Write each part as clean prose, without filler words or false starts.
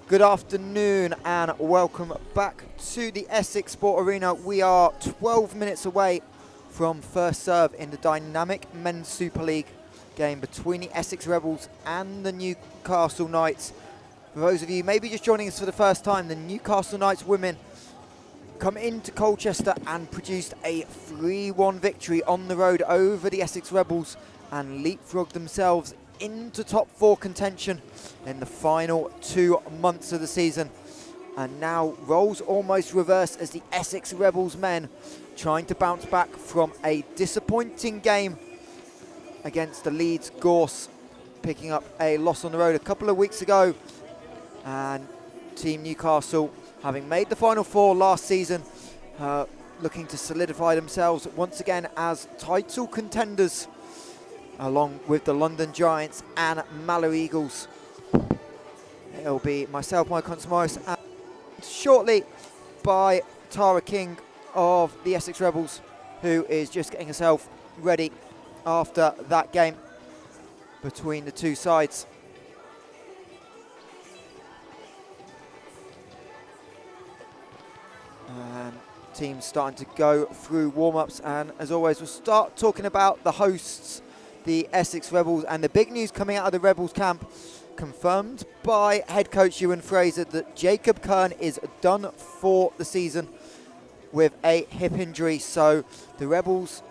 Good afternoon and welcome back to the Essex Sport Arena. We are 12 minutes away from first serve in the Dynamik Men's Super League game between the Essex Rebels and the Newcastle Knights. For those of you maybe just joining us for the first time, the Newcastle Knights women come into Colchester and produced a 3-1 victory on the road over the Essex Rebels and leapfrogged themselves into top 4 contention in the final 2 months of the season. And now roles almost reverse as the Essex Rebels men trying to bounce back from a disappointing game against the Leeds Gorse, picking up a loss on the road a couple of weeks ago. And Team Newcastle, having made the Final Four last season, looking to solidify themselves once again as title contenders, along with the London Giants and Mallow Eagles. It'll be myself, Mike Hunts-Morris, and shortly by Tara King of the Essex Rebels, who is just getting herself ready after that game between the two sides. And teams starting to go through warm-ups, and as always we'll start talking about the hosts, the Essex Rebels, and the big news coming out of the Rebels camp, confirmed by head coach Ewan Fraser, that Jacob Kern is done for the season with a hip injury. So the Rebels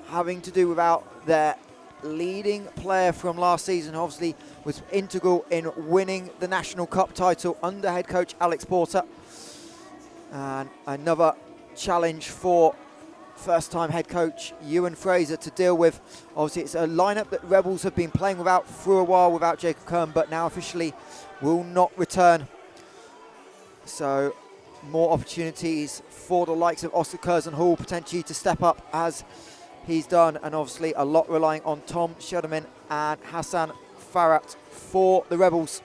having to do without their leading player from last season, obviously was integral in winning the National Cup title under head coach Alex Porter. And another challenge for first-time head coach Ewan Fraser to deal with. Obviously, it's a lineup that Rebels have been playing without for a while without Jacob Kern, but now officially will not return. So more opportunities for the likes of Oscar Curzon-Hall potentially to step up as he's done, and obviously a lot relying on Tom Shuderman and Hassan Farhat for the Rebels.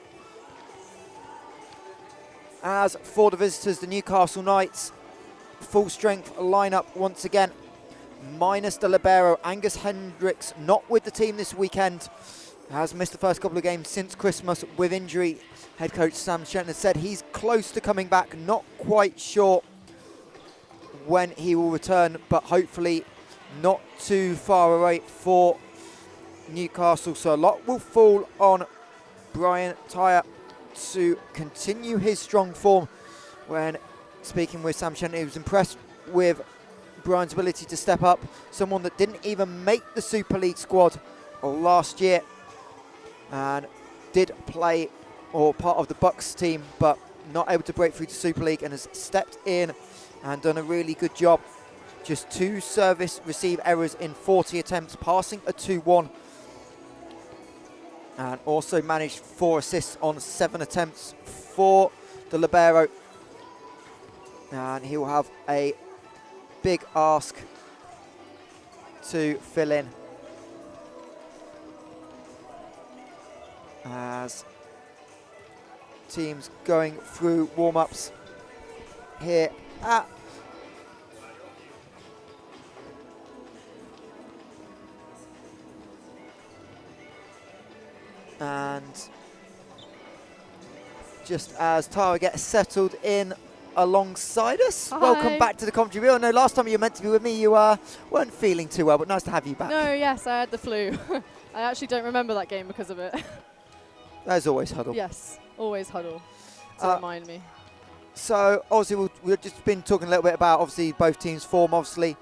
As for the visitors, the Newcastle Knights, full strength lineup once again, minus the libero Angus Hendricks, not with the team this weekend, has missed the first couple of games since Christmas with injury. Head coach Sam Shenton said he's close to coming back, not quite sure when he will return, but hopefully not too far away for Newcastle. So a lot will fall on Brian Tyre to continue his strong form. When speaking with Sam Shenton, he was impressed with Brian's ability to step up, someone that didn't even make the Super League squad last year and did play or part of the Bucks team, but not able to break through to Super League, and has stepped in and done a really good job. Just 2 service receive errors in 40 attempts, passing a 2-1, and also managed 4 assists on 7 attempts for the libero. And he will have a big ask to fill in as teams going through warm-ups here at and just as Tara gets settled in alongside us. Hi. Welcome back to the commentary wheel. No, last time you were meant to be with me, you weren't feeling too well, but nice to have you back. No, yes, I had the flu. I actually don't remember that game because of it. There's always huddle. Yes, always huddle to remind me. So obviously we've just been talking a little bit about obviously both teams' form. Obviously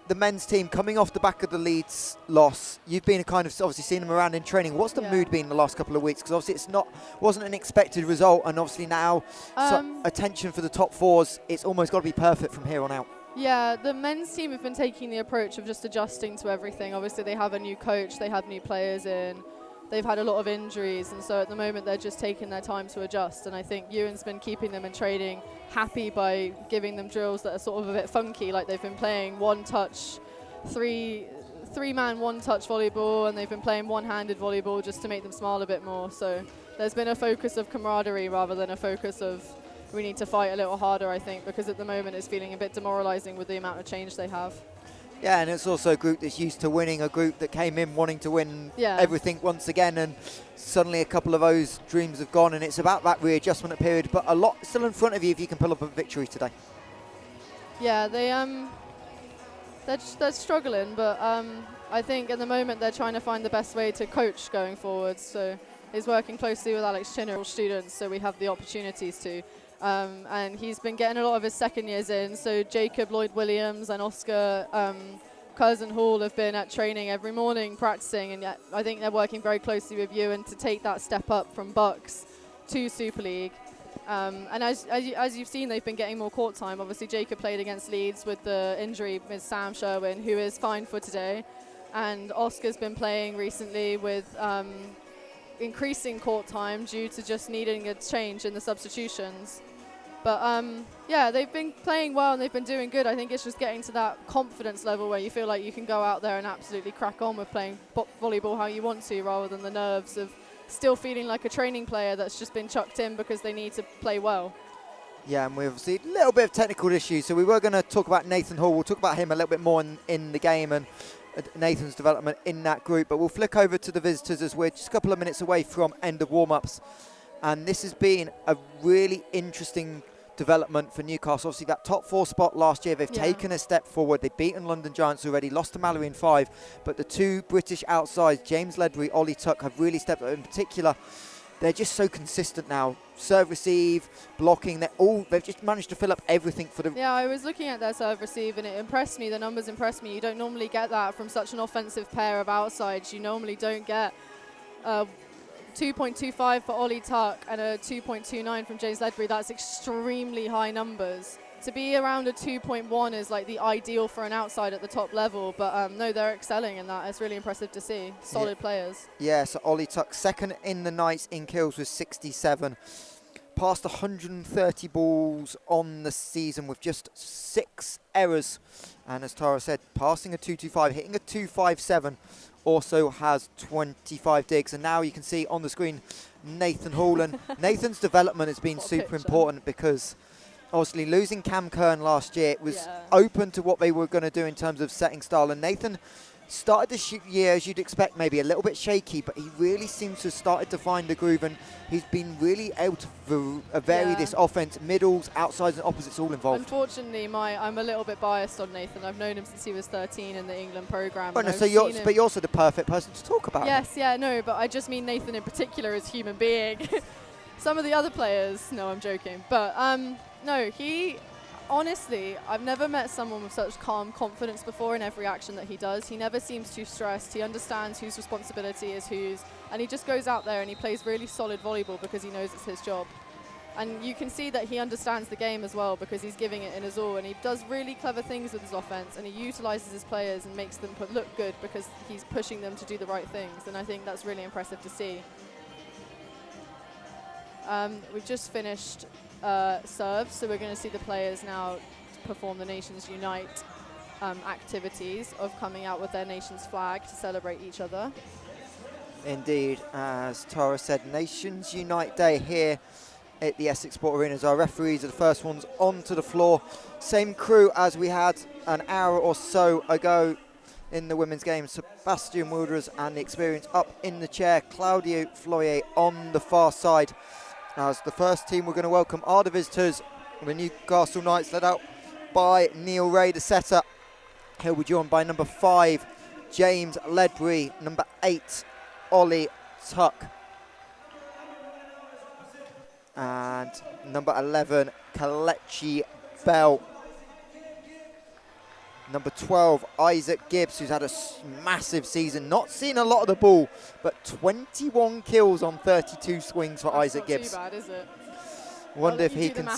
the men's team coming off the back of the Leeds loss, you've been kind of obviously seen them around in training. What's the mood been the last couple of weeks? Because obviously wasn't an expected result, and obviously now attention for the top 4s. It's almost got to be perfect from here on out. Yeah, the men's team have been taking the approach of just adjusting to everything. Obviously they have a new coach, they have new players in, they've had a lot of injuries, and so at the moment they're just taking their time to adjust. And I think Ewan's been keeping them in training happy by giving them drills that are sort of a bit funky, like they've been playing one-touch, three-man one-touch volleyball, and they've been playing one-handed volleyball just to make them smile a bit more. So there's been a focus of camaraderie rather than a focus of we need to fight a little harder, I think, because at the moment it's feeling a bit demoralising with the amount of change they have. Yeah, and it's also a group that's used to winning, a group that came in wanting to win everything once again, and suddenly a couple of those dreams have gone, and it's about that readjustment period, but a lot still in front of you if you can pull up a victory today. Yeah, they're struggling, but I think at the moment they're trying to find the best way to coach going forward. So he's working closely with Alex Chinner, students, so we have the opportunities to. And he's been getting a lot of his second years in. So Jacob Lloyd-Williams and Oscar Cousin Hall have been at training every morning practicing, and yet I think they're working very closely with you and to take that step up from Bucks to Super League. And as you've seen, they've been getting more court time. Obviously, Jacob played against Leeds with the injury with Sam Sherwin, who is fine for today. And Oscar's been playing recently with increasing court time due to just needing a change in the substitutions. But yeah, they've been playing well and they've been doing good. I think it's just getting to that confidence level where you feel like you can go out there and absolutely crack on with playing volleyball how you want to, rather than the nerves of still feeling like a training player that's just been chucked in because they need to play well. Yeah, and we've seen a little bit of technical issues, so we were going to talk about Nathan Hall. We'll talk about him a little bit more in the game and Nathan's development in that group, but we'll flick over to the visitors as we're just a couple of minutes away from end of warm-ups. And this has been a really interesting development for Newcastle. Obviously that top 4 spot last year, they've taken a step forward. They've beaten London Giants already, lost to Mallory in 5, but the 2 British outsides, James Ledbury, Ollie Tuck, have really stepped up. In particular, they're just so consistent now. Serve, receive, blocking, they've just managed to fill up everything for the... Yeah, I was looking at their serve, receive, and it impressed me. The numbers impressed me. You don't normally get that from such an offensive pair of outsides. You normally don't get 2.25 for Ollie Tuck and a 2.29 from James Ledbury. That's extremely high numbers. To be around a 2.1 is like the ideal for an outside at the top level, but no, they're excelling in that. It's really impressive to see. Solid players. Yeah, so Ollie Tuck second in the night in kills with 67. Passed 130 balls on the season with just 6 errors. And as Tara said, passing a 225, hitting a 257. Also has 25 digs, and now you can see on the screen Nathan Hall, and Nathan's development has been super important because obviously losing Cam Kern last year, it was open to what they were going to do in terms of setting style, and Nathan started this year, as you'd expect, maybe a little bit shaky, but he really seems to have started to find the groove, and he's been really able to vary this offense, middles, outsides and opposites all involved. Unfortunately, I'm a little bit biased on Nathan. I've known him since he was 13 in the England programme. But you're also the perfect person to talk about him. But I just mean Nathan in particular as human being. Some of the other players, no, I'm joking. But no, honestly, I've never met someone with such calm confidence before in every action that he does. He never seems too stressed. He understands whose responsibility is whose, and he just goes out there and he plays really solid volleyball because he knows it's his job. And you can see that he understands the game as well because he's giving it in his all, and he does really clever things with his offense, and he utilises his players and makes them look good because he's pushing them to do the right things, and I think that's really impressive to see. We've just finished serves, so we're going to see the players now perform the Nations Unite activities of coming out with their nation's flag to celebrate each other. Indeed, as Tara said, Nations Unite Day here at the Essex Sport Arena. As our referees are the first ones onto the floor. Same crew as we had an hour or so ago in the women's game. Sebastian Wilders and the experience up in the chair. Claudio Floyer on the far side. As the first team we're going to welcome are the visitors, the Newcastle Knights, led out by Neil Ray, the setter. He'll be joined by number 5, James Ledbury, number 8, Ollie Tuck, and number 11, Kalechi Bell. Number 12, Isaac Gibbs, who's had a massive season. Not seen a lot of the ball, but 21 kills on 32 swings for Isaac Gibbs. Not too bad, is it? Wonder if he can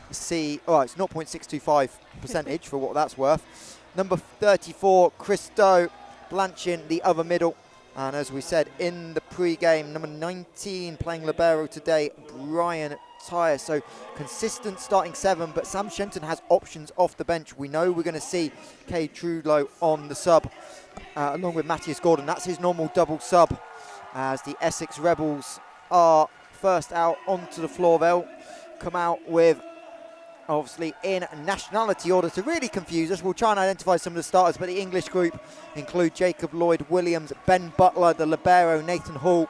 see... Oh, it's 0.625 percentage for what that's worth. Number 34, Christo Blanchin, the other middle. And as we said in the pre-game, number 19 playing libero today, Brian Tyre. So consistent starting 7, but Sam Shenton has options off the bench. We know we're going to see Kay Trudlow on the sub, along with Matthias Gordon. That's his normal double sub, as the Essex Rebels are first out onto the floor. They'll come out with obviously in nationality order to really confuse us. We'll try and identify some of the starters, but the English group include Jacob Lloyd-Williams, Ben Butler, the libero, Nathan Hall,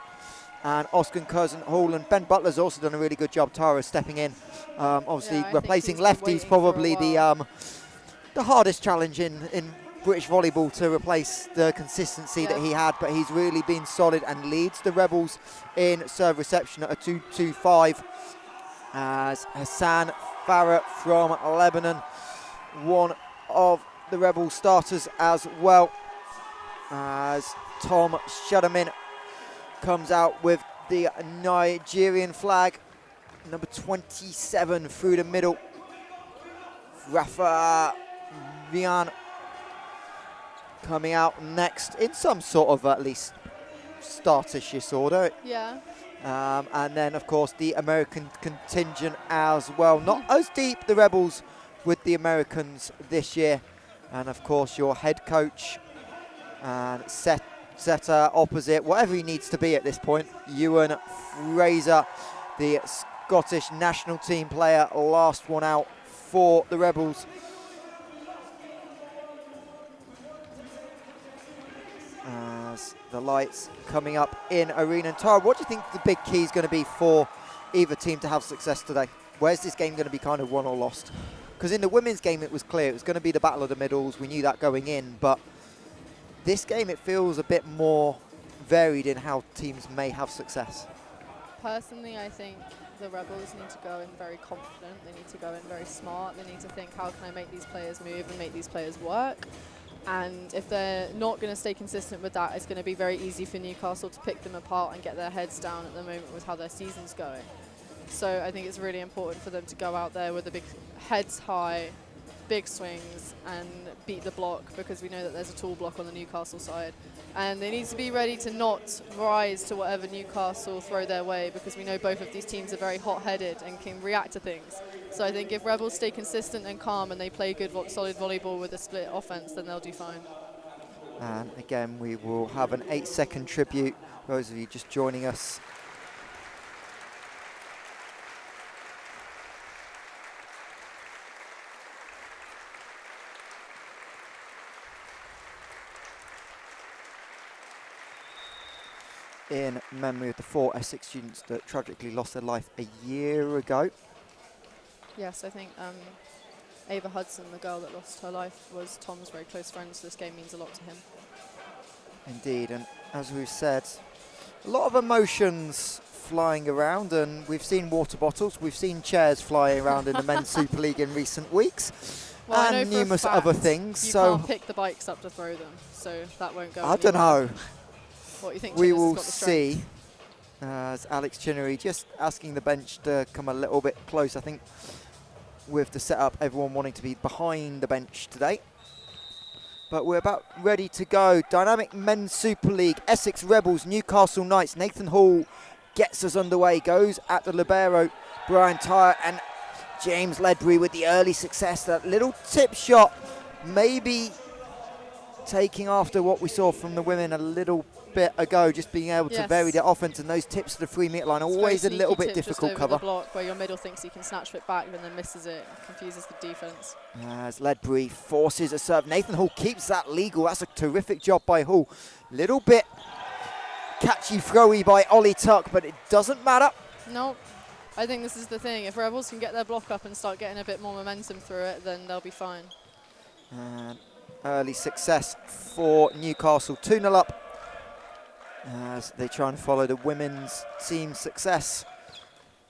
and Oscar Curzon Hall. And Ben Butler's also done a really good job, Tara, stepping in. Obviously, replacing lefties, probably the hardest challenge in British volleyball to replace the consistency that he had, but he's really been solid and leads the Rebels in serve reception at a 2-2-5. As Hassan Farah from Lebanon, one of the Rebel starters as well, as Tom Shadamin comes out with the Nigerian flag, number 27 through the middle. Rafa Vian coming out next in some sort of at least startish order. Yeah. And then, of course, the American contingent as well. Not as deep, the Rebels, with the Americans this year. And, of course, your head coach and setter opposite, whatever he needs to be at this point, Ewan Fraser, the Scottish national team player, last one out for the Rebels. As the lights coming up in arena. And Tara, what do you think the big key is going to be for either team to have success today? Where's this game going to be kind of won or lost? Because in the women's game it was clear it was going to be the battle of the middles. We knew that going in, but this game it feels a bit more varied in how teams may have success. Personally, I think the Rebels need to go in very confident. They need to go in very smart. They need to think, how can I make these players move and make these players work? And if they're not going to stay consistent with that, it's going to be very easy for Newcastle to pick them apart and get their heads down at the moment with how their season's going. So I think it's really important for them to go out there with the big heads high, big swings, and beat the block, because we know that there's a tall block on the Newcastle side. And they need to be ready to not rise to whatever Newcastle throw their way, because we know both of these teams are very hot-headed and can react to things. So I think if Rebels stay consistent and calm and they play good, solid volleyball with a split offense, then they'll do fine. And again, we will have an 8-second tribute, those of you just joining us. In memory of the 4 Essex students that tragically lost their life a year ago. Yes, I think Ava Hudson, the girl that lost her life, was Tom's very close friend, so this game means a lot to him. Indeed, and as we've said, a lot of emotions flying around, and we've seen water bottles, we've seen chairs flying around in the Men's Super League in recent weeks, well, and numerous other things. You so can't pick the bikes up to throw them, so that won't go. I don't know. What do you think? We will see. As Alex Chinnery just asking the bench to come a little bit close, I think, with the setup, everyone wanting to be behind the bench today. But we're about ready to go. Dynamik Men's Super League, Essex Rebels, Newcastle Knights. Nathan Hall gets us underway, goes at the libero, Brian Tyre, and James Ledbury with the early success. That little tip shot, maybe taking after what we saw from the women a little bit ago, just being able to vary their offense, and those tips to the 3-metre line, always a little bit difficult cover. The block where your middle thinks he can snatch it back and then misses it, confuses the defence. As Ledbury forces a serve, Nathan Hall keeps that legal. That's a terrific job by Hall. Little bit catchy throwy by Ollie Tuck, but it doesn't matter. No, I think this is the thing. If Rebels can get their block up and start getting a bit more momentum through it, then they'll be fine. And early success for Newcastle, 2-0 up, as they try and follow the women's team's success.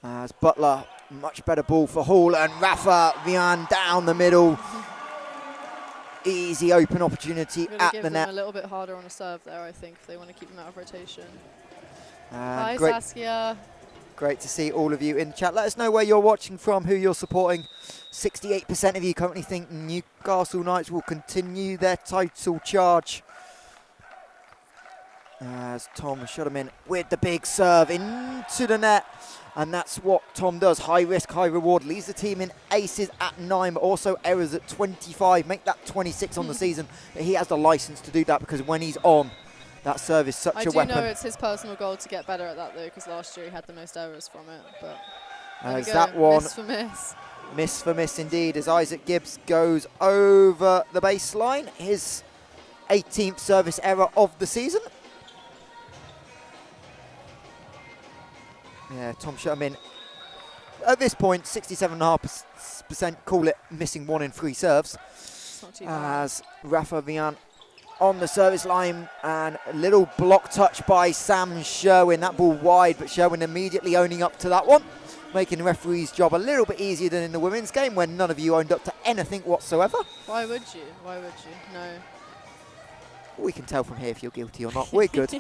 As Butler, much better ball for Hall, and Rafa Vian down the middle. Easy open opportunity at the net. A little bit harder on a serve there, I think, if they want to keep them out of rotation. Hi, Saskia. Great to see all of you in the chat. Let us know where you're watching from, who you're supporting. 68% of you currently think Newcastle Knights will continue their title charge. As Tom Shudderman with the big serve into the net. And that's what Tom does. High risk, high reward. Leads the team in aces at 9, but also errors at 25. Make that 26 on the season. But he has the license to do that, because when he's on, that serve is such a weapon. I do know it's his personal goal to get better at that, though, because last year he had the most errors from it. But As that one, miss for miss. Miss for miss indeed, as Isaac Gibbs goes over the baseline. His 18th service error of the season. Yeah, Tom Sherman, at this point, 67.5%, call it missing 1 in 3 serves. Not too bad. As Rafa Vian on the service line, and a little block touch by Sam Sherwin. That ball wide, but Sherwin immediately owning up to that one, making the referee's job a little bit easier than in the women's game when none of you owned up to anything whatsoever. Why would you? Why would you? No. We can tell from here if you're guilty or not. We're good.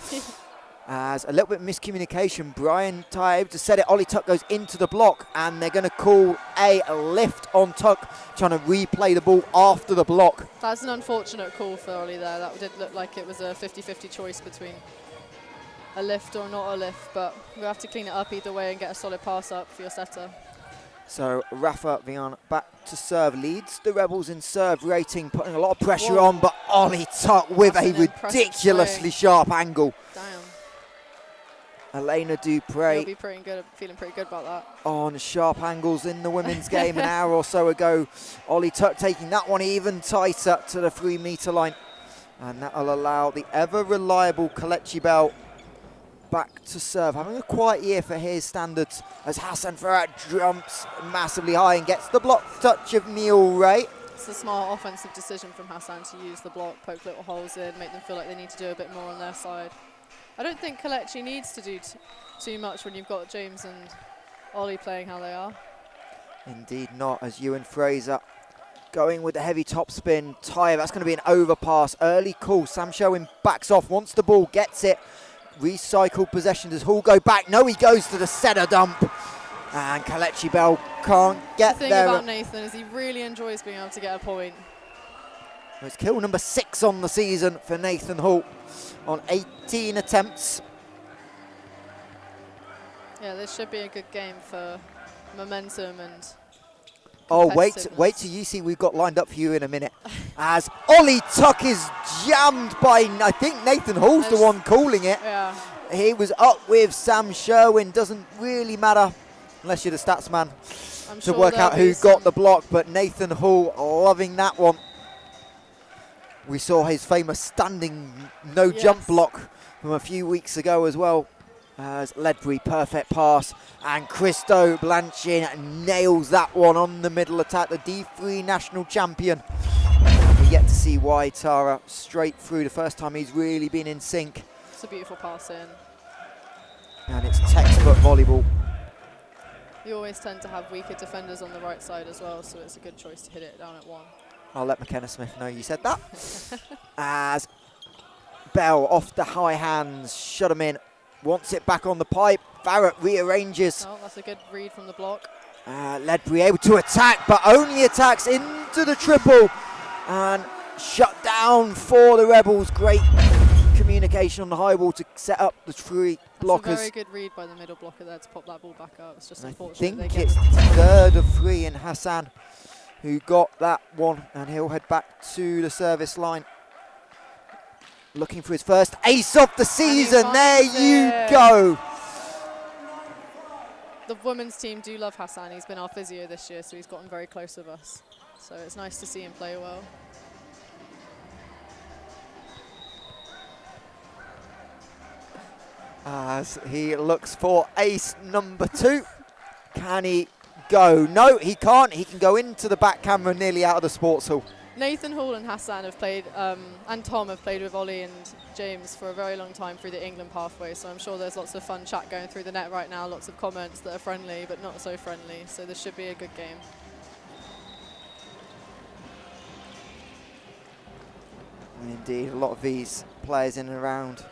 As a little bit of miscommunication, Brian Ty able to set it. Ollie Tuck goes into the block, and they're going to call a lift on Tuck, trying to replay the ball after the block. That's an unfortunate call for Ollie there. That did look like it was a 50-50 choice between a lift or not a lift, but we'll have to clean it up either way and get a solid pass up for your setter. So Rafa Vian back to serve, leads the Rebels in serve rating, putting a lot of pressure on, but Ollie Tuck with That's a an impressive ridiculously swing. sharp angle. Damn. Elena You'll Dupre be feeling pretty good about that. on sharp angles in the women's game an hour or so ago. Ollie Tuck taking that one even tighter to the 3 metre line. And that'll allow the ever reliable Kelechi Bell back to serve. Having a quiet year for his standards as Hassan Farhat jumps massively high and gets the block touch of Neil Ray. It's a smart offensive decision from Hassan to use the block, poke little holes in, make them feel like they need to do a bit more on their side. I don't think Kelechi needs to do too much when you've got James and Ollie playing how they are. Indeed not, as Ewan Fraser going with the heavy topspin. Tyre, that's going to be an overpass. Early call. Sam Sherwin backs off, wants the ball, gets it. Recycled possession. Does Hall go back? No, he goes to the centre dump. And Kelechi Bell can't get The thing there. about Nathan is he really enjoys being able to get a point. It's kill number 6 on the season for Nathan Hall on 18 attempts. Yeah, this should be a good game for momentum and Oh, wait competitiveness. till you see we've got lined up for you in a minute. As Ollie Tuck is jammed by, I think Nathan Hall's the one calling it. Yeah. He was up with Sam Sherwin. Doesn't really matter unless you're the stats man I'm to sure work there'll out be who got some- the block, but Nathan Hall loving that one. We saw his famous standing no jump Yes. block from a few weeks ago as well. As Ledbury, perfect pass, and Christo Blanchin nails that one on the middle attack, the D3 national champion. And we get to see why Tara straight through, the first time he's really been in sync. It's a beautiful pass in. And it's textbook volleyball. You always tend to have weaker defenders on the right side as well, so it's a good choice to hit it down at 1. I'll let McKenna Smith know you said that. As Bell off the high hands, shut him in, wants it back on the pipe. Farhat rearranges. Oh, that's a good read from the block. Ledbury able to attack, but only attacks into the triple and shut down for the Rebels. Great communication on the high ball to set up the 3 blockers. That's a very good read by the middle blocker there to pop that ball back up. It's just I unfortunate think they get it's the- 3rd of 3 in Hassan who got that one, and he'll head back to the service line. Looking for his first ace of the season. There finds you it. go. The women's team do love Hassan. He's been our physio this year, so he's gotten very close with us. So it's nice to see him play well. As he looks for ace number 2. Can he go? No, he can't. He can go into the back camera nearly out of the sports hall. Nathan Hall and Hassan have played, and Tom have played with Ollie and James for a very long time through the England pathway, so I'm sure there's lots of fun chat going through the net right now, lots of comments that are friendly but not so friendly, so this should be a good game. Indeed, a lot of these players in and around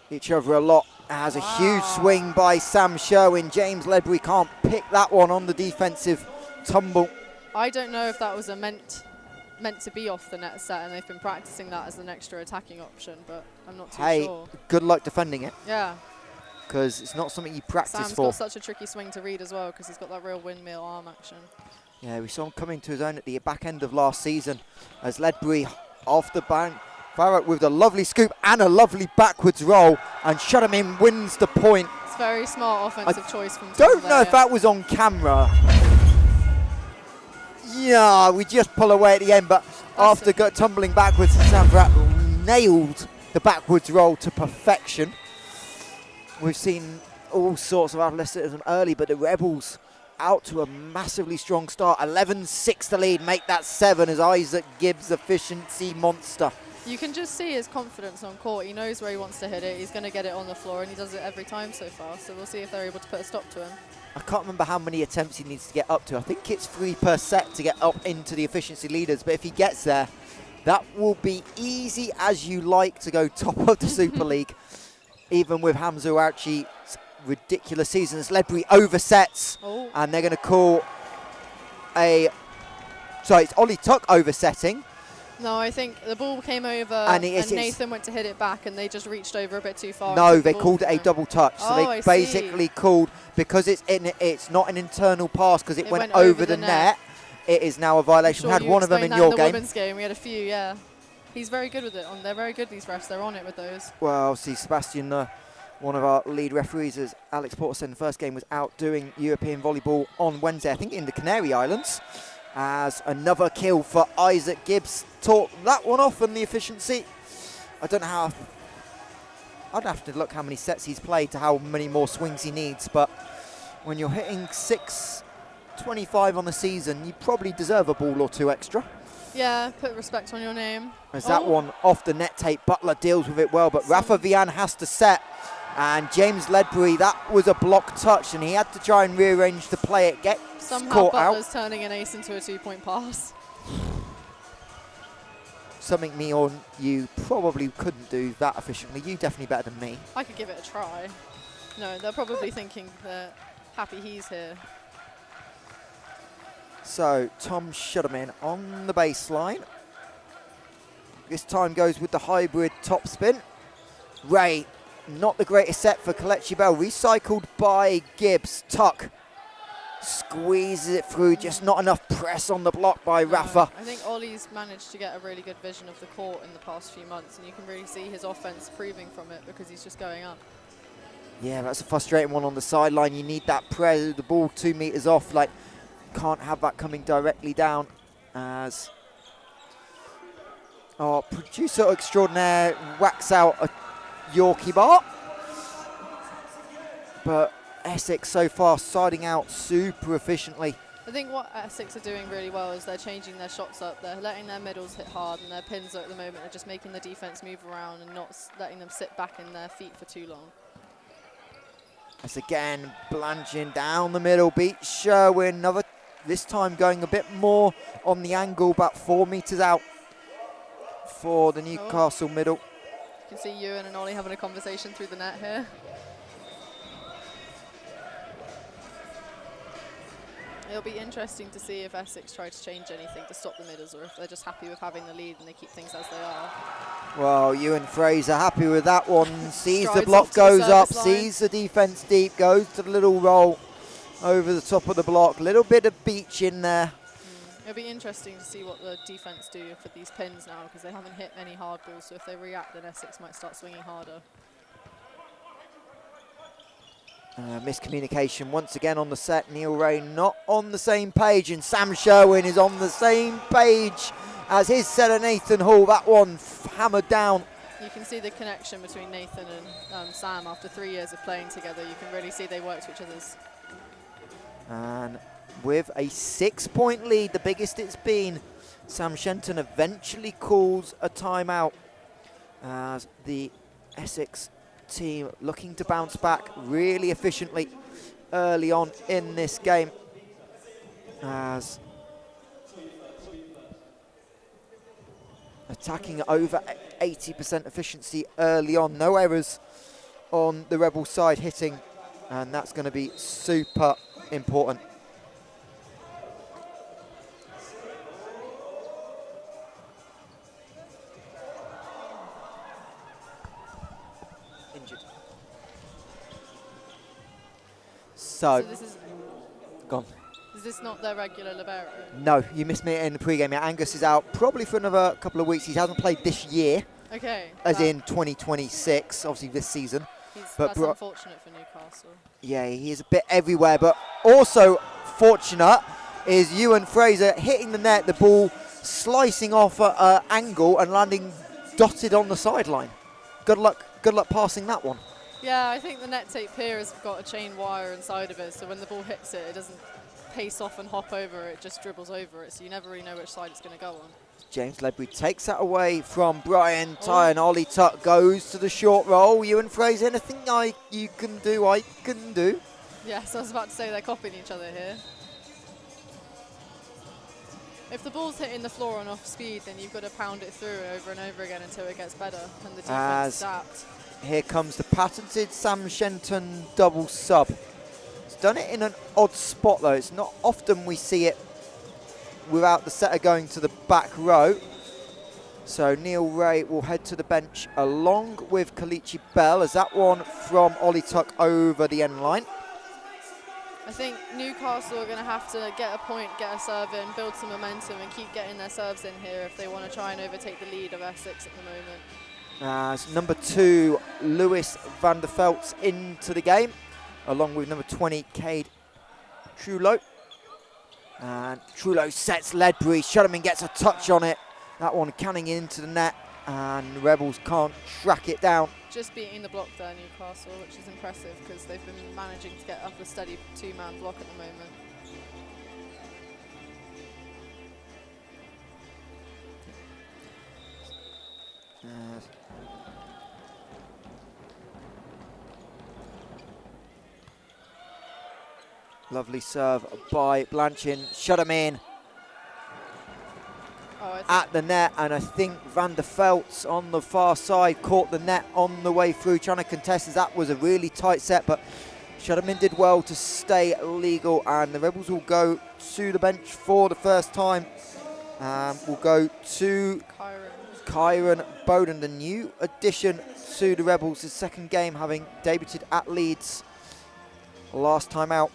each other a lot. Has a huge swing by Sam Sherwin. James Ledbury can't pick that one on the defensive tumble. I don't know if that was a meant to be off the net set, and they've been practicing that as an extra attacking option, but I'm not too Hey, sure. good luck defending it, Yeah, because it's not something you practice Sam's for. got such a tricky swing to read as well because he's got that real windmill arm action. Yeah, we saw him coming to his own at the back end of last season as Ledbury off the bank. Farhat with a lovely scoop and a lovely backwards roll, and Shut him in wins the point. It's very smart offensive choice from Tom Don't there, know if yeah. that was on camera. Yeah, we just pull away at the end, but after tumbling backwards, Samrat nailed the backwards roll to perfection. We've seen all sorts of athleticism early, but the Rebels out to a massively strong start. 11-6 to lead, make that 7 as Isaac Gibbs efficiency monster. You can just see his confidence on court. He knows where he wants to hit it. He's going to get it on the floor, and he does it every time so far. So we'll see if they're able to put a stop to him. I can't remember how many attempts he needs to get up to. I think it's 3 per set to get up into the efficiency leaders. But if he gets there, that will be easy as you like to go top of the Super League. Even with Hamza Ouchi's ridiculous seasons. Ledbury oversets, and they're going to call it's Ollie Tuck oversetting. No, I think the ball came over and Nathan went to hit it back and they just reached over a bit too far. No, they called it a double touch. So they I basically called, because it's not an internal pass because it went over the net, it is now a violation. We had one of them in your game. Women's game. We had a few, yeah. He's very good with it. They're very good, these refs. They're on it with those. Well, see, Sebastian, one of our lead referees, as Alex Porter said in the first game, was out doing European volleyball on Wednesday, I think in the Canary Islands. As another kill for Isaac Gibbs. Taught that one off on the efficiency. I don't know how. I'd have to look how many sets he's played to how many more swings he needs. But when you're hitting 6.25 on the season, you probably deserve a ball or 2 extra. Yeah, put respect on your name. As that one off the net tape, Butler deals with it well. But Rafa Vian has to set. And James Ledbury, that was a block touch, and he had to try and rearrange to play it, get somehow caught Butler's out. turning an ace into a 2-point pass. Something me or you probably couldn't do that efficiently. You definitely better than me. I could give it a try. No, they're probably thinking they're happy he's here. So Tom Shudderman on the baseline. This time goes with the hybrid topspin. Ray, not the greatest set for Kelechi Bell. Recycled by Gibbs. Tuck squeezes it through. Just not enough press on the block by Rafa. I think Ollie's managed to get a really good vision of the court in the past few months, and you can really see his offense improving from it because he's just going up. Yeah, that's a frustrating one on the sideline. You need that press. The ball 2 meters off. Like, can't have that coming directly down. As our producer extraordinaire whacks out a Yorkie bar. But Essex so far siding out super efficiently. I think what Essex are doing really well is they're changing their shots up. They're letting their middles hit hard, and their pins at the moment are just making the defense move around and not letting them sit back in their feet for too long. As again, Blanching down the middle, beats Sherwin. Another, this time going a bit more on the angle, about 4 meters out for the Newcastle middle. You can see Ewan and Ollie having a conversation through the net here. It'll be interesting to see if Essex try to change anything to stop the middles, or if they're just happy with having the lead and they keep things as they are. Well, Ewan Fraser happy with that one. Sees the Strides block, off to goes the up, service sees the defense deep, goes to the little roll over the top of the block. Little bit of beach in there. It'll be interesting to see what the defense do for these pins now, because they haven't hit any hard balls, so if they react, then Essex might start swinging harder. Miscommunication once again on the set. Neil Ray not on the same page, and Sam Sherwin is on the same page as his setter Nathan Hall. That one hammered down. You can see the connection between Nathan and Sam after 3 years of playing together. You can really see they work to each other's. And with a 6-point lead, the biggest it's been, Sam Shenton eventually calls a timeout as the Essex team looking to bounce back really efficiently early on in this game, as attacking over 80% efficiency early on. No errors on the Rebel side hitting, and that's going to be super important. So this is gone. Is this not their regular libero? No, you missed me in the pre-game. Angus is out probably for another couple of weeks. He hasn't played this year. Okay. As in 2026, obviously this season. That's unfortunate for Newcastle. Yeah, he is a bit everywhere, but also fortunate is Ewan Fraser hitting the net, the ball slicing off at an angle and landing dotted on the sideline. Good luck passing that one. Yeah, I think the net tape here has got a chain wire inside of it, so when the ball hits it, it doesn't pace off and hop over, it just dribbles over it, so you never really know which side it's going to go on. James Ledbury takes that away from Brian Ty, and Ollie Tuck goes to the short roll. Ewan Fraser, anything you can do, I can do. Yes, I was about to say they're copying each other here. If the ball's hitting the floor on off speed, then you've got to pound it through over and over again until it gets better and the defense adapt. Here comes the patented Sam Shenton double sub. He's done it in an odd spot though. It's not often we see it without the setter going to the back row. So Neil Ray will head to the bench along with Kalichi Bell as that one from Ollie Tuck over the end line. I think Newcastle are going to have to get a point, get a serve in, build some momentum and keep getting their serves in here if they want to try and overtake the lead of Essex at the moment. As number 2, Lewis van der Velt's into the game, along with number 20, Cade Trullo. And Trullo sets Ledbury. Shutterman gets a touch on it. That one canning into the net, and the Rebels can't track it down. Just beating the block there, Newcastle, which is impressive because they've been managing to get up a steady two-man block at the moment. Lovely serve by Blanchin. Shut him in at the net, and I think Van der Velt's on the far side caught the net on the way through, trying to contest as that was a really tight set, but Shutterman did well to stay legal, and the Rebels will go to the bench for the first time. We'll go to Kyron Bowden, the new addition to the Rebels, his second game having debuted at Leeds last time out.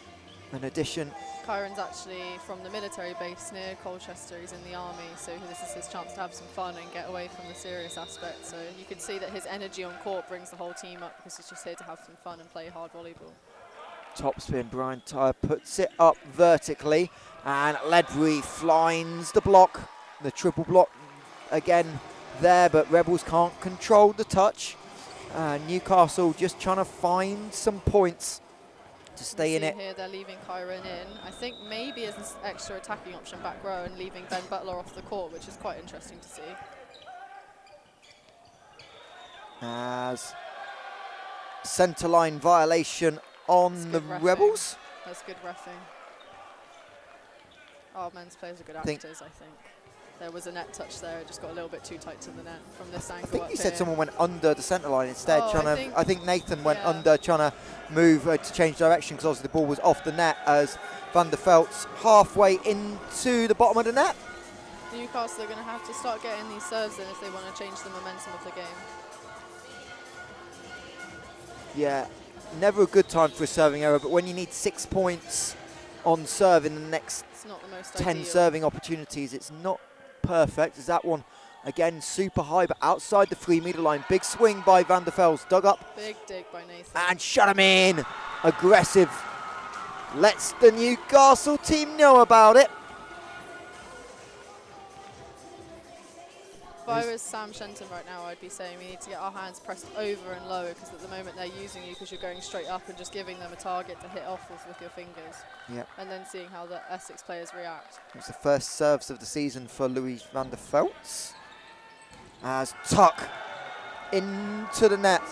An addition. Kyron's actually from the military base near Colchester. He's in the army, so this is his chance to have some fun and get away from the serious aspect. So you can see that his energy on court brings the whole team up because he's just here to have some fun and play hard volleyball. Top spin, Brian Tyre puts it up vertically, and Ledbury finds the block. The triple block again there, but Rebels can't control the touch. Newcastle just trying to find some points to stay in it. Here they're leaving Kyron in. I think maybe as an extra attacking option back row and leaving Ben Butler off the court, which is quite interesting to see. As centre line violation on the Rebels. That's good reffing. Our men's players are good actors, I think. There was a net touch there, it just got a little bit too tight to the net from this angle. I think you said someone went under the centre line instead. I think Nathan went under, trying to move to change direction because obviously the ball was off the net as Van der Velt's halfway into the bottom of the net. Newcastle are going to have to start getting these serves in if they want to change the momentum of the game. Yeah, never a good time for a serving error, but when you need 6 points on serve in the next 10 serving opportunities, it's not perfect. Is that one again super high but outside the 3 metre line. Big swing by Van der Velt's, dug up. Big dig by Nathan. And shut him in. Aggressive. Lets the Newcastle team know about it. If I was Sam Shenton right now, I'd be saying we need to get our hands pressed over and lower because at the moment they're using you because you're going straight up and just giving them a target to hit off with your fingers. Yep. And then seeing how the Essex players react. It's the first serves of the season for Louis van der Velt's. As Tuck into the net.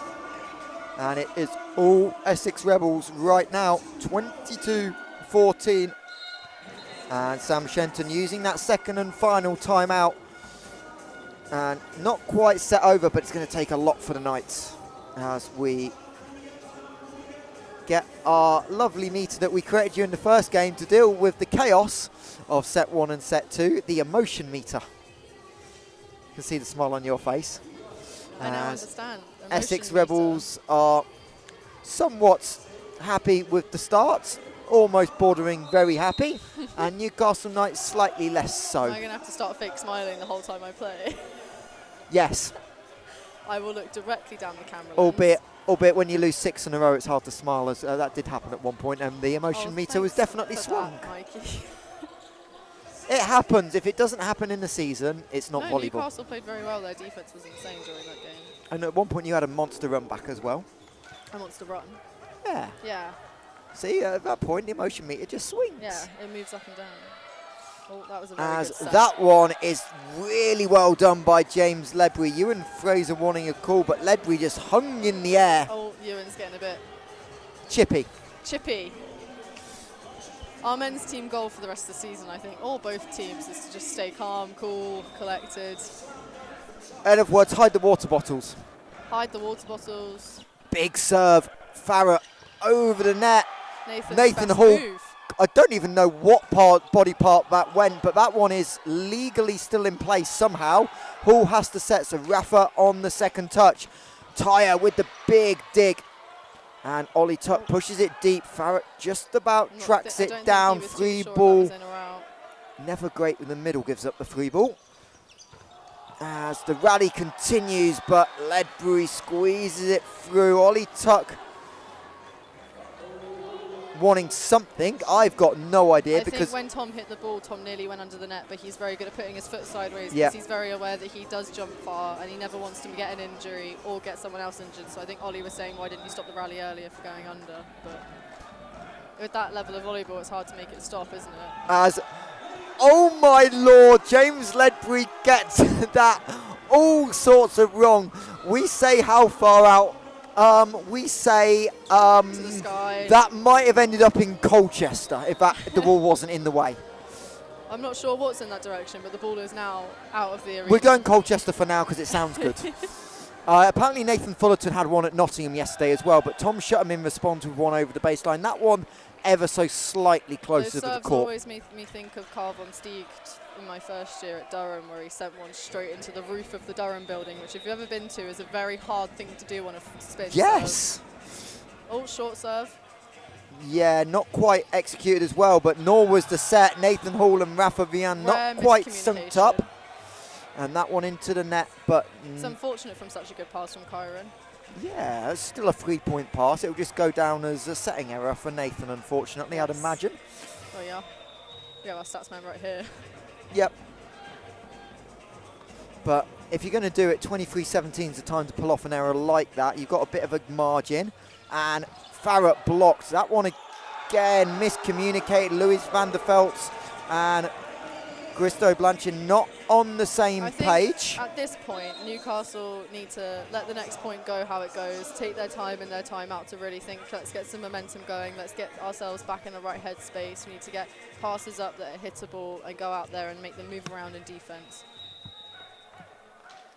And it is all Essex Rebels right now, 22-14. And Sam Shenton using that second and final timeout. And not quite set over, but it's going to take a lot for the Knights as we get our lovely meter that we created during the first game to deal with the chaos of set 1 and set 2, the emotion meter. You can see the smile on your face. I now understand. Essex Rebels are somewhat happy with the start, almost bordering very happy, and Newcastle Knights slightly less so. I'm going to have to start fake smiling the whole time I play. Yes. I will look directly down the camera. Albeit Albeit when you lose 6 in a row, it's hard to smile, as that did happen at one point, and the emotion meter was definitely swung. That, Mikey. It happens. If it doesn't happen in the season, it's not volleyball. Newcastle played very well. Their defense was insane during that game. And at one point, you had a monster run back as well. A monster run. Yeah. Yeah. See, at that point, the emotion meter just swings. Yeah, it moves up and down. Oh, that was a very As good set. that one is really well done by James Ledbury. Ewan Fraser wanting a call, but Ledbury just hung in the air. Oh, Ewan's getting a bit Chippy. Our men's team goal for the rest of the season, I think, both teams, is to just stay calm, cool, collected. In other words, hide the water bottles. Hide the water bottles. Big serve. Farrah over the net. Nathan best Hall. move. I don't even know what body part that went, but that one is legally still in place somehow. Hall has to set, so Rafa on the second touch. Tyre with the big dig. And Ollie Tuck pushes it deep. Farrah just about tracks it down. Free ball. Never great with the middle, gives up the free ball. As the rally continues, but Ledbury squeezes it through. Ollie Tuck wanting something. I've got no idea, I because think when Tom hit the ball, Tom nearly went under the net, but he's very good at putting his foot sideways, Yeah. because he's very aware that he does jump far and he never wants to get an injury or get someone else injured. So I think Ollie was saying, why didn't you stop the rally earlier for going under? But with that level of volleyball, it's hard to make it stop, isn't it? as, oh my lord, James Ledbury gets that all sorts of wrong. We say how far out. We say To the sky. that might have ended up in Colchester if the ball wasn't in the way. I'm not sure what's in that direction, but the ball is now out of the arena. We're going Colchester for now because it sounds good. Apparently Nathan Fullerton had one at Nottingham yesterday as well, but Tom Shutterman responds with one over the baseline. That one ever so slightly closer Those to the serves court. always make me think of Carl von Steeg in my first year at Durham, where he sent one straight into the roof of the Durham building, which if you've ever been to is a very hard thing to do on a spin Yes! serve. Oh, short serve. Yeah, not quite executed as well, but nor was the set. Nathan Hall and Rafa Vian Rare not quite synced up. miscommunication. And that one into the net, but It's unfortunate from such a good pass from Kyron. yeah, it's still a 3-point pass. It'll just go down as a setting error for Nathan, unfortunately, I'd Yes. imagine. Oh yeah. We have our stats man right here. Yep. But if you're going to do it, 23-17 is the time to pull off an error like that. You've got a bit of a margin. And Farrah blocked. That one again miscommunicated. Louis van der Veldt and Christo Blanchard not on the same I think page. at this point, Newcastle need to let the next point go how it goes, take their time and their time out to really think, let's get some momentum going, let's get ourselves back in the right headspace. We need to get passes up that are hittable and go out there and make them move around in defence.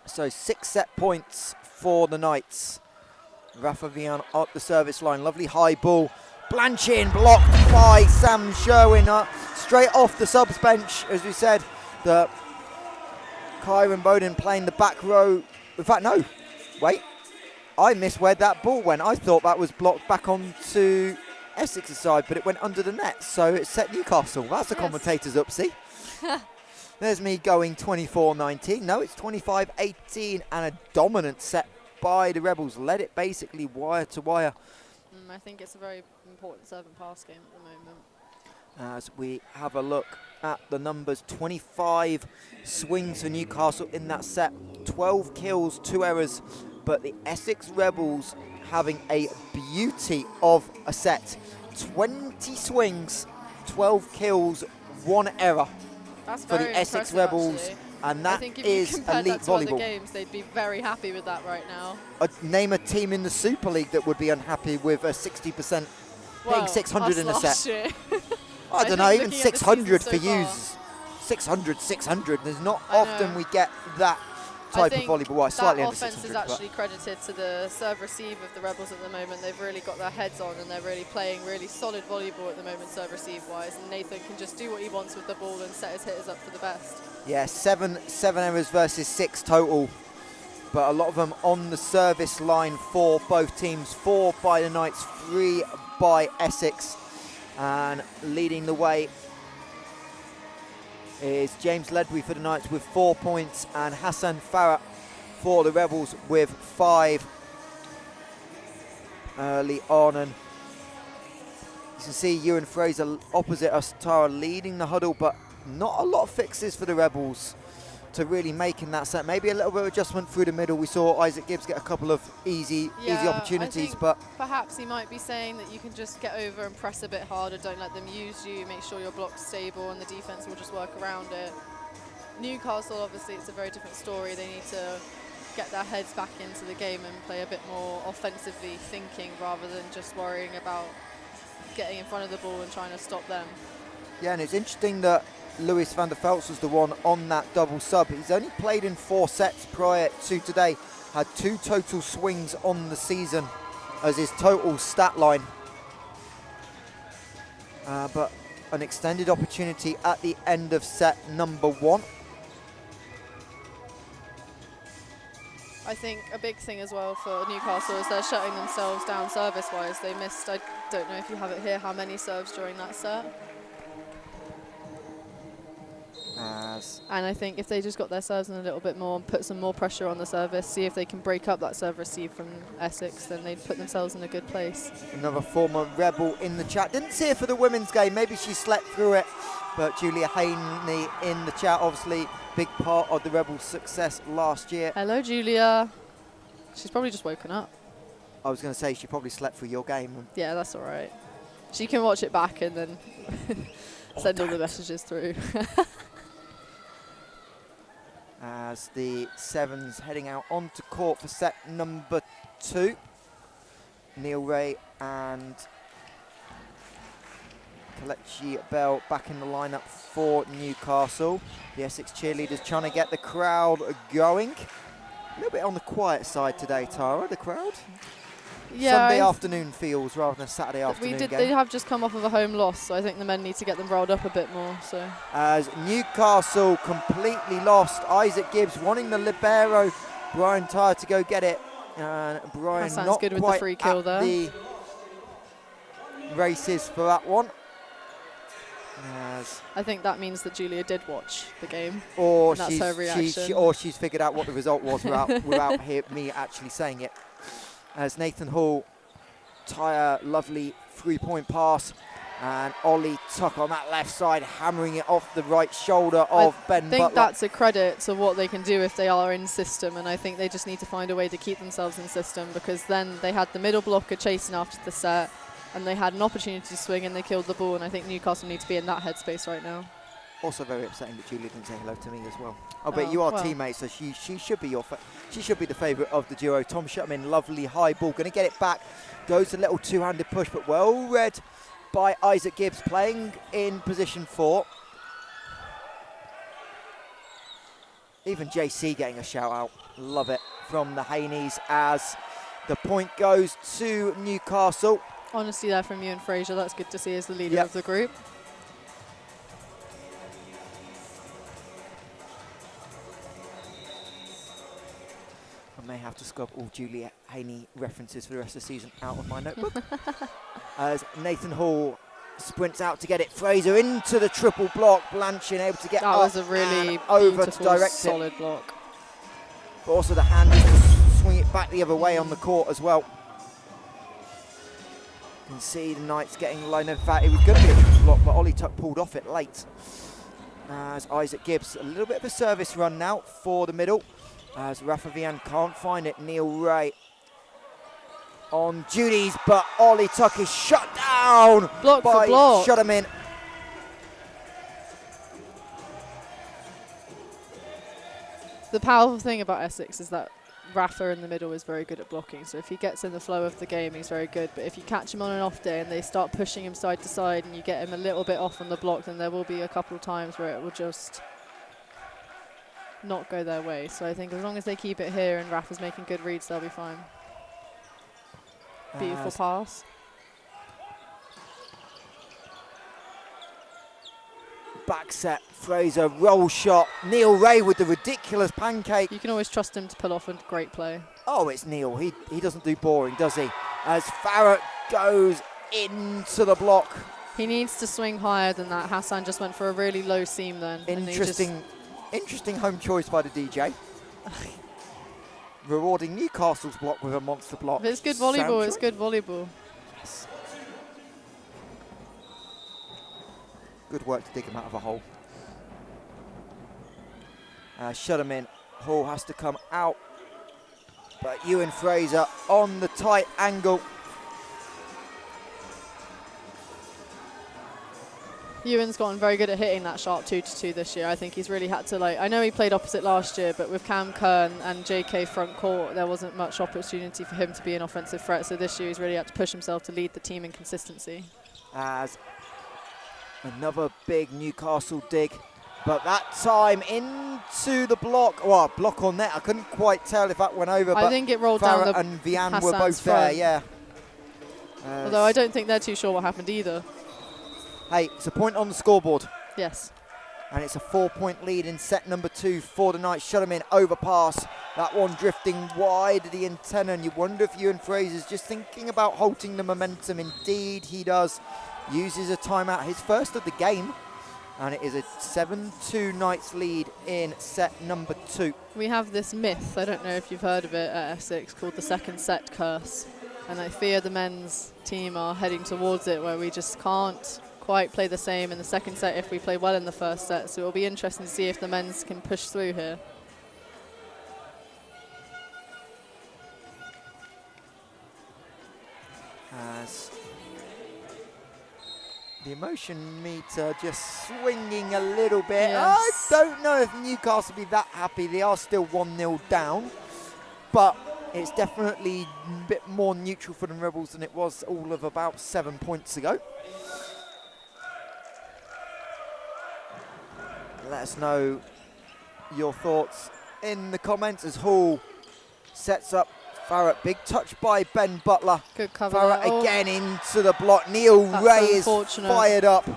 So 6 set points for the Knights. Rafa Vian at the service line. Lovely high ball. Blanchin blocked by Sam Sherwin. Straight off the subs bench, as we said. The Kyron Bowden playing the back row. In fact, no. Wait. I missed where that ball went. I thought that was blocked back onto Essex's side, but it went under the net. So it set Newcastle. That's the commentator's upsie. There's me going 24-19. No, it's 25-18 and a dominant set by the Rebels. Led it basically wire to wire. I think it's a very important serve and pass game at the moment. As we have a look at the numbers, 25 swings for Newcastle in that set, 12 kills, 2 errors, but the Essex Rebels having a beauty of a set. 20 swings, 12 kills, 1 error. That's for the Essex Rebels, actually. and I that think if is you compared elite that to other volleyball. games, they'd be very happy with that right now. Name a team in the Super League that would be unhappy with a 60% Well, hitting 600 in a us set. last year. I don't think know, even looking at the 600 season for so you. far. 600. There's not I often know. we get that I type of think volleyball. Well, slightly that under offense 600. is but actually credited to the serve-receive of the Rebels at the moment. They've really got their heads on and they're really playing really solid volleyball at the moment, serve-receive-wise. And Nathan can just do what he wants with the ball and set his hitters up for the best. yeah, seven errors versus 6 total. But a lot of them on the service line for both teams. 4 by the Knights, 3 by Essex. And leading the way is James Ledbury for the Knights with 4 points and Hassan Farah for the Rebels with 5. early on, and you can see Ewan Fraser opposite us, Tara, leading the huddle, but not a lot of fixes for the Rebels to really make in that set. Maybe a little bit of adjustment through the middle. We saw Isaac Gibbs get a couple of easy opportunities, I think but perhaps he might be saying that you can just get over and press a bit harder, don't let them use you, make sure your block's stable and the defense will just work around it. Newcastle, obviously, it's a very different story. They need to get their heads back into the game and play a bit more offensively thinking rather than just worrying about getting in front of the ball and trying to stop them. Yeah, and it's interesting that Lewis van der Veltz was the one on that double sub. He's only played in 4 sets prior to today, had 2 total swings on the season as his total stat line. But an extended opportunity at the end of set number 1. I think a big thing as well for Newcastle is they're shutting themselves down service-wise. They missed, I don't know if you have it here, how many serves during that set. And I think if they just got their serves in a little bit more and put some more pressure on the service, see if they can break up that serve receive from Essex, then they'd put themselves in a good place. Another former Rebel in the chat. Didn't see her for the women's game. Maybe she slept through it. But Julia Haney in the chat, obviously big part of the Rebels' success last year. Hello, Julia. She's probably just woken up. I was going to say she probably slept through your game. Yeah, that's all right. She can watch it back and then send all the messages through. As the Sevens heading out onto court for set number 2. Neil Ray and Kelechi Bell back in the lineup for Newcastle. The Essex cheerleaders trying to get the crowd going. A little bit on the quiet side today, Tara, the crowd. Yeah, Sunday afternoon feels rather than Saturday afternoon game. They have just come off of a home loss, so I think the men need to get them rolled up a bit more. So as Newcastle completely lost, Isaac Gibbs wanting the libero, Brian Tyre to go get it, and Brian not good with quite the free kill at there. The races for that one. I think that means that Julia did watch the game, or and that's her reaction. or she's figured out what the result was without me actually saying it. As Nathan Hall, Tyre, lovely 3-point pass, and Ollie Tuck on that left side, hammering it off the right shoulder of Ben Butler. I think that's a credit to what they can do if they are in system, and I think they just need to find a way to keep themselves in system, because then they had the middle blocker chasing after the set, and they had an opportunity to swing and they killed the ball, and I think Newcastle need to be in that headspace right now. Also very upsetting that Julia didn't say hello to me as well. Oh, but you are teammates, so she should be she should be the favourite of the duo. Tom Shetterman, lovely high ball, going to get it back. Goes a little two-handed push, but well read by Isaac Gibbs, playing in position 4. Even JC getting a shout out. Love it from the Haneys as the point goes to Newcastle. Honesty there from Ewan Fraser. That's good to see as the leader of the group. I may have to scrub all Julia Haney references for the rest of the season out of my notebook. As Nathan Hall sprints out to get it. Fraser into the triple block. Blanchard able to get that up was a really over to direct solid it. block. But also the hand is to swing it back the other way on the court as well. You can see the Knights getting line. In fact, it was going to be a triple block, but Ollie Tuck pulled off it late. As Isaac Gibbs, a little bit of a service run now for the middle. As Rafa Vian can't find it, Neil Ray on duties, but Ollie Tuck is shut down block by for block. Shutterman. The powerful thing about Essex is that Rafa in the middle is very good at blocking, so if he gets in the flow of the game, he's very good. But if you catch him on an off day and they start pushing him side to side and you get him a little bit off on the block, then there will be a couple of times where it will just not go their way. So I think as long as they keep it here and Rafa's making good reads, they'll be fine. Beautiful pass. Back set, Fraser, roll shot. Neil Ray with the ridiculous pancake. You can always trust him to pull off a great play. Oh, it's Neil. He doesn't do boring, does he? As Farrett goes into the block. He needs to swing higher than that. Hassan just went for a really low seam then. Interesting home choice by the DJ. rewarding Newcastle's block with a monster block. If it's good volleyball, it's good volleyball. Yes. Good work to dig him out of a hole. Shut him in. Hall has to come out. But Ewan Fraser on the tight angle. Ewan's gotten very good at hitting that sharp 2-2 this year. I think he's really had to, I know he played opposite last year, but with Cam Kern and JK front court, there wasn't much opportunity for him to be an offensive threat. So this year he's really had to push himself to lead the team in consistency. As another big Newcastle dig, but that time into the block. Well, block on net. I couldn't quite tell if that went over. I think it rolled down the and Vian Hassan's were both front. there, yeah. Although I don't think they're too sure what happened either. Hey, it's a point on the scoreboard. Yes. And it's a 4-point lead in set number 2 for the night. Shut him in, overpass. That one drifting wide of the antenna. And you wonder if Ewan Fraser's just thinking about halting the momentum. Indeed, he does. Uses a timeout, his first of the game. And it is a 7-2 Knights lead in set number 2. We have this myth, I don't know if you've heard of it at Essex, called the second set curse. And I fear the men's team are heading towards it, where we just can't quite play the same in the second set if we play well in the first set. So it'll be interesting to see if the men's can push through here. As the emotion meter just swinging a little bit. Yes. I don't know if Newcastle will be that happy. They are still 1-0 down, but it's definitely a bit more neutral for the Rebels than it was all of about 7 points ago. Let us know your thoughts in the comments as Hall sets up Farrett. Big touch by Ben Butler. Good cover. Farrett again into the block. Neil Ray is fired up.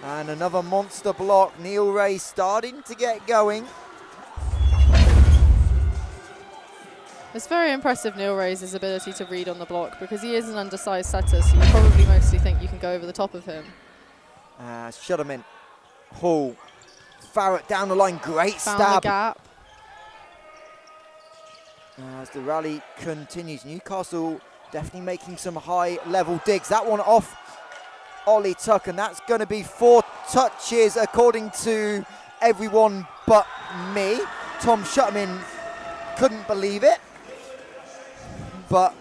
And another monster block. Neil Ray starting to get going. It's very impressive, Neil Ray's ability to read on the block, because he is an undersized setter, so you probably mostly think you can go over the top of him. Shut him in. Hall. Farrett down the line. Great Found stab. the gap. As the rally continues, Newcastle definitely making some high-level digs. That one off Ollie Tuck, and that's going to be 4 touches according to everyone but me. Tom Shutterman couldn't believe it, but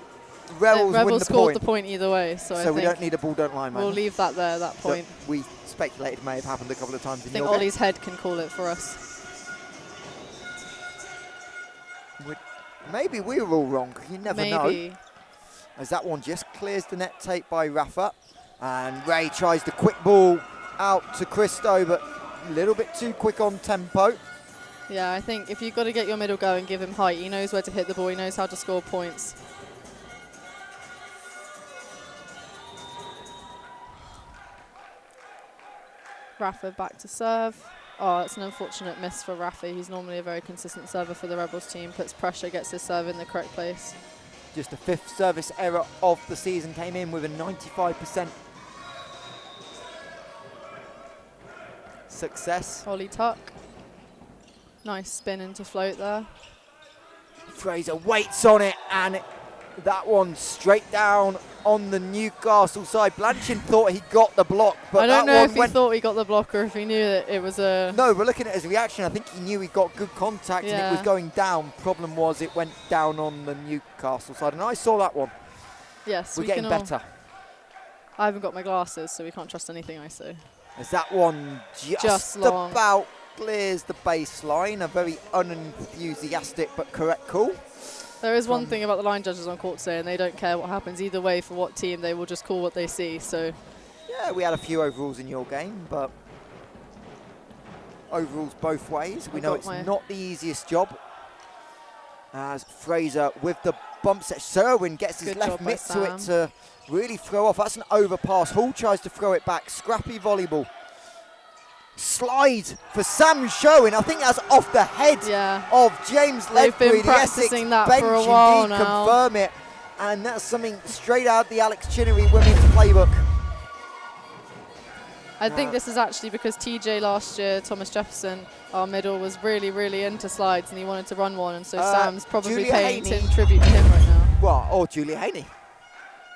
Rebels win the scored point. the point either way, so we don't need a ball don't line man. We'll leave that there, that point. That we speculated may have happened a couple of times in I think your Ollie's head can call it for us. Maybe we were all wrong. You never know. Maybe. As that one just clears the net tape by Rafa. And Ray tries the quick ball out to Christo, but a little bit too quick on tempo. Yeah, I think if you've got to get your middle going, give him height. He knows where to hit the ball. He knows how to score points. Rafa back to serve. Oh, it's an unfortunate miss for Rafa. He's normally a very consistent server for the Rebels team. Puts pressure, gets his serve in the correct place. Just the 5th service error of the season. Came in with a 95% success. Ollie Tuck. Nice spin into float there. Fraser waits on it, and that one straight down on the Newcastle side. Blanchin thought he got the block, but I don't that know one if he thought he got the block or if he knew that it was a... No, we're looking at his reaction. I think he knew he got good contact and it was going down. Problem was it went down on the Newcastle side, and I saw that one. Yes, we're getting better. I haven't got my glasses, so we can't trust anything I say. As that one just about clears the baseline. A very unenthusiastic but correct call. There is one thing about the line judges on court today, and they don't care what happens either way for what team. They will just call what they see. So, yeah, we had a few overrules in your game, but overrules both ways. We know it's not the easiest job. As Fraser with the bump set. Sherwin gets his left mitt to it to really throw off. That's an overpass. Hall tries to throw it back. Scrappy volleyball. Slide for Sam Sherwin. I think that's off the head of James Ledbury. The Essex bench for a while indeed confirm it. And that's something straight out the Alex Chinnery women's playbook. I think this is actually because TJ last year, Thomas Jefferson, our middle, was really, really into slides and he wanted to run one, and so Sam's probably Julia paying Haney. tribute to him right now. Well, or Julia Haney. You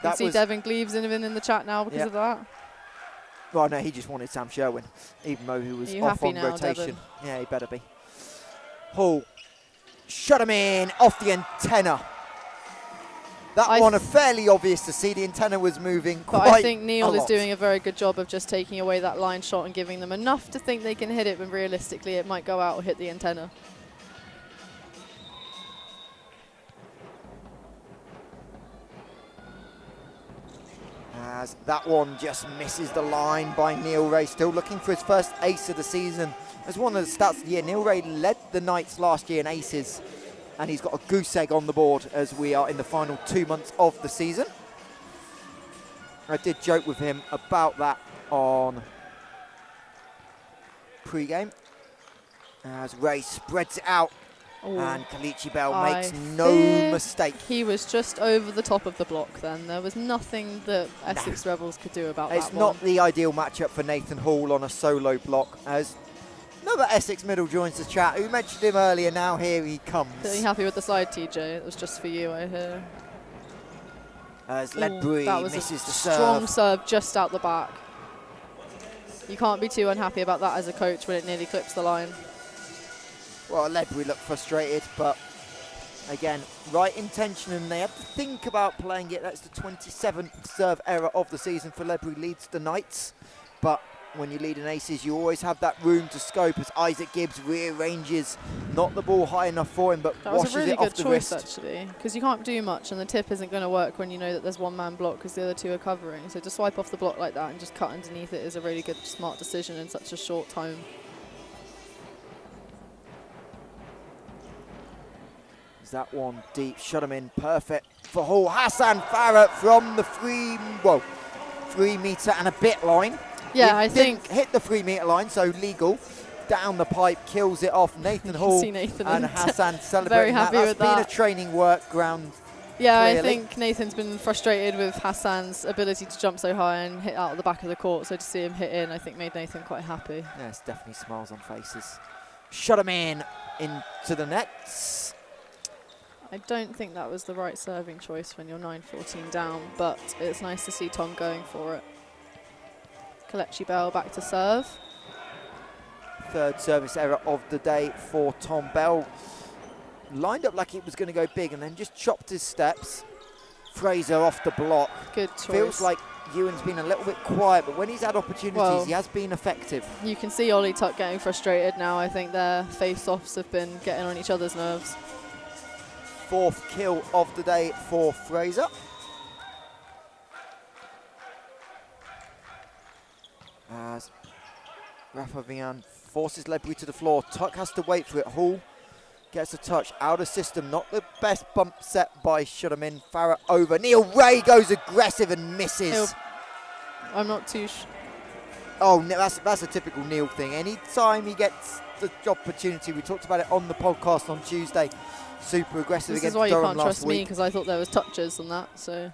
can see Devin Gleaves in the chat now because of that. Well, no, he just wanted Sam Sherwin, even though he was off on rotation. Devin? Yeah, he better be. Hall shut him in off the antenna. That one fairly obvious to see. The antenna was moving quite a lot. But I think Neil is doing a very good job of just taking away that line shot and giving them enough to think they can hit it, but realistically it might go out or hit the antenna. As that one just misses the line by Neil Ray, still looking for his first ace of the season. As one of the stats of the year, Neil Ray led the Knights last year in aces, and he's got a goose egg on the board as we are in the final 2 months of the season. I did joke with him about that on pre-game. As Ray spreads it out, and Kalichi Bell makes no mistake. He was just over the top of the block then. There was nothing that Essex Rebels could do about that one. It's not the ideal matchup for Nathan Hall on a solo block, as another Essex middle joins the chat. We mentioned him earlier, now here he comes. Feeling happy with the slide, TJ. It was just for you, I hear. As Ledbury misses the serve. Strong serve just out the back. You can't be too unhappy about that as a coach when it nearly clips the line. Well, Ledbury looked frustrated, but again, right intention, and they have to think about playing it. That's the 27th serve error of the season for Ledbury, leads the Knights. But when you lead in aces, you always have that room to scope as Isaac Gibbs rearranges, not the ball high enough for him, but washes it off the wrist. That was a really good choice, actually, because you can't do much, and the tip isn't going to work when you know that there's one man block because the other two are covering. So to swipe off the block like that and just cut underneath it is a really good, smart decision in such a short time. That one deep, shut him in, perfect for Hall. Hassan Farah from the 3 metre and a bit line. Yeah, I think hit the 3 metre line, so legal. Down the pipe, kills it off. Nathan Hall and Hassan celebrating. Very happy with that. That's been a training work ground. Yeah, clearly. I think Nathan's been frustrated with Hassan's ability to jump so high and hit out of the back of the court. So to see him hit in, I think made Nathan quite happy. Yeah, it's definitely smiles on faces. Shut him into the nets. I don't think that was the right serving choice when you're 9-14 down, but it's nice to see Tom going for it. Kalechi Bell back to serve. Third service error of the day for Tom Bell. Lined up like it was going to go big and then just chopped his steps. Fraser off the block. Good choice. Feels like Ewan's been a little bit quiet, but when he's had opportunities, he has been effective. You can see Ollie Tuck getting frustrated now. I think their face-offs have been getting on each other's nerves. Fourth kill of the day for Fraser. As Rafa Vian forces Ledbury to the floor. Tuck has to wait for it. Hall gets a touch out of system. Not the best bump set by Shudamin. Farah over. Neil Ray goes aggressive and misses. I'm not too Oh, that's a typical Neil thing. Anytime he gets the opportunity, we talked about it on the podcast on Tuesday. Super aggressive against Durham last week. This is why you can't trust me, because I thought there was touches on that. So,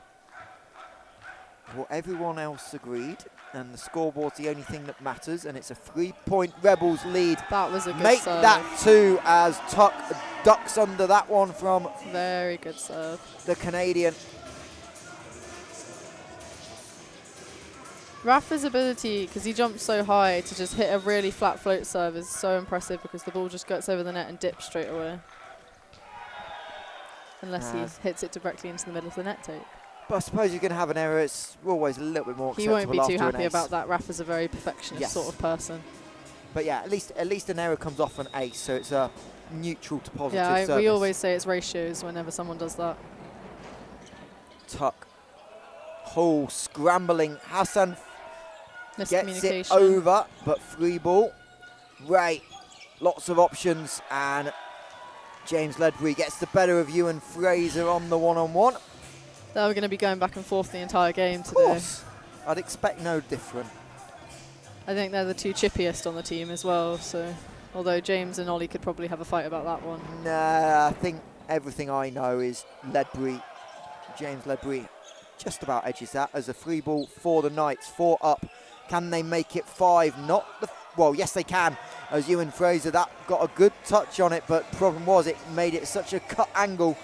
well, everyone else agreed, and the scoreboard's the only thing that matters, and it's a 3-point Rebels lead. That was a good Make serve. that 2 as Tuck ducks under that one from very good serve. The Canadian. Rafa's ability, because he jumps so high, to just hit a really flat float serve is so impressive, because the ball just gets over the net and dips straight away. Unless he hits it directly into the middle of the net tape. But I suppose you're going to have an error. It's always a little bit more acceptable. He won't be too happy about that. Rafa's a very perfectionist sort of person. But yeah, at least an error comes off an ace, so it's a neutral to positive service. We always say it's ratios whenever someone does that. Tuck. Hall scrambling. Hassan gets it over, but free ball. Ray, lots of options, and James Ledbury gets the better of Ewan Fraser on the one-on-one. They were going to be going back and forth the entire game today. Of course. I'd expect no different. I think they're the two chippiest on the team as well, so although James and Ollie could probably have a fight about that one. Nah, I think everything I know is Ledbury, James Ledbury, just about edges that as a free ball for the Knights. 4 up Can they make it 5? Not the... Well, yes, they can. As Ewan Fraser, that got a good touch on it, but problem was it made it such a cut angle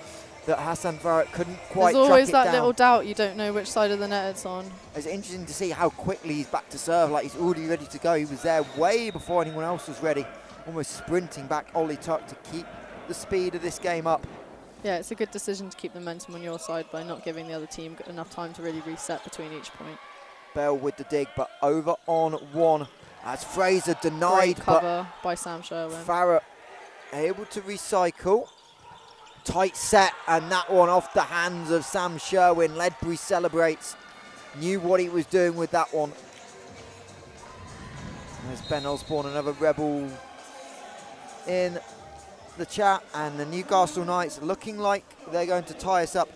that Hassan Farhat couldn't quite track it down. There's always that little doubt. You don't know which side of the net it's on. It's interesting to see how quickly he's back to serve. Like, he's already ready to go. He was there way before anyone else was ready. Almost sprinting back Ollie Tuck to keep the speed of this game up. Yeah, it's a good decision to keep the momentum on your side by not giving the other team enough time to really reset between each point. Bell with the dig, but over on 1 as Fraser denied. Great cover by Sam Sherwin. Farhat able to recycle. Tight set, and that one off the hands of Sam Sherwin. Ledbury celebrates. Knew what he was doing with that one. There's Ben Osborne, another rebel in the chat, and the Newcastle Knights looking like they're going to tie us up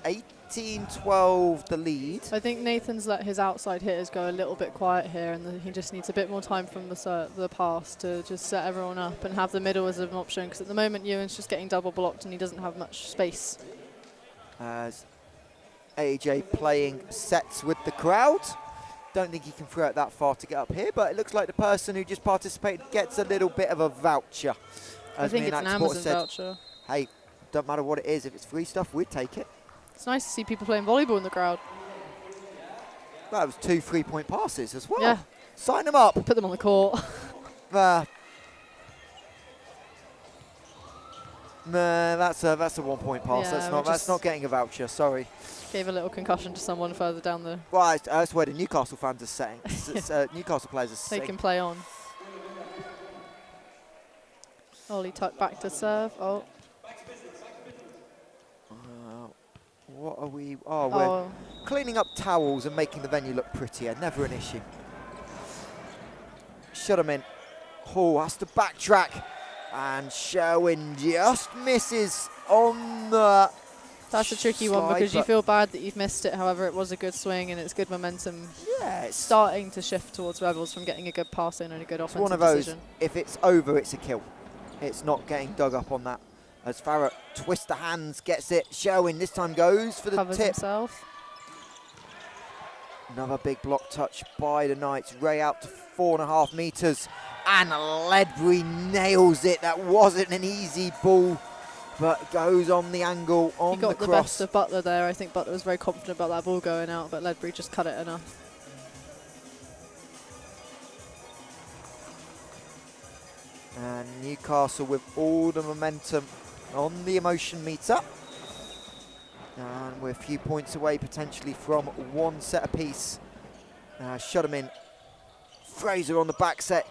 18-12 the lead. I think Nathan's let his outside hitters go a little bit quiet here, and he just needs a bit more time from the pass to just set everyone up and have the middle as an option, because at the moment Ewan's just getting double blocked and he doesn't have much space. As AJ playing sets with the crowd. Don't think he can throw it that far to get up here, but it looks like the person who just participated gets a little bit of a voucher. I think it's an Amazon voucher. Hey, don't matter what it is. If it's free stuff, we'd take it. It's nice to see people playing volleyball in the crowd. Well, that was 2 3-point passes as well. Yeah. Sign them up. Put them on the court. That's a 1-point pass. Yeah, that's not getting a voucher. Sorry. Gave a little concussion to someone further down the... Well, that's where the Newcastle fans are saying. Newcastle players are saying. They can play on. Ollie Tuck back to serve. Oh. What are we... Oh, we're cleaning up towels and making the venue look prettier. Never an issue. Shut him in. Hall has to backtrack. And Sherwin just misses on the... That's a tricky one because you feel bad that you've missed it. However, it was a good swing and it's good momentum. Yeah, it's starting to shift towards Rebels from getting a good pass in and a good offensive one of those, decision. If it's over, it's a kill. It's not getting dug up on that. As Farhat twists the hands, gets it. Sherwin this time goes for the Covers tip. Himself. Another big block touch by the Knights. Ray out to 4.5 meters. And Ledbury nails it. That wasn't an easy ball, but goes on the angle on the cross. He got the best of Butler there. I think Butler was very confident about that ball going out, but Ledbury just cut it enough. And Newcastle with all the momentum on the emotion meter. And we're a few points away potentially from 1 set apiece. Shut him in. Fraser on the back set.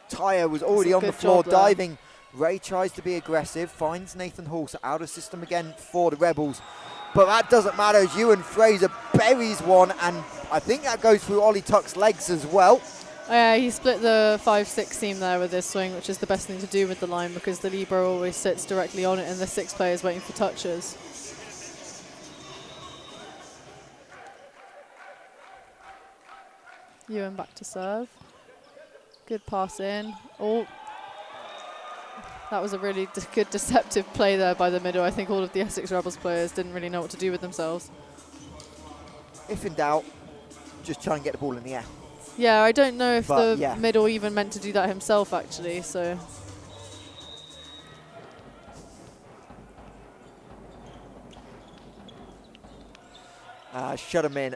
Tyre was already on the floor diving. Ray tries to be aggressive, finds Nathan Hall, so out of system again for the Rebels. But that doesn't matter as Ewan Fraser buries one, and I think that goes through Ollie Tuck's legs as well. Yeah, he split the 5-6 seam there with his swing, which is the best thing to do with the line because the libero always sits directly on it and the 6 players waiting for touches. Ewan back to serve. Good pass in. Oh, that was a really good deceptive play there by the middle. I think all of the Essex Rebels players didn't really know what to do with themselves. If in doubt, just try and get the ball in the air. Yeah, I don't know if the middle even meant to do that himself, actually, so... Shut him in.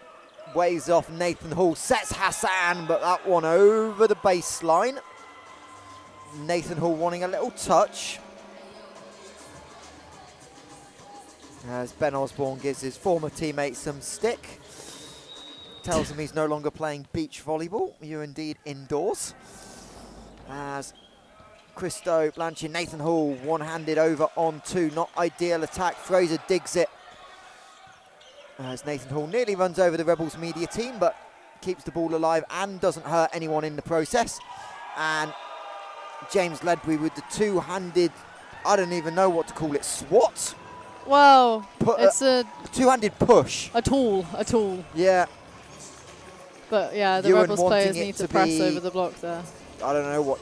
Waves off Nathan Hall, sets Hassan, but that one over the baseline. Nathan Hall wanting a little touch. As Ben Osborne gives his former teammate some stick. Tells him he's no longer playing beach volleyball. You're indeed indoors. As Christo, Blanchard, Nathan Hall, one-handed over on 2. Not ideal attack. Fraser digs it. As Nathan Hall nearly runs over the Rebels media team, but keeps the ball alive and doesn't hurt anyone in the process. And James Ledbury with the two-handed, I don't even know what to call it, swat? Well, it's a two-handed push. A tool. Yeah. But yeah, the Ewan Rebels players need to press over the block there. I don't know what.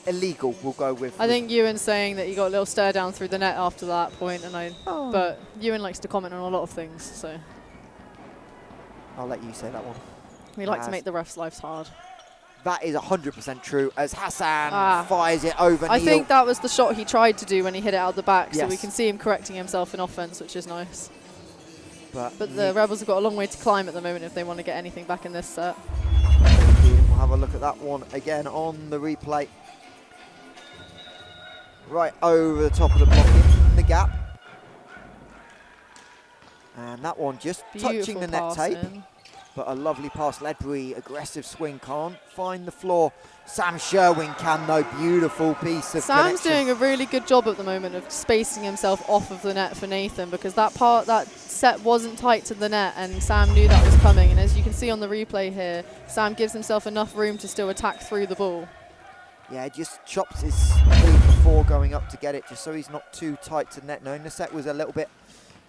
Illegal, we'll go with. I think Ewan's saying that he got a little stare down through the net after that point, and but Ewan likes to comment on a lot of things, so I'll let you say that one. We like to make the refs' lives hard. That is 100% true as Hassan fires it over I Neil. think that was the shot he tried to do when he hit it out the back, so Yes. we can see him correcting himself in offense, which is nice. But the Rebels have got a long way to climb at the moment if they want to get anything back in this set. We'll have a look at that one again on the replay. Right over the top of the block in the gap. And that one just touching the net tape. But a lovely pass. Ledbury, aggressive swing, can't find the floor. Sam Sherwin can though. Beautiful piece of Sam's connection. doing a really good job at the moment of spacing himself off of the net for Nathan, because that set wasn't tight to the net and Sam knew that was coming. And as you can see on the replay here, Sam gives himself enough room to still attack through the ball. Yeah, just chops his speed before going up to get it, just so he's not too tight to net. Knowing the set was a little bit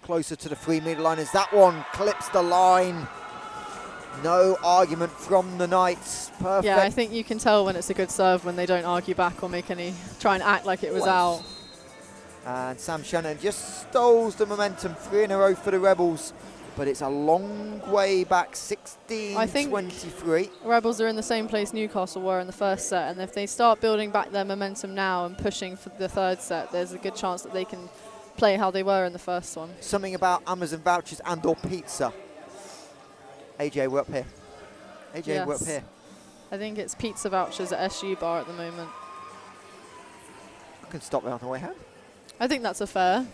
closer to the 3-meter line as that one clips the line. No argument from the Knights. Perfect. Yeah, I think you can tell when it's a good serve when they don't argue back or try and act like it was out. And Sam Shannon just stoles the momentum. 3 in a row for the Rebels. But it's a long way back, 16-23. I think Rebels are in the same place Newcastle were in the first set, and if they start building back their momentum now and pushing for the third set, there's a good chance that they can play how they were in the first one. Something about Amazon vouchers and or pizza. AJ, we're up here. AJ, yes. We're up here. I think it's pizza vouchers at SU Bar at the moment. I can stop there on the way home. I think that's a fair.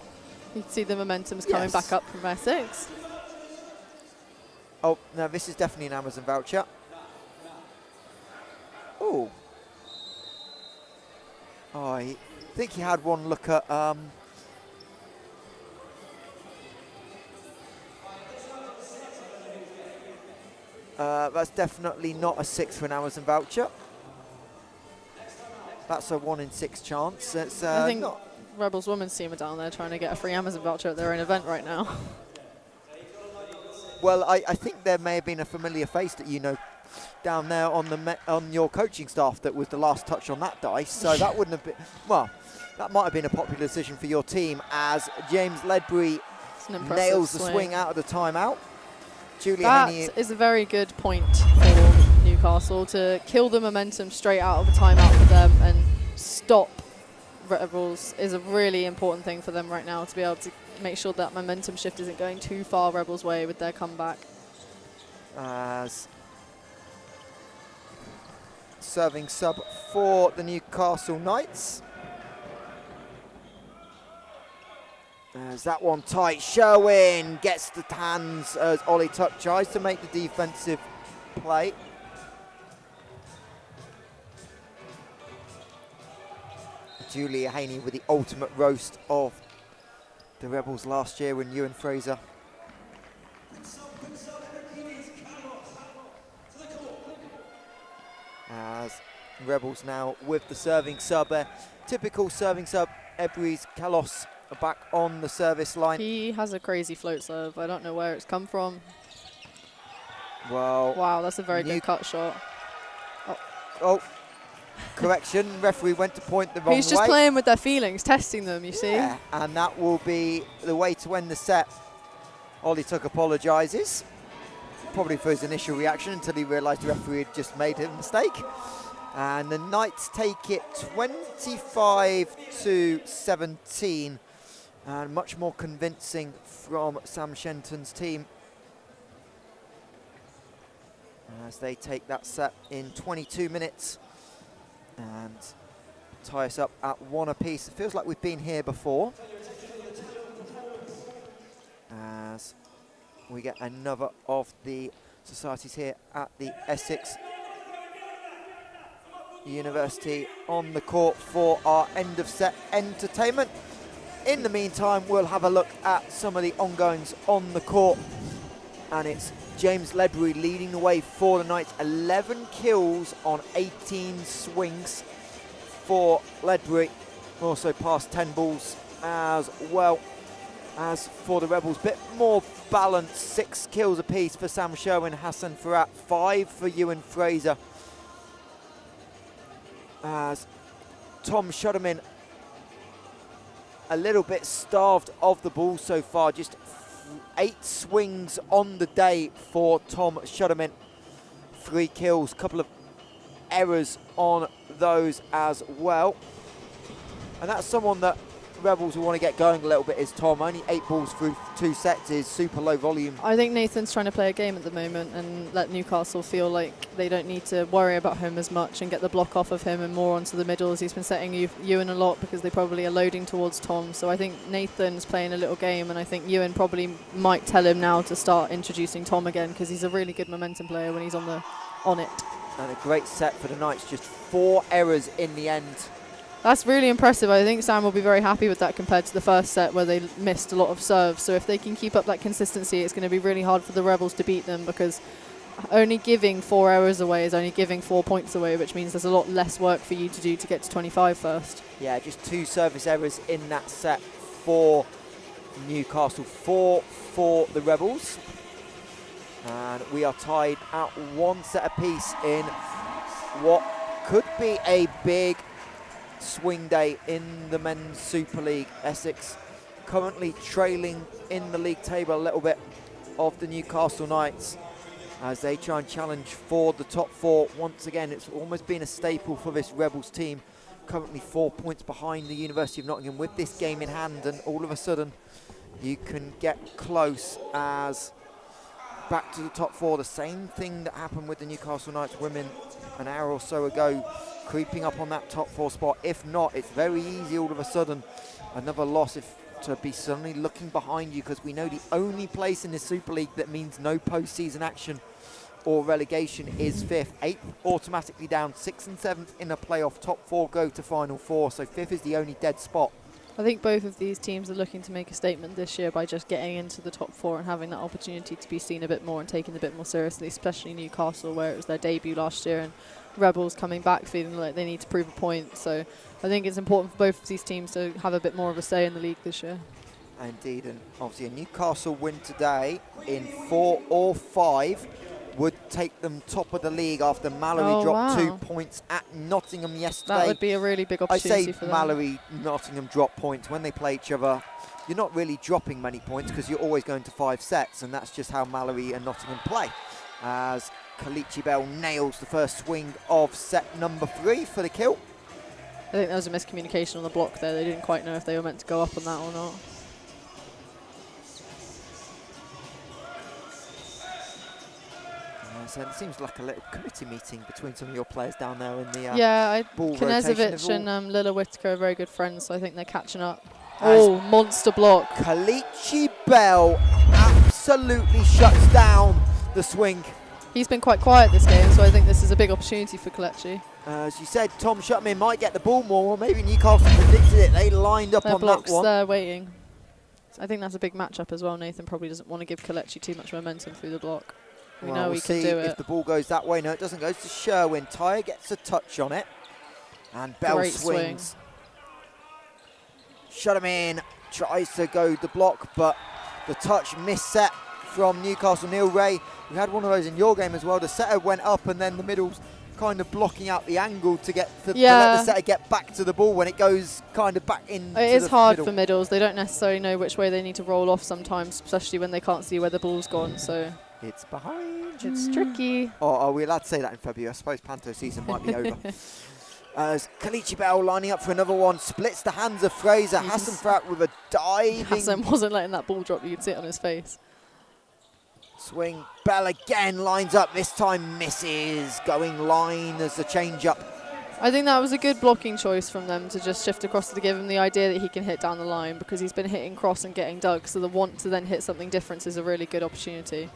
You can see the momentum's coming back up from Essex. Oh, no, this is definitely an Amazon voucher. Oh. Oh, I think he had one look at... that's definitely not a 6 for an Amazon voucher. That's a 1 in 6 chance. It's, I think Rebels women's team are down there trying to get a free Amazon voucher at their own event right now. Well, I think there may have been a familiar face that you know down there on your coaching staff that was the last touch on that dice. So that wouldn't have been... Well, that might have been a popular decision for your team as James Ledbury nails the swing out of the timeout. That is a very good point for Newcastle to kill the momentum straight out of a timeout for them and stop Rebels is a really important thing for them right now, to be able to make sure that momentum shift isn't going too far Rebels' way with their comeback. As serving sub for the Newcastle Knights. As that one tight, Sherwin gets the hands as Ollie Tuck tries to make the defensive play. Julia Haney with the ultimate roast of the Rebels last year when Ewan Fraser. As Rebels now with the serving sub, typical serving sub, Ebris Kalos back on the service line. He has a crazy float serve. I don't know where it's come from. Well, wow, that's a very good cut shot. Oh, correction, referee went to point the wrong way. He's just playing with their feelings, testing them, you see. And that will be the way to end the set. Ollie Tuck apologises, probably for his initial reaction until he realised the referee had just made a mistake. And the Knights take it 25-17. And much more convincing from Sam Shenton's team as they take that set in 22 minutes and tie us up at 1 apiece. It feels like we've been here before as we get another of the societies here at the Essex University on the court for our end of set entertainment. In the meantime, we'll have a look at some of the ongoings on the court. And it's James Ledbury leading the way for the Knights. 11 kills on 18 swings for Ledbury. Also past 10 balls as well. As for the Rebels, bit more balanced. 6 kills apiece for Sam Sherwin, Hassan Farhat, 5 for Ewan Fraser. As Tom Shuterman a little bit starved of the ball so far, just 8 swings on the day for Tom Shuterman. 3 kills, couple of errors on those as well. And that's someone that Rebels will want to get going a little bit is Tom. Only 8 balls through 2 sets is super low volume. I think Nathan's trying to play a game at the moment and let Newcastle feel like they don't need to worry about him as much and get the block off of him and more onto the middles. He's been setting Ewan a lot because they probably are loading towards Tom. So I think Nathan's playing a little game, and I think Ewan probably might tell him now to start introducing Tom again, because he's a really good momentum player when he's on it. And a great set for the Knights. Just 4 errors in the end. That's really impressive. I think Sam will be very happy with that compared to the first set where they missed a lot of serves. So if they can keep up that consistency, it's going to be really hard for the Rebels to beat them, because only giving 4 errors away is only giving 4 points away, which means there's a lot less work for you to do to get to 25 first. Yeah, just 2 service errors in that set for Newcastle, 4 for the Rebels. And we are tied at 1 set apiece in what could be a big swing day in the Men's Super League. Essex currently trailing in the league table a little bit of the Newcastle Knights as they try and challenge for the top 4. Once again, it's almost been a staple for this Rebels team. Currently 4 points behind the University of Nottingham with this game in hand, and all of a sudden you can get close as back to the top 4. The same thing that happened with the Newcastle Knights women an hour or so ago, creeping up on that top 4 spot. If not, it's very easy all of a sudden, another loss, to be suddenly looking behind you, because we know the only place in the Super League that means no postseason action or relegation is 5th. 8th automatically down, 6th and 7th in a playoff, top 4 go to final 4, so 5th is the only dead spot. I think both of these teams are looking to make a statement this year by just getting into the top 4 and having that opportunity to be seen a bit more and taken a bit more seriously, especially Newcastle, where it was their debut last year, and Rebels coming back feeling like they need to prove a point. So I think it's important for both of these teams to have a bit more of a say in the league this year. Indeed, and obviously a Newcastle win today in 4 or 5 would take them top of the league after Mallory dropped 2 points at Nottingham yesterday. That would be a really big opportunity for them. I say Mallory, Nottingham drop points. When they play each other, you're not really dropping many points because you're always going to 5 sets, and that's just how Mallory and Nottingham play. As Kalichi Bell nails the first swing of set number 3 for the kill. I think there was a miscommunication on the block there. They didn't quite know if they were meant to go up on that or not. So it seems like a little committee meeting between some of your players down there in the ball Knezovic and Lila Whittaker are very good friends, so I think they're catching up. Oh, monster block. Kalichi Bell absolutely shuts down the swing. He's been quite quiet this game, so I think this is a big opportunity for Kalechi. As you said, Tom Shutman might get the ball more, or maybe Newcastle predicted it. They lined up on that one. They're waiting. So I think that's a big matchup as well. Nathan probably doesn't want to give Kalechi too much momentum through the block. We know he can do it. If the ball goes that way. No, it doesn't. Goes to Sherwin. Tyre gets a touch on it. And Bell swings. Shut him in. Tries to go the block, but the touch misset from Newcastle. Neil Ray, you had one of those in your game as well. The setter went up and then the middle's kind of blocking out the angle to get to let the setter get back to the ball when it goes kind of back in. It is hard for middles. They don't necessarily know which way they need to roll off sometimes, especially when they can't see where the ball's gone. So it's behind. It's tricky. Oh, are we allowed to say that in February? I suppose Panto season might be over. As Kalichi Bell lining up for another one, splits the hands of Fraser. Hassan Frat with a diving. Hassan wasn't letting that ball drop. You could see it on his face. Swing. Bell again lines up. This time misses. Going line as the change up. I think that was a good blocking choice from them to just shift across to give him the idea that he can hit down the line, because he's been hitting cross and getting dug. So the want to then hit something different is a really good opportunity.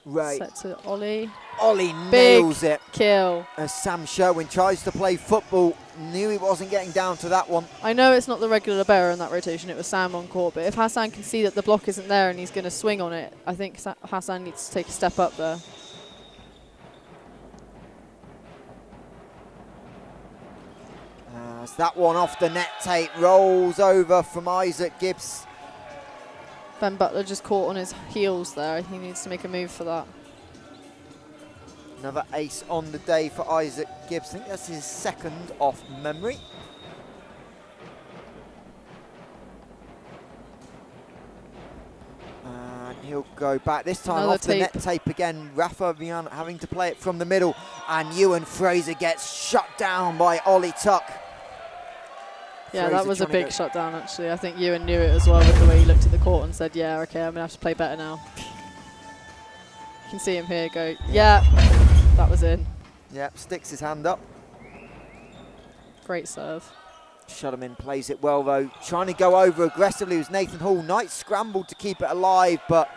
Right. Set to Ollie. Ollie nails it. Kill. As Sam Sherwin tries to play football. Knew he wasn't getting down to that one. I know it's not the regular bearer in that rotation, it was Sam on court, but if Hassan can see that the block isn't there and he's going to swing on it, I think Hassan needs to take a step up there. As that one off the net tape rolls over from Isaac Gibbs. Ben Butler just caught on his heels there. He needs to make a move for that. Another ace on the day for Isaac Gibbs. I think that's his second off memory. He'll go back, this time Another off the net tape again. Rafa Vian having to play it from the middle, and Ewan Fraser gets shut down by Ollie Tuck. Yeah, Fraser that was a trying to big shutdown, actually. I think Ewan knew it as well with the way he looked at the court and said, yeah, okay, I'm going to have to play better now. You can see him here go, yeah, that was in. Yep, sticks his hand up. Great serve. Shutterman plays it well though, trying to go over aggressively was Nathan Hall. Knight scrambled to keep it alive, but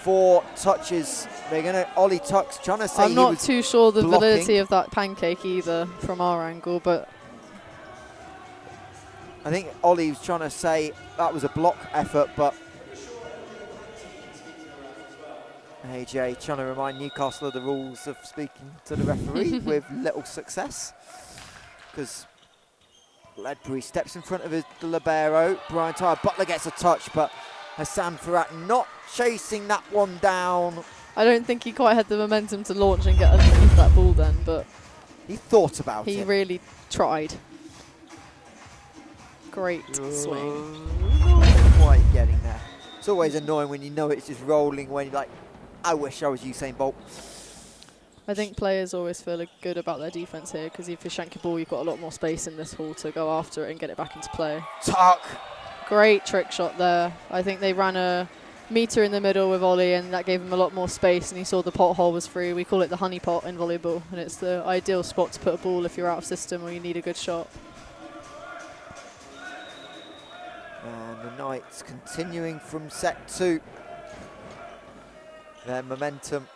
4 touches. They're going to, Ollie Tuck's trying to say I'm not too sure the blocking. validity of that pancake either from our angle, but I think Ollie was trying to say that was a block effort, but AJ trying to remind Newcastle of the rules of speaking to the referee with little success, because Ledbury steps in front of the libero. Brian Tyler, Butler gets a touch, but Hassan Farhat not chasing that one down. I don't think he quite had the momentum to launch and get underneath that ball then, but he thought about it. He really tried. Great swing. Not quite getting there. It's always annoying when you know it's just rolling, when you're like, I wish I was Usain Bolt. I think players always feel good about their defence here, because if you shank your ball, you've got a lot more space in this hall to go after it and get it back into play. Tuck. Great trick shot there. I think they ran a meter in the middle with Ollie, and that gave him a lot more space, and he saw the pothole was free. We call it the honey pot in volleyball, and it's the ideal spot to put a ball if you're out of system or you need a good shot. And the Knights continuing from set 2. Their momentum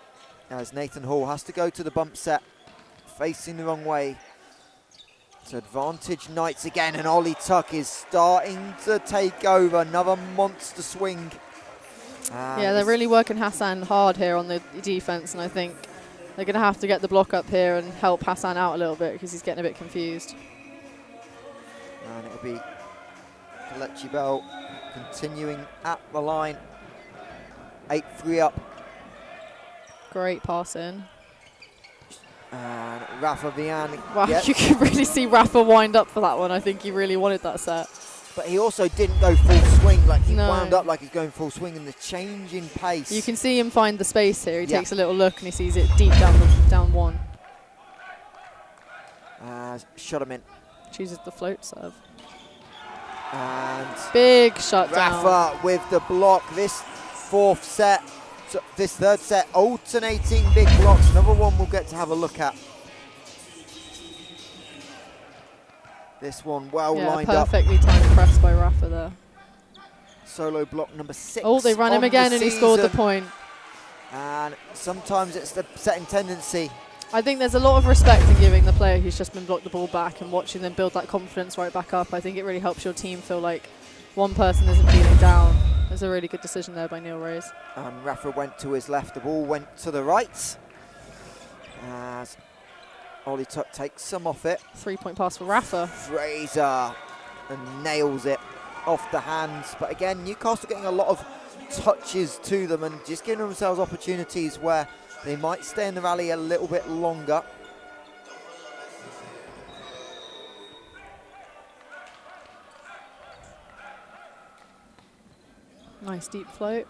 as Nathan Hall has to go to the bump set, facing the wrong way. To advantage Knights again, and Ollie Tuck is starting to take over. Another monster swing. Yeah, they're really working Hassan hard here on the defence, and I think they're going to have to get the block up here and help Hassan out a little bit, because he's getting a bit confused. And it'll be Kelechi Bell continuing at the line. 8-3 up. Great pass in. And Rafa Vian. Wow, you can really see Rafa wind up for that one. I think he really wanted that set. But he also didn't go full swing, like he wound up like he's going full swing, and the change in pace. You can see him find the space here. He takes a little look and he sees it deep down one. Shot him in. Chooses the float serve. And big shutdown. Rafa with the block. This third set, alternating big blocks. Another one we'll get to have a look at. This one lined up. Perfectly timed press by Rafa there. Solo block number 6. Oh, they ran him again and he scored the point. And sometimes it's the setting tendency. I think there's a lot of respect in giving the player who's just been blocked the ball back and watching them build that confidence right back up. I think it really helps your team feel like one person isn't feeling down. It's a really good decision there by Neil Reyes. And Rafa went to his left, the ball went to the right. As Ollie Tuck takes some off it. 3-point pass for Rafa. Fraser and nails it off the hands. But again, Newcastle getting a lot of touches to them and just giving themselves opportunities where they might stay in the rally a little bit longer. Nice deep float.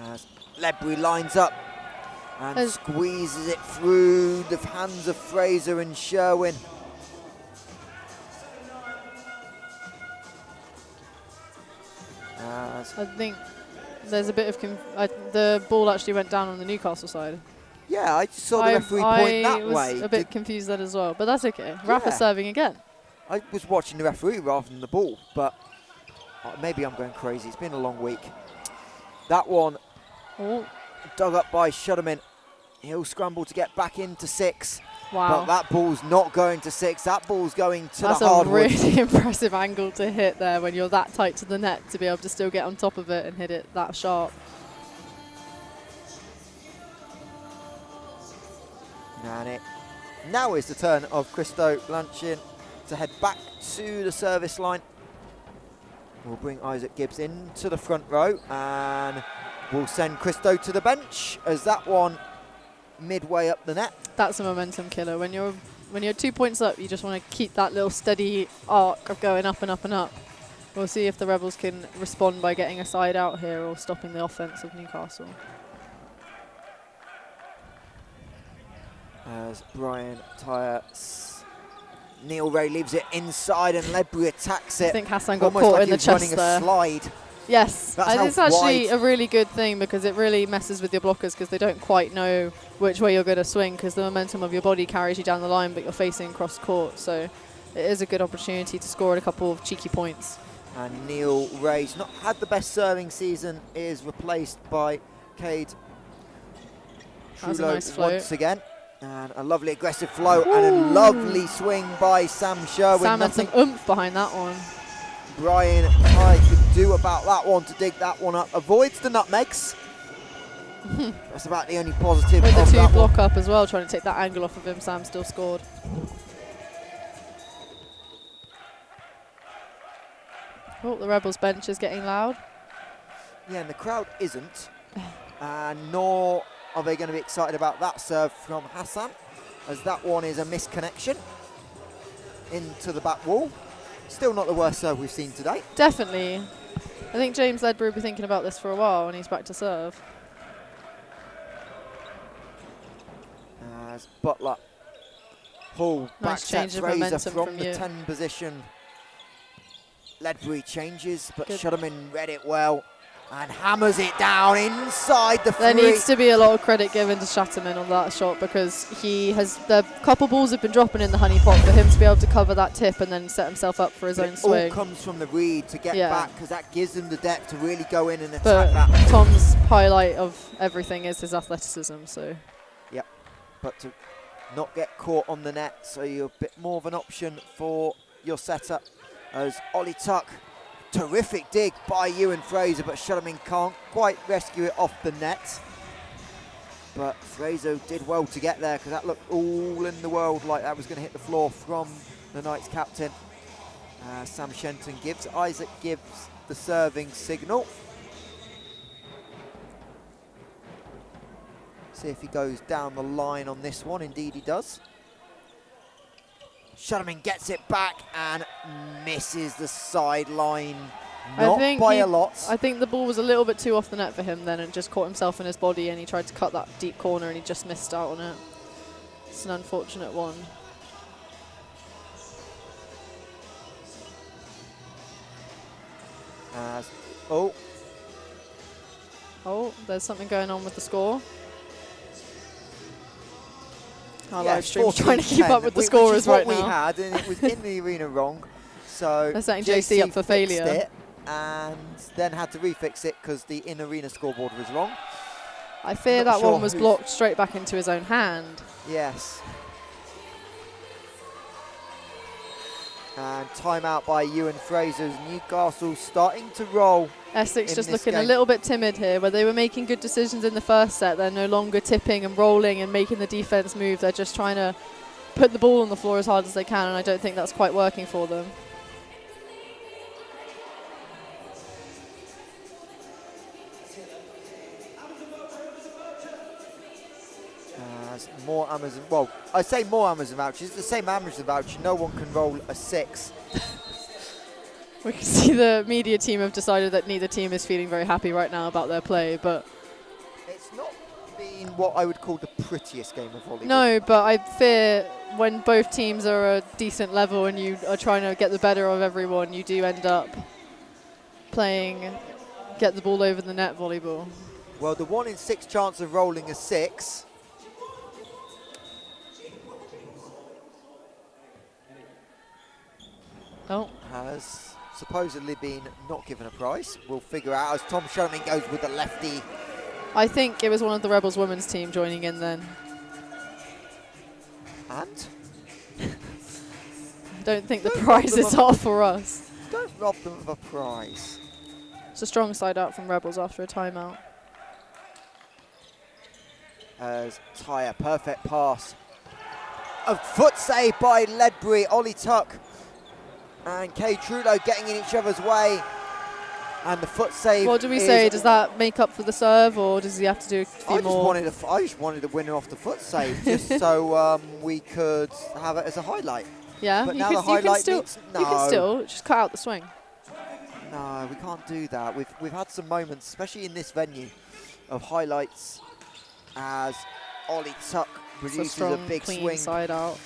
As Ledbury lines up and squeezes it through the hands of Fraser and Sherwin. I think there's a bit of the ball actually went down on the Newcastle side. Yeah, I just saw the referee point that way. I was a bit confused then as well, but that's okay. Rafa's serving again. I was watching the referee rather than the ball, but maybe I'm going crazy. It's been a long week. That one dug up by Shutterman. He'll scramble to get back into 6. Wow. But that ball's not going to 6. That ball's going to the hardwood. That's a really impressive angle to hit there when you're that tight to the net, to be able to still get on top of it and hit it that sharp. And now is the turn of Christo Blanchin to head back to the service line. We'll bring Isaac Gibbs into the front row and we'll send Christo to the bench as that one midway up the net. That's a momentum killer. When you're 2 points up, you just want to keep that little steady arc of going up and up and up. We'll see if the Rebels can respond by getting a side out here or stopping the offense of Newcastle. As Brian Tyre, Neil Ray leaves it inside and Ledbury attacks it. I think Hassan got almost caught like in the he was chest running there. a slide. Yes, That's it's how actually wide. a really good thing because it really messes with your blockers because they don't quite know which way you're going to swing because the momentum of your body carries you down the line, but you're facing cross court. So it is a good opportunity to score a couple of cheeky points. And Neil Ray's not had the best serving season, is replaced by Cade That was a nice float. once again. And a lovely aggressive flow and a lovely swing by Sam Sherwin. Sam had some oomph behind that one. Brian Tyre could do about that one to dig that one up. Avoids the nutmegs. That's about the only positive With the of two that block one. up as well, trying to take that angle off of him, Sam still scored. Oh, the Rebels bench is getting loud. Yeah, and the crowd isn't. Nor are they going to be excited about that serve from Hassan, as that one is a misconnection into the back wall. Still not the worst serve we've seen today. Definitely. I think James Ledbury will be thinking about this for a while and he's back to serve. As Butler pull back Nice change set of Fraser momentum from from the you. 10 position. Ledbury changes, but Good. Shudderman read it well and hammers it down inside the There three. needs to be a lot of credit given to Shatterman on that shot because the couple balls have been dropping in the honey pot for him to be able to cover that tip and then set himself up for his But own it swing. all comes from the read to get Yeah. back, because that gives them the depth to really go in and attack But that. Tom's highlight of everything is his athleticism, so But to not get caught on the net, so you're a bit more of an option for your setup. As Ollie Tuck, terrific dig by Ewan Fraser, but Shudderman can't quite rescue it off the net. But Fraser did well to get there, because that looked all in the world like that was going to hit the floor from the Knights captain. Sam Shenton gives Isaac Gibbs the serving signal. See if he goes down the line on this one. Indeed he does. Shudderman gets it back and misses the sideline. Not by a lot. I think the ball was a little bit too off the net for him then and just caught himself in his body and he tried to cut that deep corner and he just missed out on it. It's an unfortunate one. Oh, there's something going on with the score. Our live stream's trying to keep up with the scorers right now. Which is what we had, and it was in the arena wrong. So they're setting JC up for failure. It and then had to refix it because the in-arena scoreboard was wrong. I fear Not that sure one was who's- blocked straight back into his own hand. Yes. And timeout by Ewan Fraser's Newcastle starting to roll. Essex in just this looking a game. little bit timid here, where they were making good decisions in the first set. They're no longer tipping and rolling and making the defense move. They're just trying to put the ball on the floor as hard as they can, and I don't think that's quite working for them. More Amazon, well, I say more Amazon vouchers. It's the same Amazon voucher. No one can roll a 6. We can see the media team have decided that neither team is feeling very happy right now about their play, but It's not been what I would call the prettiest game of volleyball. no, but I fear when both teams are a decent level and you are trying to get the better of everyone, you do end up playing get the ball over the net volleyball. Well, the 1 in 6 chance of rolling a 6. Oh, Has supposedly been not given a prize. We'll figure out as Tom Showman goes with the lefty. I think it was one of the Rebels women's team joining in then. And Don't think the Don't prizes are for us. don't rob them of a prize. It's a strong side out from Rebels after a timeout. As Tyre, perfect pass. A foot save by Ledbury, Ollie Tuck and Kay Trudeau getting in each other's way. And the foot save. What do we say? Does that make up for the serve, or does he have to do a few I more? just wanted a winner off the foot save, just so we could have it as a highlight. Yeah, But you now can, the you can highlight still needs- you can no. still just cut out the swing. No, we can't do that. We've had some moments, especially in this venue, of highlights as Ollie Tuck produces a big clean swing. Side out.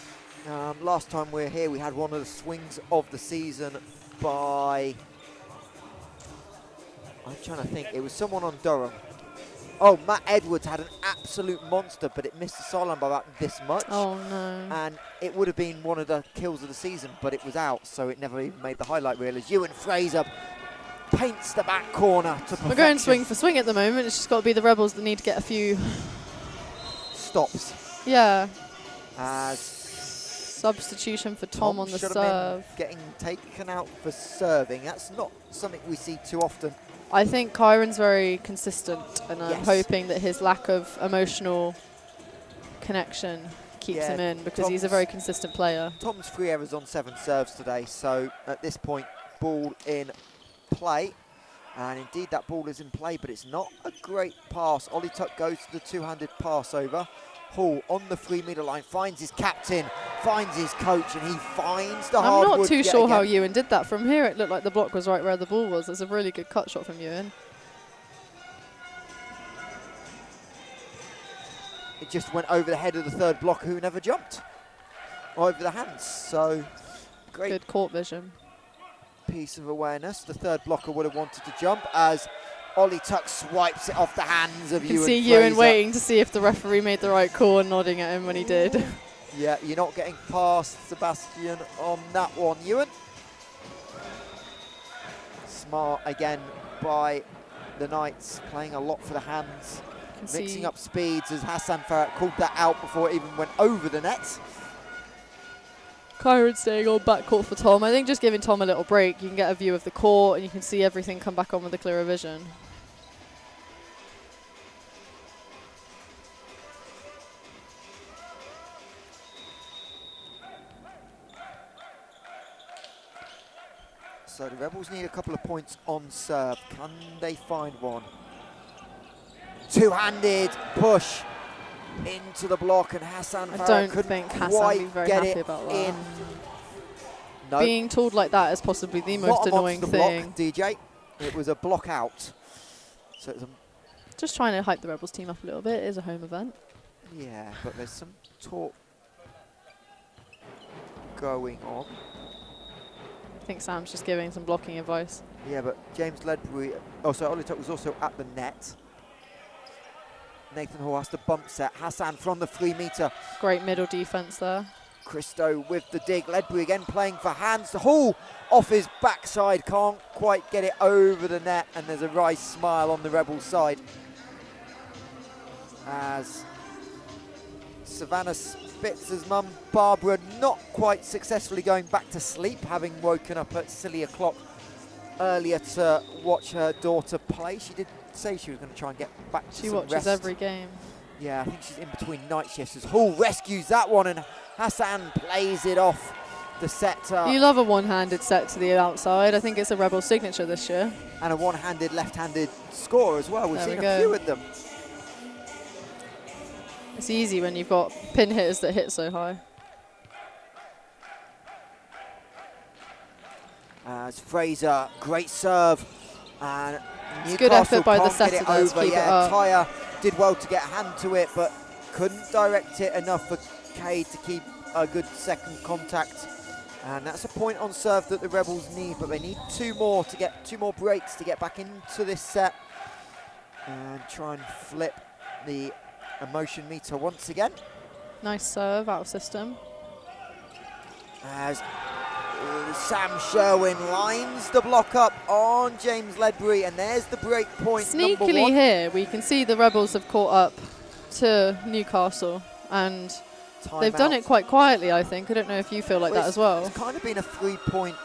Last time we were here, we had one of the swings of the season by, I'm trying to think, it was someone on Durham. Oh, Matt Edwards had an absolute monster, but it missed the sideline by about this much. Oh no. And it would have been one of the kills of the season, but it was out, so it never even made the highlight reel. As Ewan Fraser paints the back corner to perfection. We're going swing for swing at the moment. It's just got to be the Rebels that need to get a few stops. Yeah. As substitution for Tom on the should have serve. been getting taken out for serving. That's not something we see too often. I think Kyron's very consistent, and I'm Yes. hoping that his lack of emotional connection keeps him in, because he's a very consistent player. Tom's 3 errors on 7 serves today, so at this point, ball in play. And indeed, that ball is in play, but it's not a great pass. Ollie Tuck goes to the two-handed pass over. Hall on the 3-metre line, finds his captain, finds his coach, and he finds the hardwood. I'm not too yet sure how again. Ewan did that. From here, it looked like the block was right where the ball was. It's a really good cut shot from Ewan. It just went over the head of the third blocker, who never jumped. Over the hands, so great. Good court vision. Piece of awareness. The third blocker would have wanted to jump as Ollie Tuck swipes it off the hands of Ewan. You can see Fraser. Ewan waiting to see if the referee made the right call and nodding at him when he did. Yeah, you're not getting past Sebastian on that one, Ewan. Smart again by the Knights, playing a lot for the hands, mixing up speeds as Hassan Farhat called that out before it even went over the net. Kyron staying on backcourt for Tom. I think just giving Tom a little break, you can get a view of the court and you can see everything come back on with a clearer vision. So the Rebels need a couple of points on serve. Can they find one? Two-handed push into the block, and Hassan Farhat I don't couldn't think Hassan quite would be very get happy it about that. in. No. Being told like that is possibly the most annoying the thing. block, DJ. It was a block out. So it's a, Just trying to hype the Rebels team up a little bit. It is a home event. yeah, but there's some talk going on. I think Sam's just giving some blocking advice. Yeah, but James Ledbury, oh, so Ollie Tuck was also at the net. Nathan Hall has to bump set. Hassan from the 3-metre. Great middle defense there. Christo with the dig. Ledbury again playing for hands. The Hall off his backside, can't quite get it over the net, and there's a wry smile on the Rebels side as Savannah Spitzer's mum, Barbara, not quite successfully going back to sleep, having woken up at silly o'clock earlier to watch her daughter play. She did say she was going to try and get back to She some watches rest. every game. Yeah, I think she's in between night shifts as Hall rescues that one, and Hassan plays it off the set. You love a one-handed set to the outside. I think it's a Rebel signature this year. And a one-handed, left-handed score as well. We've There seen we a go. few of them. It's easy when you've got pin hitters that hit so high. As Fraser, great serve. And It's good effort by the can't get setter there to keep it up. Tyre did well to get a hand to it, but couldn't direct it enough for Cade to keep a good second contact. And that's a point on serve that the Rebels need, but they need two more breaks to get back into this set and try and flip the emotion meter once again. Nice serve out of system. As Sam Sherwin lines the block up on James Ledbury, and there's the break point. Sneakily here, we can see the Rebels have caught up to Newcastle, and they've done it quite quietly, I think. I don't know if you feel like that as well. It's kind of been a 3-point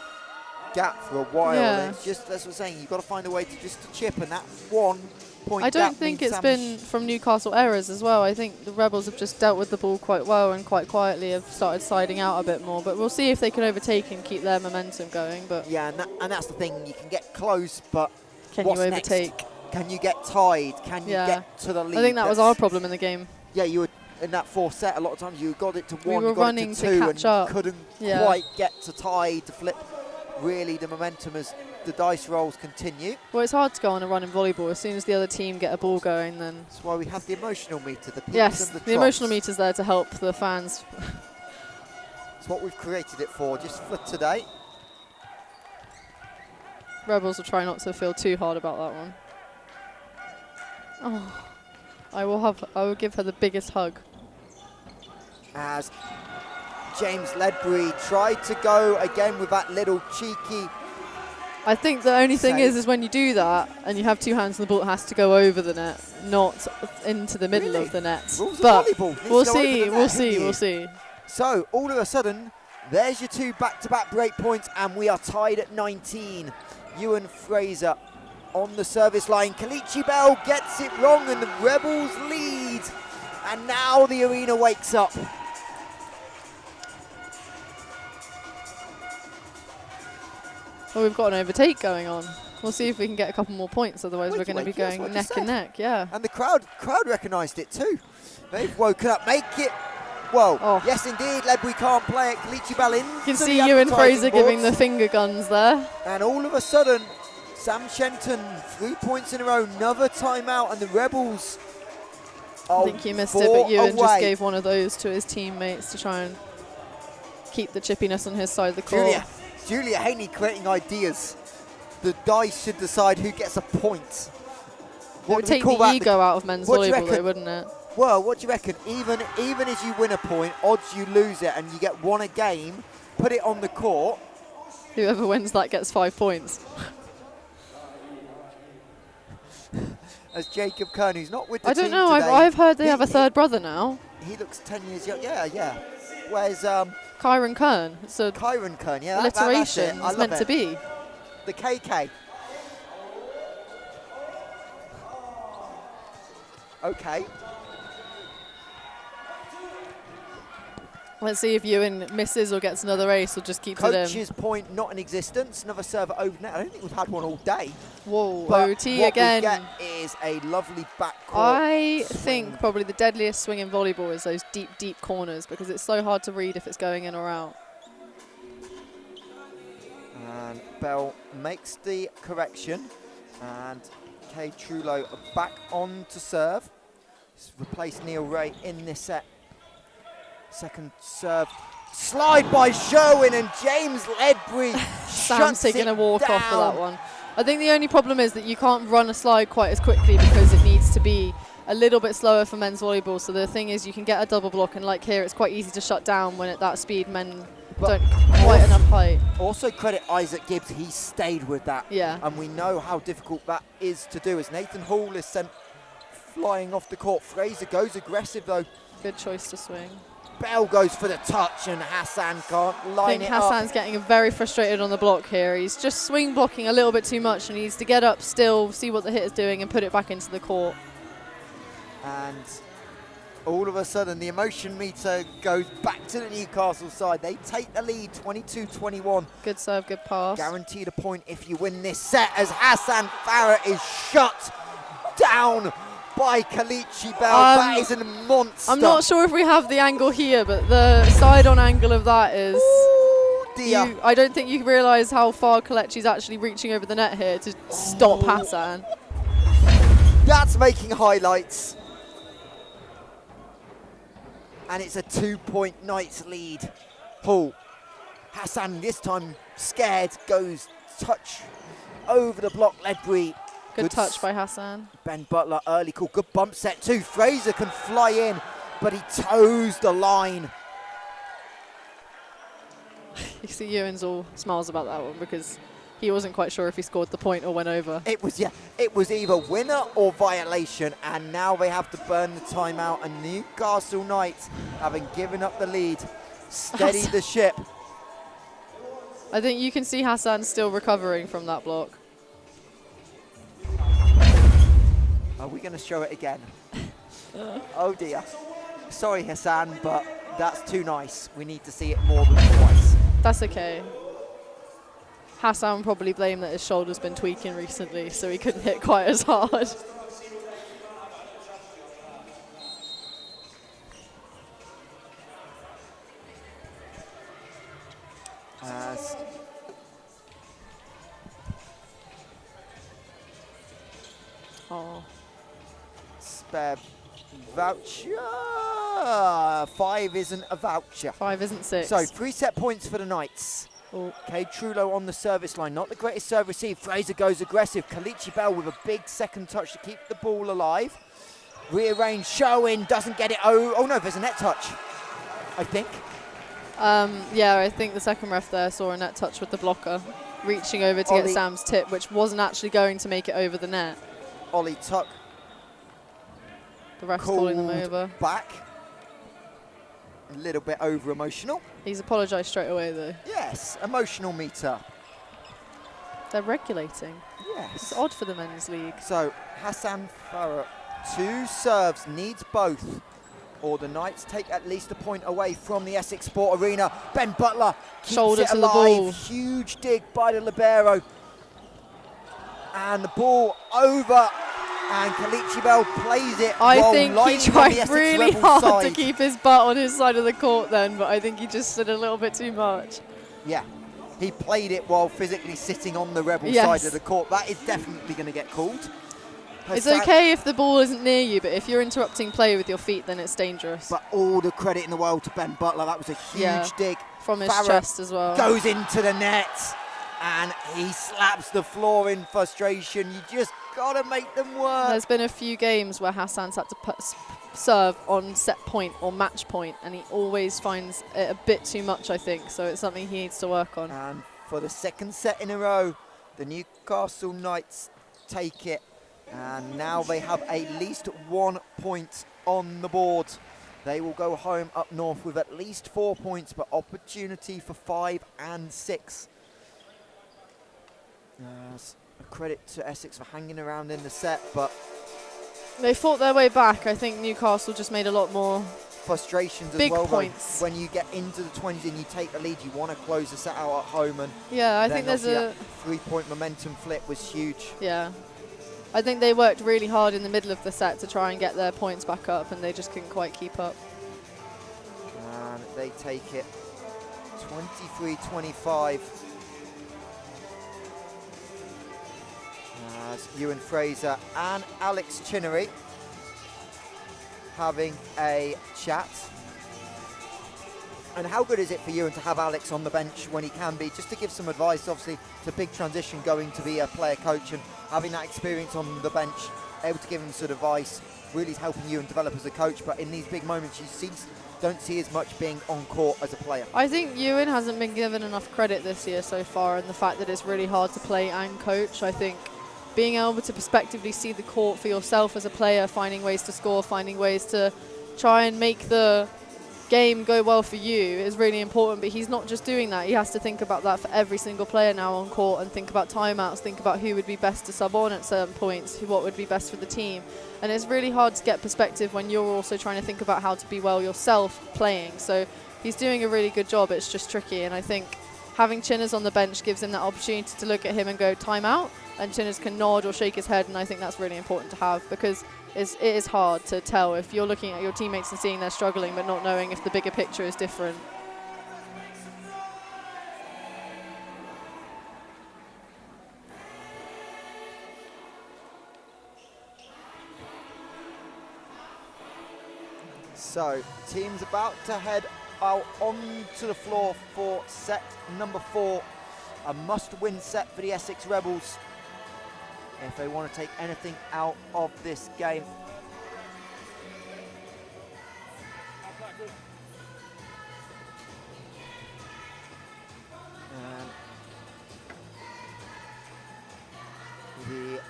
gap for a while. Yeah. And it's just, that's what I'm saying, you've got to find a way to just to chip, and that 1 point I don't gap think means it's Sam been from Newcastle errors as well. I think the Rebels have just dealt with the ball quite well and quite quietly have started sliding out a bit more. But we'll see if they can overtake and keep their momentum going. But yeah, and that's the thing. You can get close, but can you overtake? Next? Can you get tied? Can you get to the lead? I think that was our problem in the game. Yeah, you were in that 4th set. A lot of times you got it to 1, we were you got running it to 2, catch and up. couldn't quite get to tie to flip. Really, the momentum has the dice rolls continue. Well, it's hard to go on a run in volleyball. As soon as the other team get a ball going, then... That's why we have the emotional meter, the peaks Yes, and the the emotional meter's there to help the fans. It's what we've created it for, just for today. Rebels will try not to feel too hard about that one. Oh, I will give her the biggest hug. As James Ledbury tried to go again with that little cheeky... I think the only thing save. is when you do that and you have two hands on the ball, it has to go over the net, not into the middle Really? of the net. Rules of but volleyball. Needs we'll to go over see, the we'll net, see, who we'll knew? see. So, all of a sudden, there's your two back-to-back break points, and we are tied at 19. Ewan Fraser on the service line. Kalichi Bell gets it wrong, and the Rebels lead. And now the arena wakes up. Well, we've got an overtake going on. We'll see if we can get a couple more points, otherwise we're Wakey, going to be wakey, that's going what I neck just and said. neck, yeah. And the crowd recognised it too. They've woken up. Make it. Well, Oh. yes indeed, Ledbury can't play it. Kalichi Bell in. You can see Ewan Fraser giving the finger guns there. And all of a sudden, Sam Shenton, 3 points in a row, another timeout, and the Rebels I think he missed it, but Ewan just gave one of those to his teammates to try and keep the chippiness on his side of the court. Julia Haney creating ideas. The dice should decide who gets a point. It would do we take call the that? ego out of men's what do you volleyball, though, reckon? wouldn't it? Well, what do you reckon? Even as you win a point, odds you lose it and you get one a game, put it on the court. Whoever wins that gets 5 points. As Jacob Kern, who's not with the I don't team know, today, I've heard they have a third brother now. He looks 10 years young. Yeah. Where's Kyron Kern. It's a Kyron Kern? Yeah, that's alliteration. it. I It's love meant to it. be. The KK. Okay. Let's see if Ewan misses or gets another ace or just keeps it in. Coach's point not in existence. Another server over net. I don't think we've had one all day. Whoa, But OT what again. we get is a lovely backcourt. I swing. think probably the deadliest swing in volleyball is those deep, deep corners because it's so hard to read if it's going in or out. And Bell makes the correction. And Kay Trullo back on to serve. He's replaced Neil Ray in this set. Second serve. Slide by Sherwin, and James Ledbury Sam's taking a walk off for down. that one. I think the only problem is that you can't run a slide quite as quickly because it needs to be a little bit slower for men's volleyball. So the thing is you can get a double block, and like here it's quite easy to shut down when at that speed men But don't quite enough height. Also credit Isaac Gibbs, he stayed with that. Yeah. And we know how difficult that is to do as Nathan Hall is sent flying off the court. Fraser goes aggressive though. Good choice to swing. Bell goes for the touch and Hassan can't I line think it up. Hassan's getting very frustrated on the block here. He's just swing blocking a little bit too much and he needs to get up still, see what the hit is doing and put it back into the court. And all of a sudden the emotion meter goes back to the Newcastle side. They take the lead 22-21. Good serve, good pass. Guaranteed a point if you win this set as Hassan Farah is shut down by Kalichi Bell. That is a monster. I'm not sure if we have the angle here, but the side-on angle of that is... Ooh, dear. I don't think you realise how far Kalechi's actually reaching over the net here to stop Hassan. That's making highlights. And it's a 2-point Knights lead. Hall. Hassan this time scared, goes touch over the block. Ledbury. Good touch by Hassan. Ben Butler early call. Good bump set too. Fraser can fly in, but he toes the line. You see Ewan's all smiles about that one because he wasn't quite sure if he scored the point or went over. It was either winner or violation, and now they have to burn the timeout. And Newcastle Knights, having given up the lead, steady the ship. I think you can see Hassan still recovering from that block. Are we going to show it again? Oh dear. Sorry, Hassan, but that's too nice. We need to see it more than twice. That's okay. Hassan will probably blame that his shoulder's been tweaking recently, so he couldn't hit quite as hard. As spare voucher. 5 isn't a voucher. 5 isn't 6. So 3 set points for the Knights. Oh. Cade Trullo on the service line. Not the greatest serve received. Fraser goes aggressive. Kalichi Bell with a big second touch to keep the ball alive. Rearrange, Sherwin doesn't get it. Oh no, there's a net touch, I think. Yeah, I think the second ref there saw a net touch with the blocker, reaching over to get Sam's tip, which wasn't actually going to make it over the net. Ollie Tuck. The ref's calling them over. Back. A little bit over emotional. He's apologised straight away though. Yes, emotional meter. They're regulating. Yes. It's odd for the men's league. So Hassan Farah, 2 serves, needs both, or the Knights take at least a point away from the Essex Sport Arena. Ben Butler keeps Shoulder it to the alive. ball. Huge dig by the libero. And the ball over. And Kalichi Bell plays it. I think he tried really hard side. to keep his butt on his side of the court then, but I think he just did a little bit too much. Yeah, he played it while physically sitting on the Rebel side of the court. That is definitely going to get called. It's okay if the ball isn't near you, but if you're interrupting play with your feet, then it's dangerous. But all the credit in the world to Ben Butler. That was a huge dig. From his chest as well. Goes into the net, and he slaps the floor in frustration. You just got to make them work. There's been a few games where Hassan's had to serve on set point or match point, and he always finds it a bit too much, I think. So it's something he needs to work on. And for the second set in a row, the Newcastle Knights take it. And now they have at least 1 point on the board. They will go home up north with at least 4 points, but opportunity for 5 and 6. A credit to Essex for hanging around in the set, but they fought their way back. I think Newcastle just made a lot more frustrations big as well. Points. When you get into the 20s and you take the lead, you want to close the set out at home. And yeah, I think there's a 3-point momentum flip was huge. Yeah. I think they worked really hard in the middle of the set to try and get their points back up, and they just couldn't quite keep up. And they take it 23-25. As Ewan Fraser and Alex Chinnery having a chat. And how good is it for Ewan to have Alex on the bench when he can be, just to give some advice? Obviously, it's a big transition going to be a player coach, and having that experience on the bench, able to give him some advice, really is helping Ewan develop as a coach. But in these big moments, you don't see as much being on court as a player. I think Ewan hasn't been given enough credit this year so far, and the fact that it's really hard to play and coach. I think being able to prospectively see the court for yourself as a player, finding ways to score, finding ways to try and make the game go well for you is really important. But he's not just doing that. He has to think about that for every single player now on court, and think about timeouts, think about who would be best to sub on at certain points, what would be best for the team. And it's really hard to get perspective when you're also trying to think about how to be well yourself playing. So he's doing a really good job. It's just tricky, and I think having Chinners on the bench gives him that opportunity to look at him and go timeout, and Chinners can nod or shake his head, and I think that's really important to have, because it is hard to tell if you're looking at your teammates and seeing they're struggling but not knowing if the bigger picture is different. So, team's about to head out onto the floor for set number 4. A must-win set for the Essex Rebels if they want to take anything out of this game. The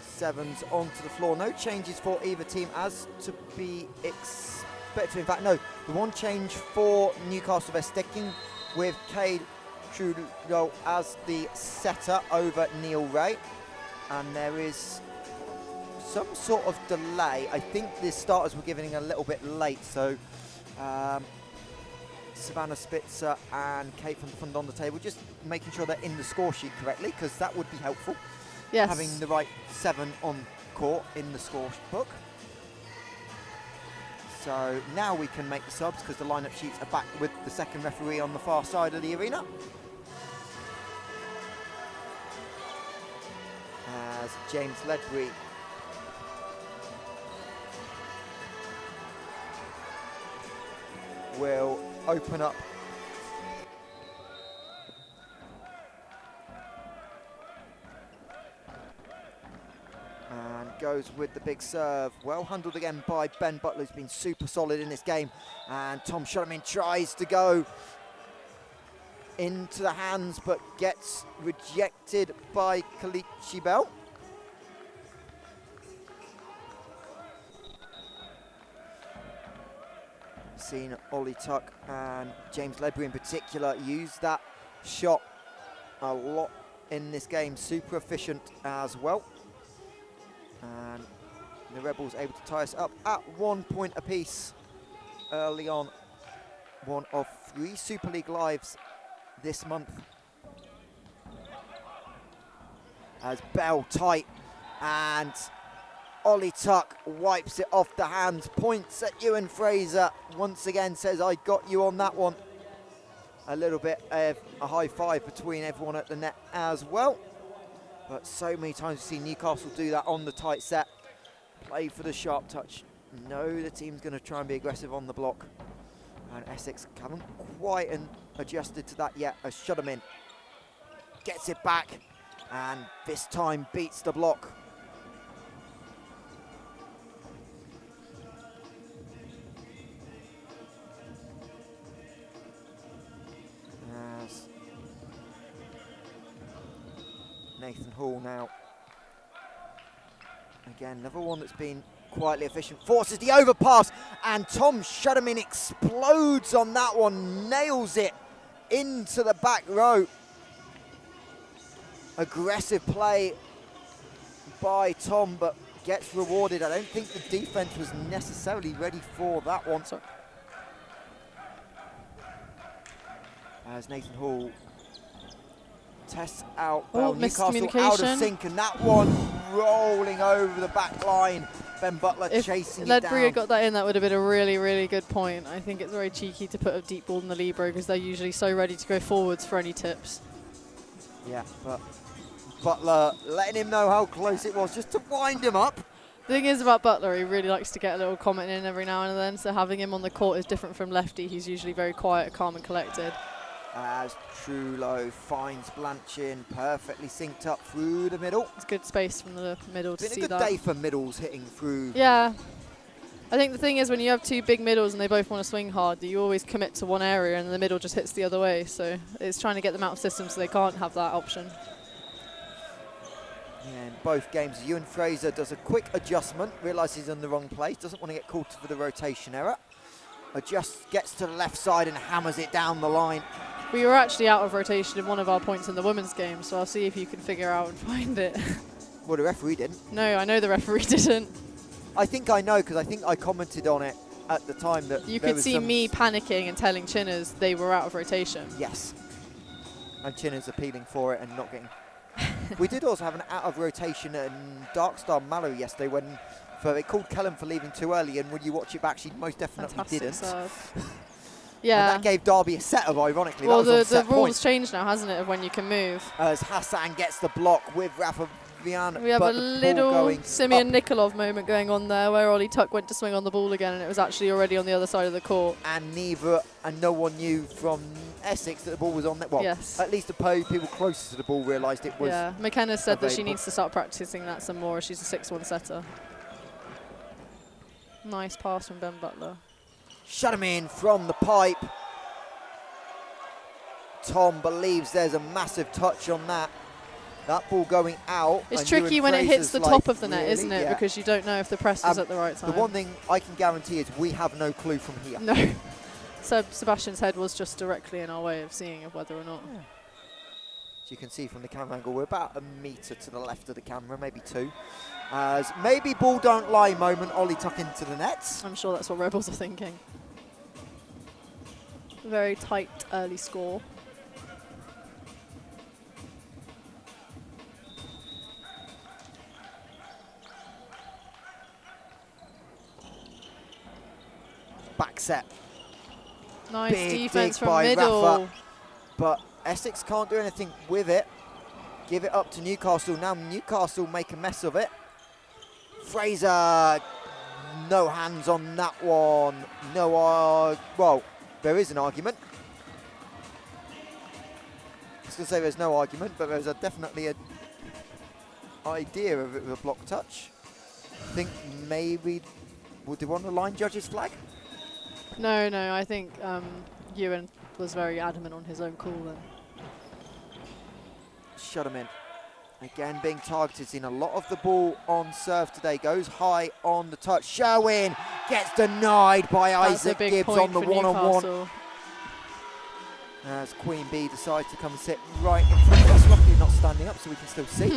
sevens onto the floor. No changes for either team as to be expected. In fact, no. The one change for Newcastle, they're sticking with Cade Trullo as the setter over Neil Ray. And there is some sort of delay. I think the starters were giving a little bit late. So Savannah Spitzer and Kate from the front on the table, just making sure they're in the score sheet correctly, because that would be helpful. Yes. Having the right 7 on court in the score book. So now we can make the subs, because the lineup sheets are back with the second referee on the far side of the arena. As James Ledbury will open up. And goes with the big serve. Well handled again by Ben Butler, who's been super solid in this game. And Tom Shutamin tries to go into the hands, but gets rejected by Kalichi Bell. Seen Ollie Tuck and James Ledbury in particular use that shot a lot in this game. Super efficient as well. And the Rebels able to tie us up at 1 point apiece early on. One of 3 Super League lives this month. As Bell tight, and Ollie Tuck wipes it off the hands, points at Ewan Fraser, once again says, I got you on that one. A little bit of a high five between everyone at the net as well. But so many times we've seen Newcastle do that on the tight set. Play for the sharp touch. Know the team's going to try and be aggressive on the block. And Essex haven't quite adjusted to that yet. As Shutamin gets it back, and this time beats the block. As Nathan Hall now. Again, another one that's been quietly efficient, forces the overpass, and Tom Shutamin explodes on that one, nails it into the back row. Aggressive play by Tom, but gets rewarded. I don't think the defense was necessarily ready for that one. Sorry. As Nathan Hall tests out miscommunication. Newcastle out of sync, and that one rolling over the back line. Ben Butler chasing it down. If Ledbury had got that in, that would have been a really, really good point. I think it's very cheeky to put a deep ball in the Libero because they're usually so ready to go forwards for any tips. Yeah, but Butler letting him know how close it was just to wind him up. The thing is about Butler, he really likes to get a little comment in every now and then, so having him on the court is different from Lefty. He's usually very quiet, calm and collected. As Trulo finds Blanchin, perfectly synced up through the middle. It's good space from the middle to see that. Been a good day for middles hitting through. Yeah. I think the thing is when you have 2 big middles and they both want to swing hard, you always commit to one area and the middle just hits the other way. So it's trying to get them out of system so they can't have that option. Yeah, in both games, Ewan Fraser does a quick adjustment, realises he's in the wrong place, doesn't want to get called for the rotation error. Adjusts, gets to the left side and hammers it down the line. We were actually out of rotation in one of our points in the women's game, so I'll see if you can figure out and find it. Well, the referee didn't. No, I know the referee didn't. I think I know, because I think I commented on it at the time that you could see me panicking and telling Chinners they were out of rotation. Yes. And Chinners appealing for it and not getting... We did also have an out of rotation in Darkstar Mallow yesterday when they called Kellen for leaving too early, and when you watch it back, she most definitely Fantastic didn't. Serve. Yeah. And that gave Derby a set of, ironically. Well, that was the on set rules changed now, hasn't it, of when you can move. As Hassan gets the block with Rafa Vian. We have a little Simeon Nikolov moment going on there where Ollie Tuck went to swing on the ball again and it was actually already on the other side of the court. And no one knew from Essex that the ball was on that. Well, yes. At least the people closest to the ball realised it was. Yeah, McKenna said available. that she needs to start practicing that some more. She's a 6-1 setter. Nice pass from Ben Butler. Shut him in from the pipe. Tom believes there's a massive touch on that. That ball going out. It's tricky when it hits the top of the net, isn't it? Yeah. Because you don't know if the press was at the right time. The one thing I can guarantee is we have no clue from here. No. So Sebastian's head was just directly in our way of seeing of whether or not. Yeah. As you can see from the camera angle, we're about a metre to the left of the camera, maybe 2. As maybe ball don't lie moment, Ollie Tuck into the nets. I'm sure that's what Rebels are thinking. Very tight early score. Back set. Nice Big defense dig from by middle. Rafa, but Essex can't do anything with it. Give it up to Newcastle. Now Newcastle make a mess of it. Fraser, no hands on that one. No, well, there is an argument. I was going to say there's no argument, but there's definitely an idea of it with a block touch. I think maybe, would they want the line judge's flag? No, I think Ewan was very adamant on his own call then. Shut him in. Again, being targeted, seen a lot of the ball on serve today. Goes high on the touch. Sherwin gets denied by Isaac Gibbs on the one-on-one. As Queen Bee decides to come and sit right in front of us. Luckily not standing up so we can still see.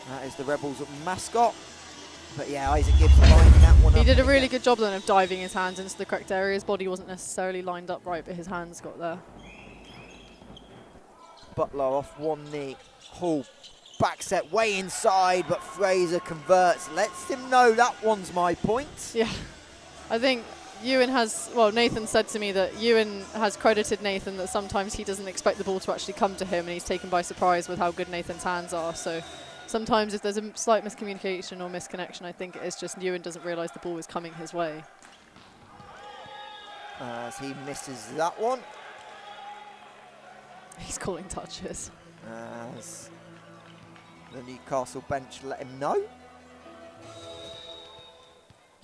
That is the Rebels mascot. But yeah, Isaac Gibbs lining that one up. He did a really good job then of diving his hands into the correct area. His body wasn't necessarily lined up right, but his hands got there. Butler off one knee. Hall back set way inside, but Fraser converts. Lets him know that one's my point. Yeah, I think Ewan has, well, Nathan said to me that Ewan has credited Nathan that sometimes he doesn't expect the ball to actually come to him and he's taken by surprise with how good Nathan's hands are. So sometimes if there's a slight miscommunication or misconnection, I think it's just Ewan doesn't realise the ball is coming his way. As he misses that one. He's calling touches. As the Newcastle bench let him know.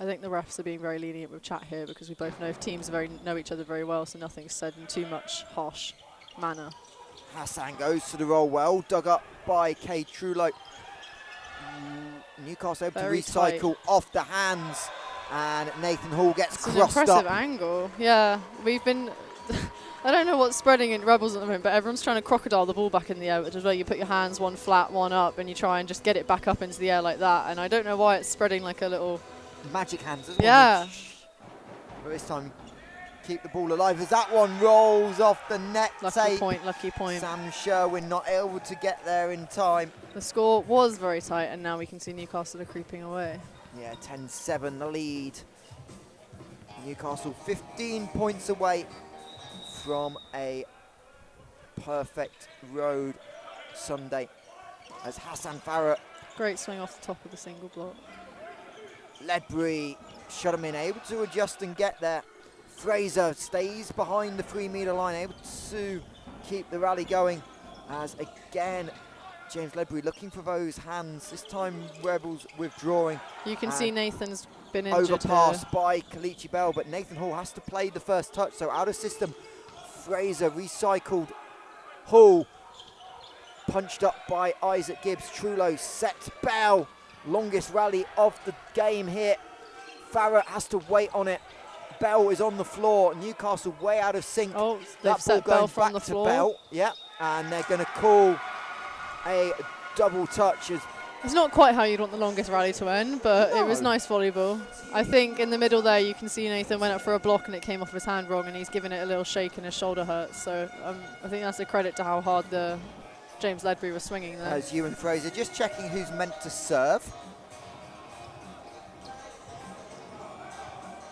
I think the refs are being very lenient with chat here because we both know teams know each other very well, so nothing's said in too much harsh manner. Hassan goes to the roll well, dug up by Kay Trulo. Newcastle able to recycle off the hands, and Nathan Hall gets crossed up. It's an impressive angle. Yeah, we've been. I don't know what's spreading in Rebels at the moment, but everyone's trying to crocodile the ball back in the air, which is where you put your hands one flat, one up, and you try and just get it back up into the air like that. And I don't know why it's spreading like a little magic hands. Yeah. But this time, keep the ball alive as that one rolls off the net. Lucky point. Sam Sherwin not able to get there in time. The score was very tight, and now we can see Newcastle are creeping away. Yeah, 10-7 the lead. Newcastle 15 points away from a perfect road Sunday. As Hassan Farah. Great swing off the top of the single block. Ledbury shut him in, able to adjust and get there. Fraser stays behind the 3-metre line, able to keep the rally going. As again, James Ledbury looking for those hands. This time Rebels withdrawing. You can see Nathan's been injured. Overpass by Kalichi Bell, but Nathan Hall has to play the first touch. So out of system, Fraser recycled. Hall punched up by Isaac Gibbs. Trulo set Bell. Longest rally of the game here. Farah has to wait on it. Bell is on the floor. Newcastle way out of sync. Oh, that ball going back to Bell. Yeah, and they're going to call a double touch. It's not quite how you'd want the longest rally to end, but it was nice volleyball. I think in the middle there you can see Nathan went up for a block and it came off his hand wrong, and he's given it a little shake and his shoulder hurts. So I think that's a credit to how hard the James Ledbury was swinging there. As Ewan Fraser just checking who's meant to serve.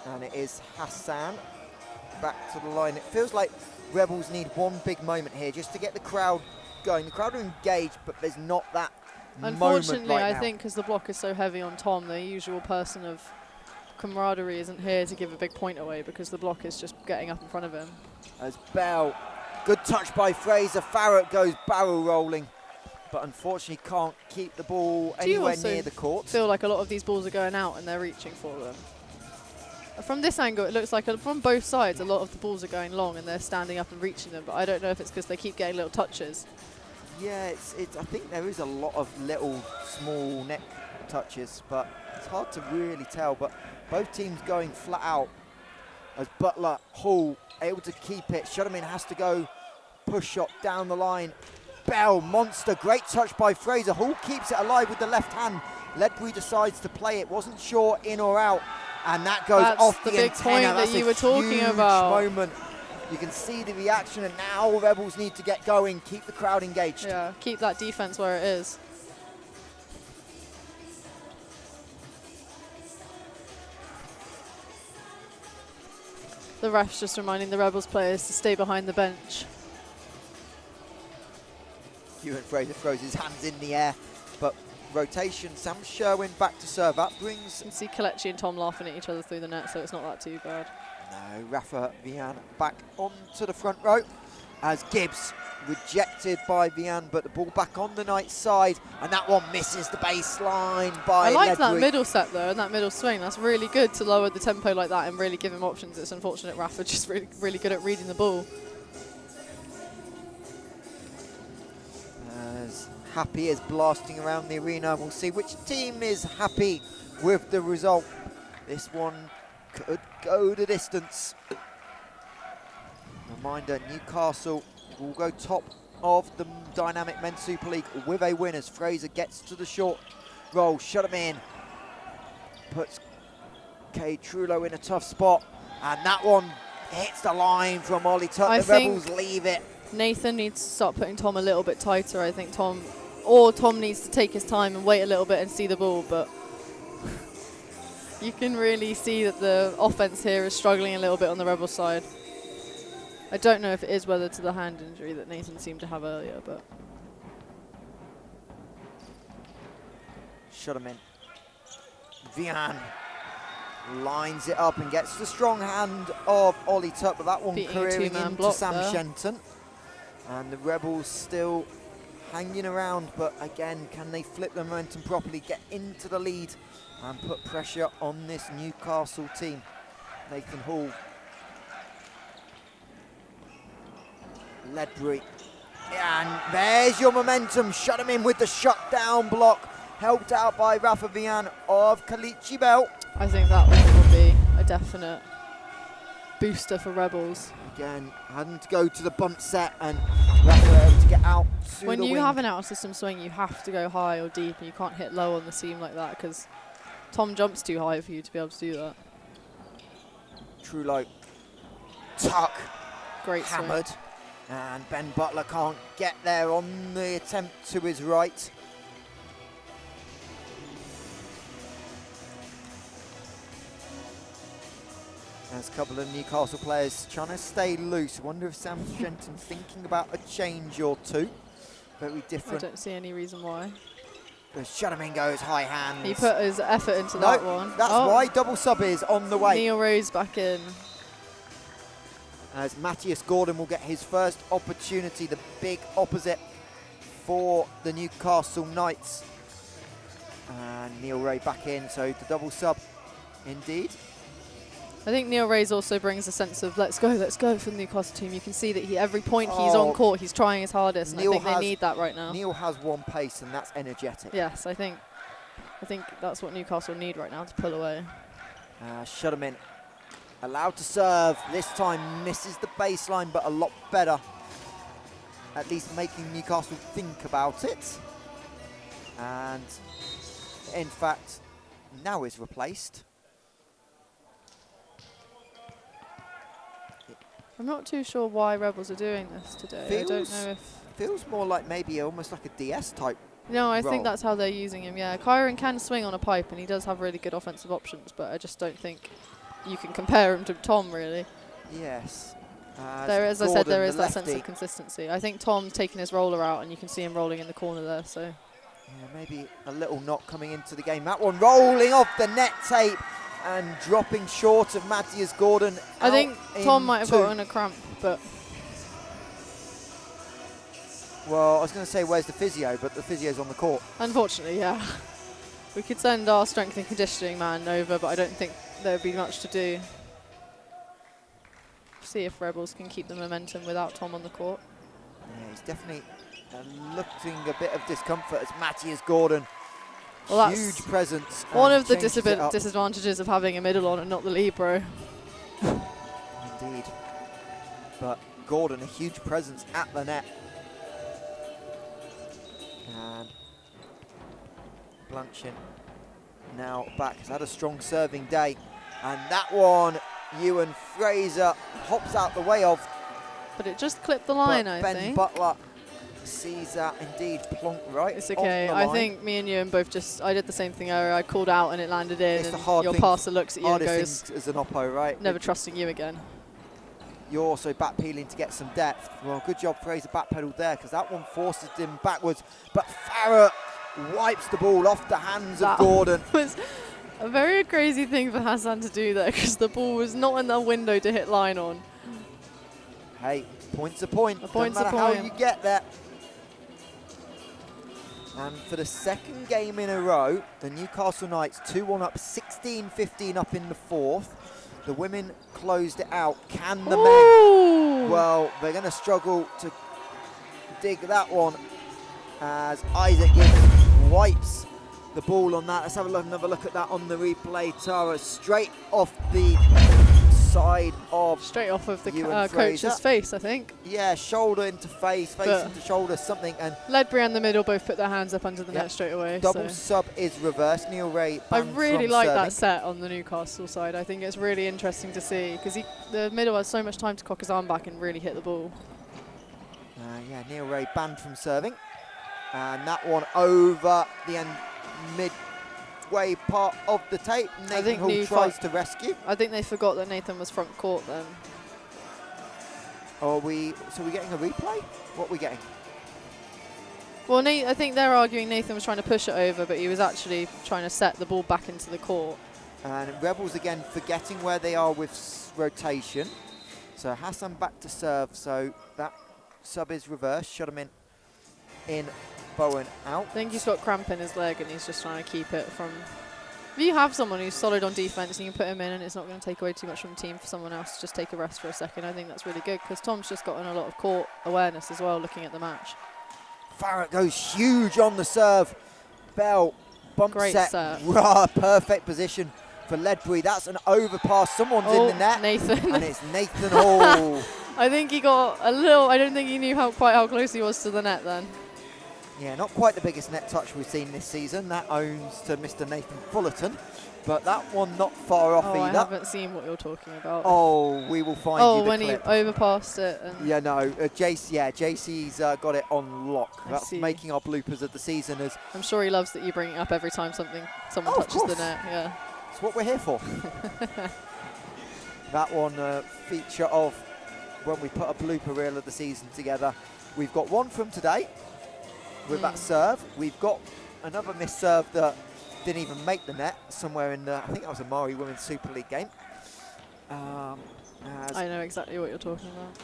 And it is Hassan back to the line. It feels like Rebels need one big moment here just to get the crowd going. The crowd are engaged, but there's not that Unfortunately, moment right I now. think because the block is so heavy on Tom, the usual person of camaraderie isn't here to give a big point away because the block is just getting up in front of him. As Bell, good touch by Fraser. Farrett goes barrel rolling, but unfortunately can't keep the ball anywhere near the court. I feel like a lot of these balls are going out and they're reaching for them. From this angle, it looks like from both sides, a lot of the balls are going long and they're standing up and reaching them, but I don't know if it's because they keep getting little touches. Yeah, I think there is a lot of little, small neck touches, but it's hard to really tell. But both teams going flat out as Butler, Hall, able to keep it. Shutterman has to go push shot down the line. Bell, monster, great touch by Fraser. Hall keeps it alive with the left hand. Ledbury decides to play it, wasn't sure in or out. And that goes off the big antenna. point That's that you were talking about. Moment. You can see the reaction, and now Rebels need to get going, keep the crowd engaged. Yeah, keep that defense where it is. The ref's just reminding the Rebels players to stay behind the bench. Ewan Fraser throws his hands in the air, but rotation, Sam Sherwin back to serve. That brings... You can see Kelechi and Tom laughing at each other through the net, so it's not that too bad. No, Rafa Vian back onto the front row as Gibbs rejected by Vian, but the ball back on the Knights side, and that one misses the baseline by I liked that Ledbury. middle set though, and that middle swing. That's really good to lower the tempo like that and really give him options. It's unfortunate Rafa just really good at reading the ball. As Happy is blasting around the arena, we'll see which team is happy with the result. This one could go the distance. Reminder, Newcastle will go top of the Dynamik Men's Super League with a win as Fraser gets to the short roll, shut him in, puts Kay Trullo in a tough spot, and that one hits the line from Ollie Tuck. The Rebels leave it. Nathan needs to start putting Tom a little bit tighter. I think Tom needs to take his time and wait a little bit and see the ball, but you can really see that the offense here is struggling a little bit on the Rebels side. I don't know if it is whether to the hand injury that Nathan seemed to have earlier, but... Shut him in. Vian lines it up and gets the strong hand of Ollie Tuck, but that one careering into Sam Shenton. And the Rebels still hanging around, but again, can they flip the momentum properly, get into the lead and put pressure on this Newcastle team? Nathan Hall. Ledbury. And there's your momentum. Shut him in with the shutdown block. Helped out by Rafa Vian of Kalichi Bell. I think that one will be a definite booster for Rebels. Again, having to go to the bump set and Rafa able to get out to when the you wing. have an out-of-system swing, you have to go high or deep, and you can't hit low on the seam like that because Tom jumps too high for you to be able to do that. Trullo. Tuck. Great hammered. swing. And Ben Butler can't get there on the attempt to his right. There's a couple of Newcastle players trying to stay loose. Wonder if Sam Shenton thinking about a change or two. Very different. I don't see any reason why. Shut him in goes, high hands. He put his effort into that one. That's why double sub is on the way. Neil Rose back in. As Matthias Gordon will get his first opportunity, the big opposite for the Newcastle Knights. And Neil Ray back in, so the double sub indeed. I think Neil Ray's also brings a sense of let's go for the Newcastle team. You can see that every point he's on court, he's trying his hardest, and I think they need that right now. Neil has one pace, and that's energetic. Yes, I think that's what Newcastle need right now to pull away. Shut him in. Allowed to serve, this time misses the baseline, but a lot better. At least making Newcastle think about it. And in fact, now is replaced. I'm not too sure why Rebels are doing this today. I don't know if... Feels more like maybe almost like a DS type. No, I role. think that's how they're using him, yeah. Kyron can swing on a pipe, and he does have really good offensive options, but I just don't think you can compare him to Tom, really. Yes. As I said, there is that sense lefty. of consistency. I think Tom's taking his roller out, and you can see him rolling in the corner there, so... Yeah, maybe a little knock coming into the game. That one rolling off the net tape and dropping short of Matthias Gordon. I think Tom might have gotten a cramp, but... Well, I was going to say, where's the physio? But the physio's on the court. Unfortunately, yeah. We could send our strength and conditioning man over, but I don't think there would be much to do. See if Rebels can keep the momentum without Tom on the court. Yeah, he's definitely looking a bit of discomfort as Matthias Gordon. Well, huge presence. One of the disadvantages of having a middle on and not the libero. Indeed. But Gordon, a huge presence at the net. And Blanchard now back, has had a strong serving day. And that one, Ewan Fraser hops out the way of. But it just clipped the line, I think. Ben Butler sees that indeed plonk right. It's okay. I think me and Ewan both I did the same thing earlier. I called out and it landed in. It's and the hard your thing, passer looks at you and goes, thing as an oppo, right? Never trusting you again. You're also back peeling to get some depth. Well, good job Fraser backpedaled there because that one forces him backwards. But Farrah wipes the ball off the hands of Gordon. A very crazy thing for Hassan to do there because the ball was not in the window to hit line on. Hey, point's a point. A point's Doesn't a matter point. how you get there. And for the second game in a row, the Newcastle Knights 2-1 up, 16-15 up in the fourth. The women closed it out. Can the men? Well, they're going to struggle to dig that one as Isaac Gibbs wipes the ball on that. Let's have another look at that on the replay. Tara straight off the side of Straight off of the Fraser. coach's face, I think. Yeah, shoulder into face, face into shoulder, something. And Ledbury and the middle both put their hands up under the net straight away. Double sub is reversed. Neil Ray I banned really from like serving. that set on the Newcastle side. I think it's really interesting to see because the middle has so much time to cock his arm back and really hit the ball. Yeah, Neil Ray banned from serving. And that one over the end, midway part of the tape. Nathan Hall tries to rescue. I think they forgot that Nathan was front court then. So we're getting a replay? What are we getting? Well, I think they're arguing Nathan was trying to push it over, but he was actually trying to set the ball back into the court. And Rebels again forgetting where they are with rotation. So Hassan back to serve. So that sub is reversed. Shut him in, Bowen out. I think he's got cramp in his leg and he's just trying to keep it from... If you have someone who's solid on defence and you can put him in and it's not going to take away too much from the team for someone else to just take a rest for a second, I think that's really good because Tom's just gotten a lot of court awareness as well looking at the match. Farrett goes huge on the serve. Bell, bump Great set. Perfect position for Ledbury. That's an overpass. Someone's in the net. Nathan. And it's Nathan Hall. I think he got a little... I don't think he knew quite how close he was to the net then. Yeah, not quite the biggest net touch we've seen this season. That owns to Mr. Nathan Fullerton. But that one not far off either. I haven't seen what you're talking about. Oh, we will find you the when clip. he overpassed it. And yeah, no, JC's got it on lock. That's making our bloopers of the season. I'm sure he loves that you bring it up every time someone touches the net. Yeah, that's what we're here for. That one feature of when we put a blooper reel of the season together. We've got one from today with that serve. We've got another missed serve that didn't even make the net somewhere in the, I think that was a Mari Women's Super League game. I know exactly what you're talking about.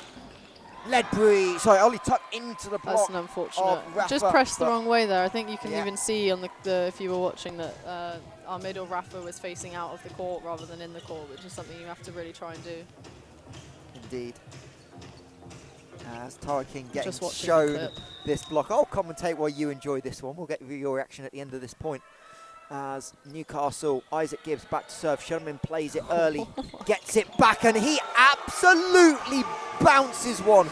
Ledbury, sorry, Ollie Tuck into the block. That's an unfortunate. Just pressed the wrong way there. I think you can even see on the if you were watching that our middle Rafa was facing out of the court rather than in the court, which is something you have to really try and do. Indeed. As Tara King getting Just shown this block. I'll commentate while you enjoy this one. We'll get your reaction at the end of this point. As Newcastle, Isaac Gibbs back to serve. Sherman plays it early, gets it back, and he absolutely bounces one.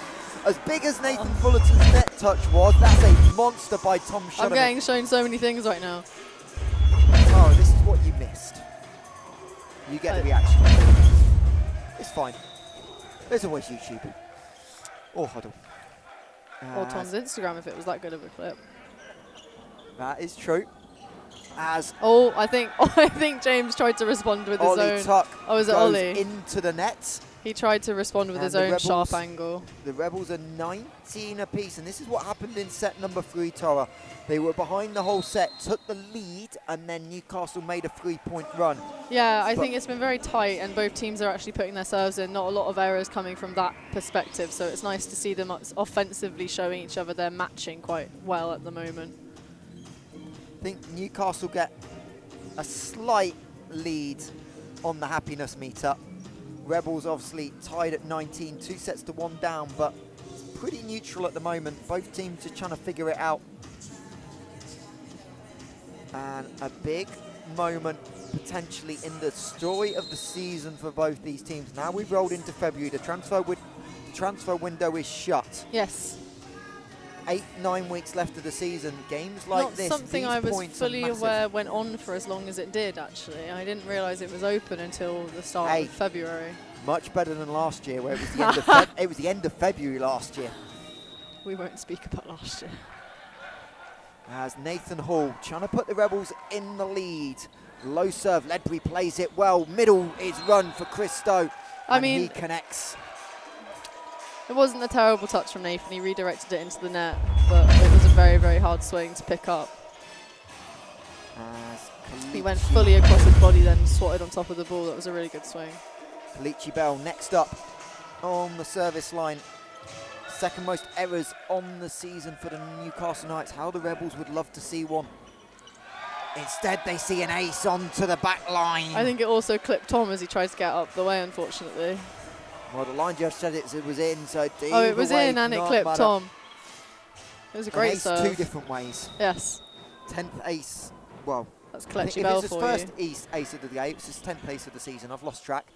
As big as Nathan Fullerton's net touch was, that's a monster by Tom Sherman. I'm getting shown so many things right now. Oh, this is what you missed. You get the reaction. It's fine. There's always YouTube. Or Huddle. Or Tom's Instagram if it was that good of a clip. That is true. As I think James tried to respond with his own. Tuck was it goes Ollie? into the net. He tried to respond with his own sharp angle. The Rebels are 19 apiece, and this is what happened in set number 3, Tara. They were behind the whole set, took the lead, and then Newcastle made a 3-point run. Yeah, I think it's been very tight, and both teams are actually putting their serves in. Not a lot of errors coming from that perspective, so it's nice to see them offensively showing each other they're matching quite well at the moment. I think Newcastle get a slight lead on the happiness meter. Rebels obviously tied at 19, 2 sets to 1 down, but pretty neutral at the moment. Both teams just trying to figure it out. And a big moment potentially in the story of the season for both these teams. Now we've rolled into February. The transfer window is shut. Yes. 8-9 weeks left of the season. Games like this, something I was fully aware went on for as long as it did, actually. I didn't realise it was open until the start of February. Much better than last year, where it was the end of it was the end of February last year. We won't speak about last year. As Nathan Hall trying to put the Rebels in the lead. Low serve, Ledbury plays it well. Middle is run for Christo. I mean, he connects. It wasn't a terrible touch from Nathan. He redirected it into the net, but it was a very, very hard swing to pick up. As He went fully across his body, then swatted on top of the ball. That was a really good swing. Kalichi Bell next up on the service line. Second most errors on the season for the Newcastle Knights. How the Rebels would love to see one. Instead, they see an ace onto the back line. I think it also clipped Tom as he tries to get up the way, unfortunately. Well, the line judge said it was in, so it was in and it clipped Tom. It was a great serve. Two different ways. Yes. 10th ace, well, that's Kalichi Bell for you. If it's his first ace of the game, it's his 10th ace of the season. I've lost track.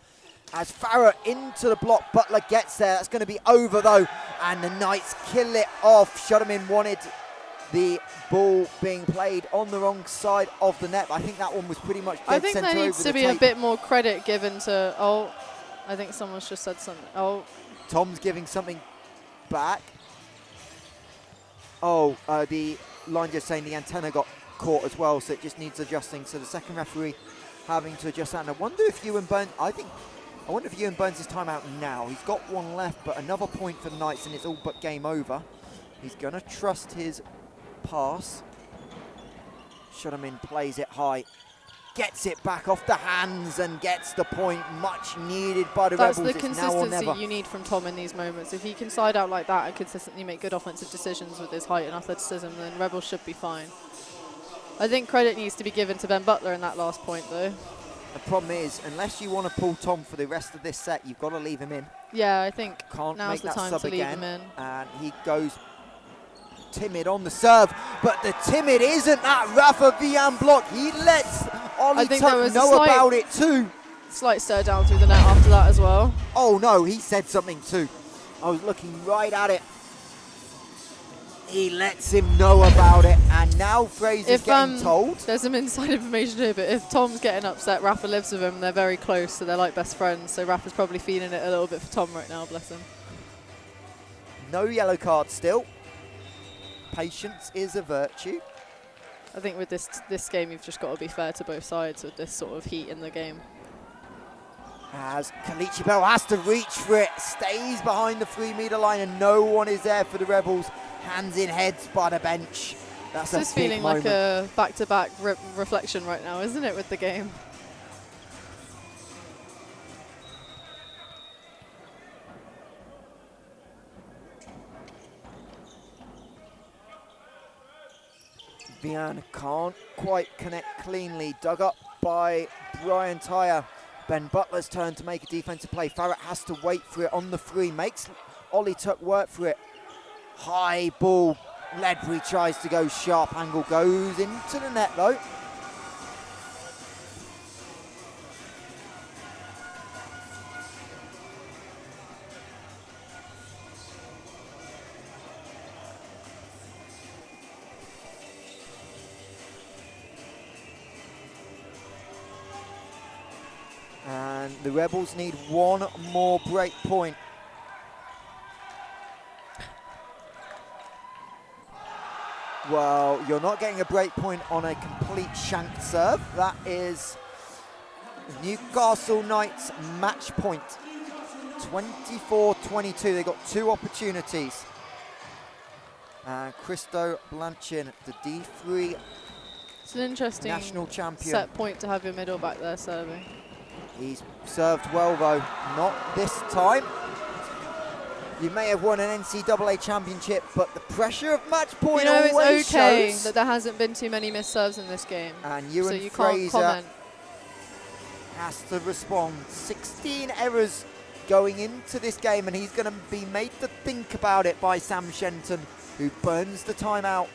As Farah into the block, Butler gets there. That's going to be over though, and the Knights kill it off. Shuterman wanted the ball being played on the wrong side of the net. I think that one was pretty much dead I think centre there over needs the to be tape. a bit more credit given to. Oh, I think someone's just said something. Oh, Tom's giving something back. Oh, the line just saying the antenna got caught as well, so it just needs adjusting. So the second referee having to adjust that. And I wonder if Ewan Burns. I wonder if Ewan Burns' time out now. He's got one left, but another point for the Knights, and it's all but game over. He's going to trust his pass. Shuterman plays it high, gets it back off the hands, and gets the point. Much needed by the Rebels. That's the It's now or never. consistency you need from Tom in these moments. If he can side out like that and consistently make good offensive decisions with his height and athleticism, then Rebels should be fine. I think credit needs to be given to Ben Butler in that last point, though. The problem is, unless you want to pull Tom for the rest of this set, you've got to leave him in. Yeah, I think Can't now's make the that time sub to leave again. him in. And he goes timid on the serve, but the timid isn't that Rafa Vian block. He lets Ollie Tuck know about it too. Slight stare down through the net after that as well. Oh no, he said something too. I was looking right at it. He lets him know about it, and now Fraser's getting told. There's some inside information here, but if Tom's getting upset, Rafa lives with him. They're very close, so they're like best friends. So Rafa's probably feeling it a little bit for Tom right now, bless him. No yellow card still. Patience is a virtue. I think with this game, you've just got to be fair to both sides with this sort of heat in the game. As Kalichi Bell has to reach for it, stays behind the 3-metre line, and no one is there for the Rebels. Hands in heads by the bench. That's this a big feeling moment. like a back-to-back reflection right now, isn't it, with the game? Vian can't quite connect cleanly. Dug up by Brian Tyre. Ben Butler's turn to make a defensive play. Farrett has to wait for it on the 3. Makes Ollie Tuck work for it. High ball. Ledbury tries to go sharp angle. Goes into the net though. And the Rebels need one more break point. Well, you're not getting a break point on a complete shanked serve. That is Newcastle Knights match point. 24-22, they got 2 opportunities. And Christo Blanchin, the D3 it's an interesting national champion. Set point to have your middle back there serving. He's served well though, not this time. You may have won an NCAA championship, but the pressure of match point always it's okay shows. that there hasn't been too many missed serves in this game. And Ewan so you Fraser can't comment. has to respond. 16 errors going into this game, and he's going to be made to think about it by Sam Shenton, who burns the timeout.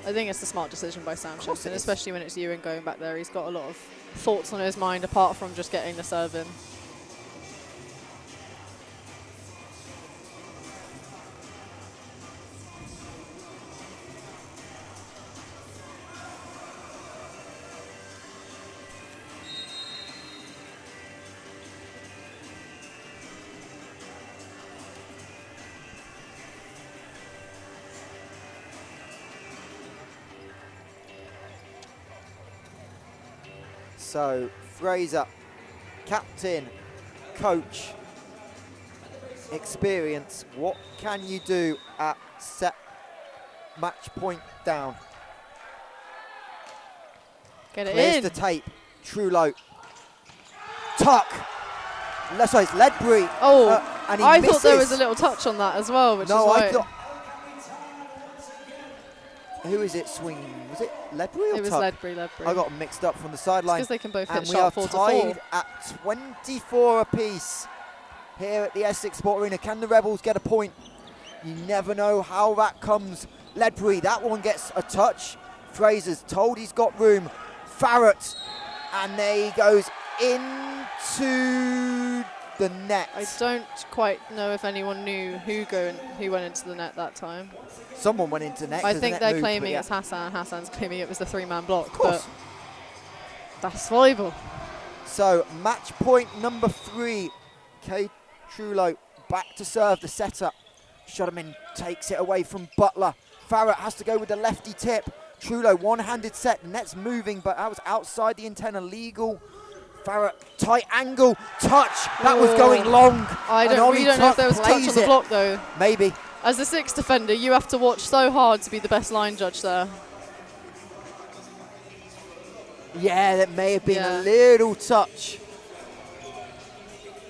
I think it's a smart decision by Sam Shenton, especially when it's Ewan going back there. He's got a lot of thoughts on his mind apart from just getting the serve in. So Fraser, captain, coach, experience. What can you do at set match point down? Get it Clears in. the tape. Trulo. Tuck. Let's say it's Ledbury. Oh, and he I misses. thought there was a little touch on that as well, which is why. I thought. Who is it swinging? Was it Ledbury or it was Tuck? Ledbury. I got mixed up from the sideline. Because they can both hit And we are sharp 4 to 4. tied at 24 apiece here at the Essex Sport Arena. Can the Rebels get a point? You never know how that comes. Ledbury, that one gets a touch. Fraser's told he's got room. Farrett, and there he goes into the net. I don't quite know if anyone knew who went into the net that time. Someone went into the net. I the think net they're moved, claiming but it's Hassan. Hassan's claiming it was the 3-man block. Of course. But that's volleyball. So match point number 3. Kay Trulo back to serve the setter. Shotterman takes it away from Butler. Farrett has to go with the lefty tip. Trulo one-handed set. The net's moving, but that was outside the antenna. Legal. Farrett, tight angle, touch. That was going long. We don't know if there was a touch on the block though. Maybe. As a 6th defender, you have to watch so hard to be the best line judge there. Yeah, that may have been a little touch.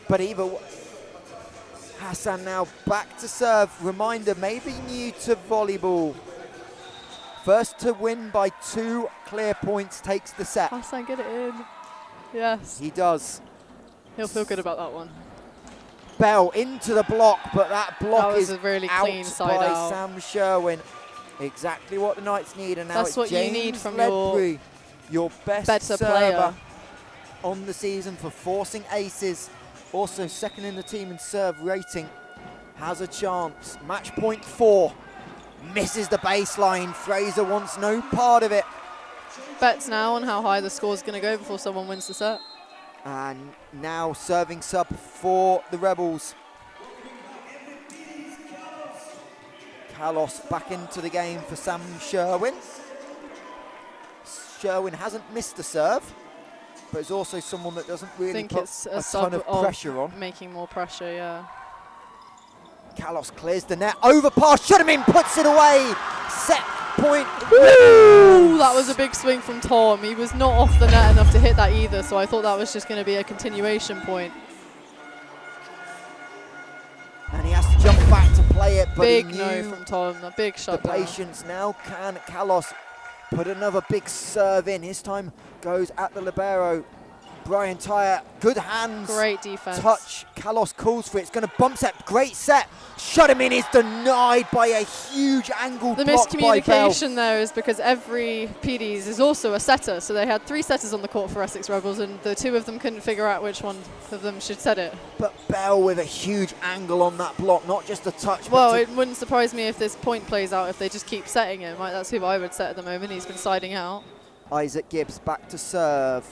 But Hassan now back to serve. Reminder, maybe new to volleyball. First to win by 2 clear points takes the set. Hassan, get it in. Yes. He does. He'll feel good about that one. Bell into the block, but that block was is a really out clean side by out. Sam Sherwin. Exactly what the Knights need, and now That's it's what James you need from Ledbury, your best better server player on the season for forcing aces. Also second in the team in serve rating. Has a chance. Match point 4. Misses the baseline. Fraser wants no part of it. Bets now on how high the score's going to go before someone wins the set. And now serving sub for the Rebels. Kalos back into the game for Sam Sherwin. Sherwin hasn't missed the serve, but is also someone that doesn't really put it's a sub ton of pressure on. Making more pressure, yeah. Kalos clears the net, overpass, Shudderman puts it away. Set point. Ooh, that was a big swing from Tom. He was not off the net enough to hit that either, so I thought that was just going to be a continuation point. And he has to jump back to play it, but big he no knew from Tom, a big shot. the patience. Now can Kalos put another big serve in. His time goes at the libero. Brian Tyre, good hands. Great defense. Touch. Kalos calls for it. It's going to bump set. Great set. Shudderman is denied by a huge angle The block by Bell. miscommunication there is because every PDs is also a setter. So they had 3 setters on the court for Essex Rebels, and the 2 of them couldn't figure out which one of them should set it. But Bell with a huge angle on that block, not just a touch. Well, but it wouldn't surprise me if this point plays out if they just keep setting him. Right? That's who I would set at the moment. He's been siding out. Isaac Gibbs back to serve.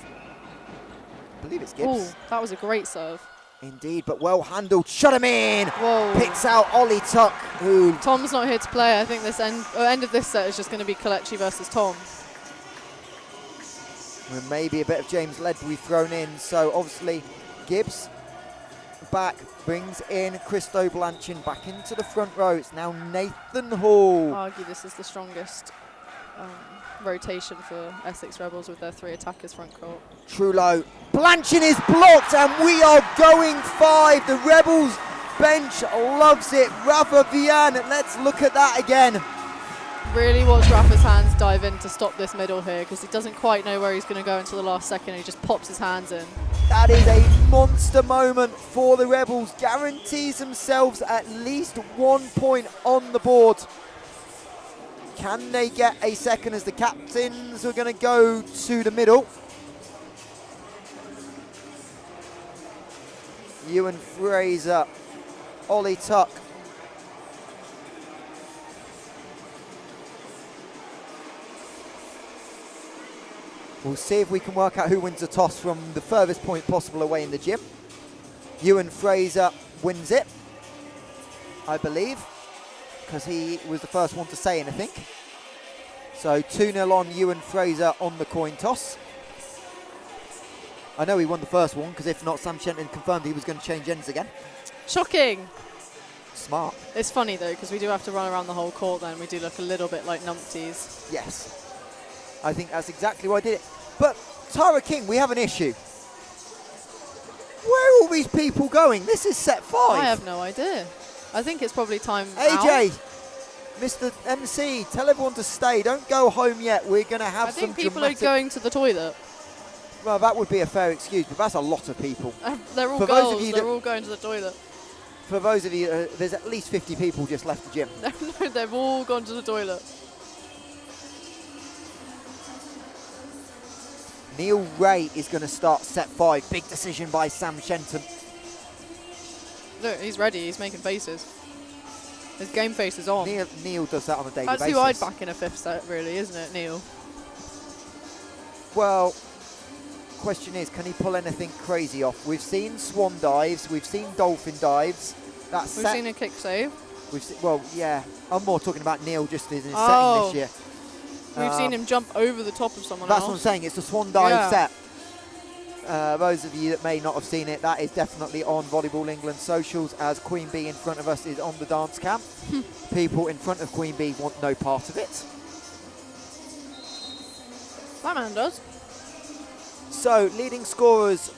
I believe it's Gibbs. Ooh, that was a great serve. Indeed, but well handled. Shudderman Whoa. picks out Ollie Tuck, who Tom's not here to play. I think this end of this set is just going to be Kelechi versus Tom. with maybe a bit of James Ledbury thrown in. So obviously Gibbs back, brings in Christo Blanchin back into the front row. It's now Nathan Hall. I argue this is the strongest rotation for Essex Rebels with their 3 attackers front court. Trulo. Blanchin is blocked and we are going 5. The Rebels bench loves it. Rafa Vian, let's look at that again. Really watch Rafa's hands dive in to stop this middle here because he doesn't quite know where he's going to go until the last second. He just pops his hands in. That is a monster moment for the Rebels. Guarantees themselves at least 1 point on the board. Can they get a second as the captains are going to go to the middle? Ewan Fraser, Ollie Tuck. We'll see if we can work out who wins the toss from the furthest point possible away in the gym. Ewan Fraser wins it, I believe, because he was the first one to say anything. So 2-0 on Ewan Fraser on the coin toss. I know he won the first one, because if not, Sam Shenton confirmed he was going to change ends again. Shocking. Smart. It's funny though, because we do have to run around the whole court then. We do look a little bit like numpties. Yes. I think that's exactly why I did it. But Tara King, we have an issue. Where are all these people going? This is set 5. I have no idea. I think it's probably time AJ, out. Mr. MC, tell everyone to stay. Don't go home yet. We're going to have some I think people dramatic... are going to the toilet. Well, that would be a fair excuse, but that's a lot of people. They're all For those of girls. you They're that- all going to the toilet. For those of you, there's at least 50 people just left the gym. No, they've all gone to the toilet. Neil Ray is going to start set 5. Big decision by Sam Shenton. Look, he's ready. He's making faces. His game face is on. Neil does that on a daily That's basis. who I'd back in a 5th set, really, isn't it, Neil? Well, question is, can he pull anything crazy off? We've seen swan dives. We've seen dolphin dives. We've seen a kick save. Well, yeah. I'm more talking about Neil just in his setting this year. We've seen him jump over the top of someone That's else. what I'm saying. It's a swan dive set. Those of you that may not have seen it, that is definitely on Volleyball England socials, as Queen Bee in front of us is on the dance cam. People in front of Queen Bee want no part of it. That man does. So, leading scorers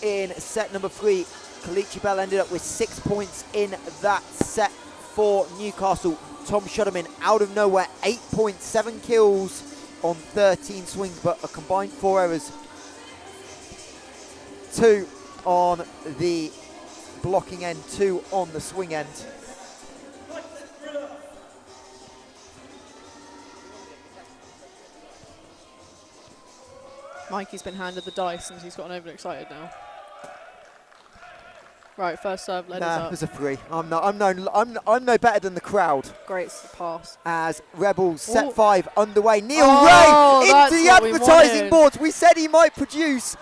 in set number 3. Kalichi Bell ended up with 6 points in that set for Newcastle. Tom Shudderman out of nowhere, 8 points, 7 kills on 13 swings, but a combined 4 errors. 2 on the blocking end, 2 on the swing end. Mikey's been handed the dice and he's gotten overexcited now. Right, first serve, led us Nah, up. it was a 3. I'm no better than the crowd. Great pass. As Rebels set Ooh. 5 underway. Neil Oh, Ray that's into the what we advertising wanted. boards. We said he might produce.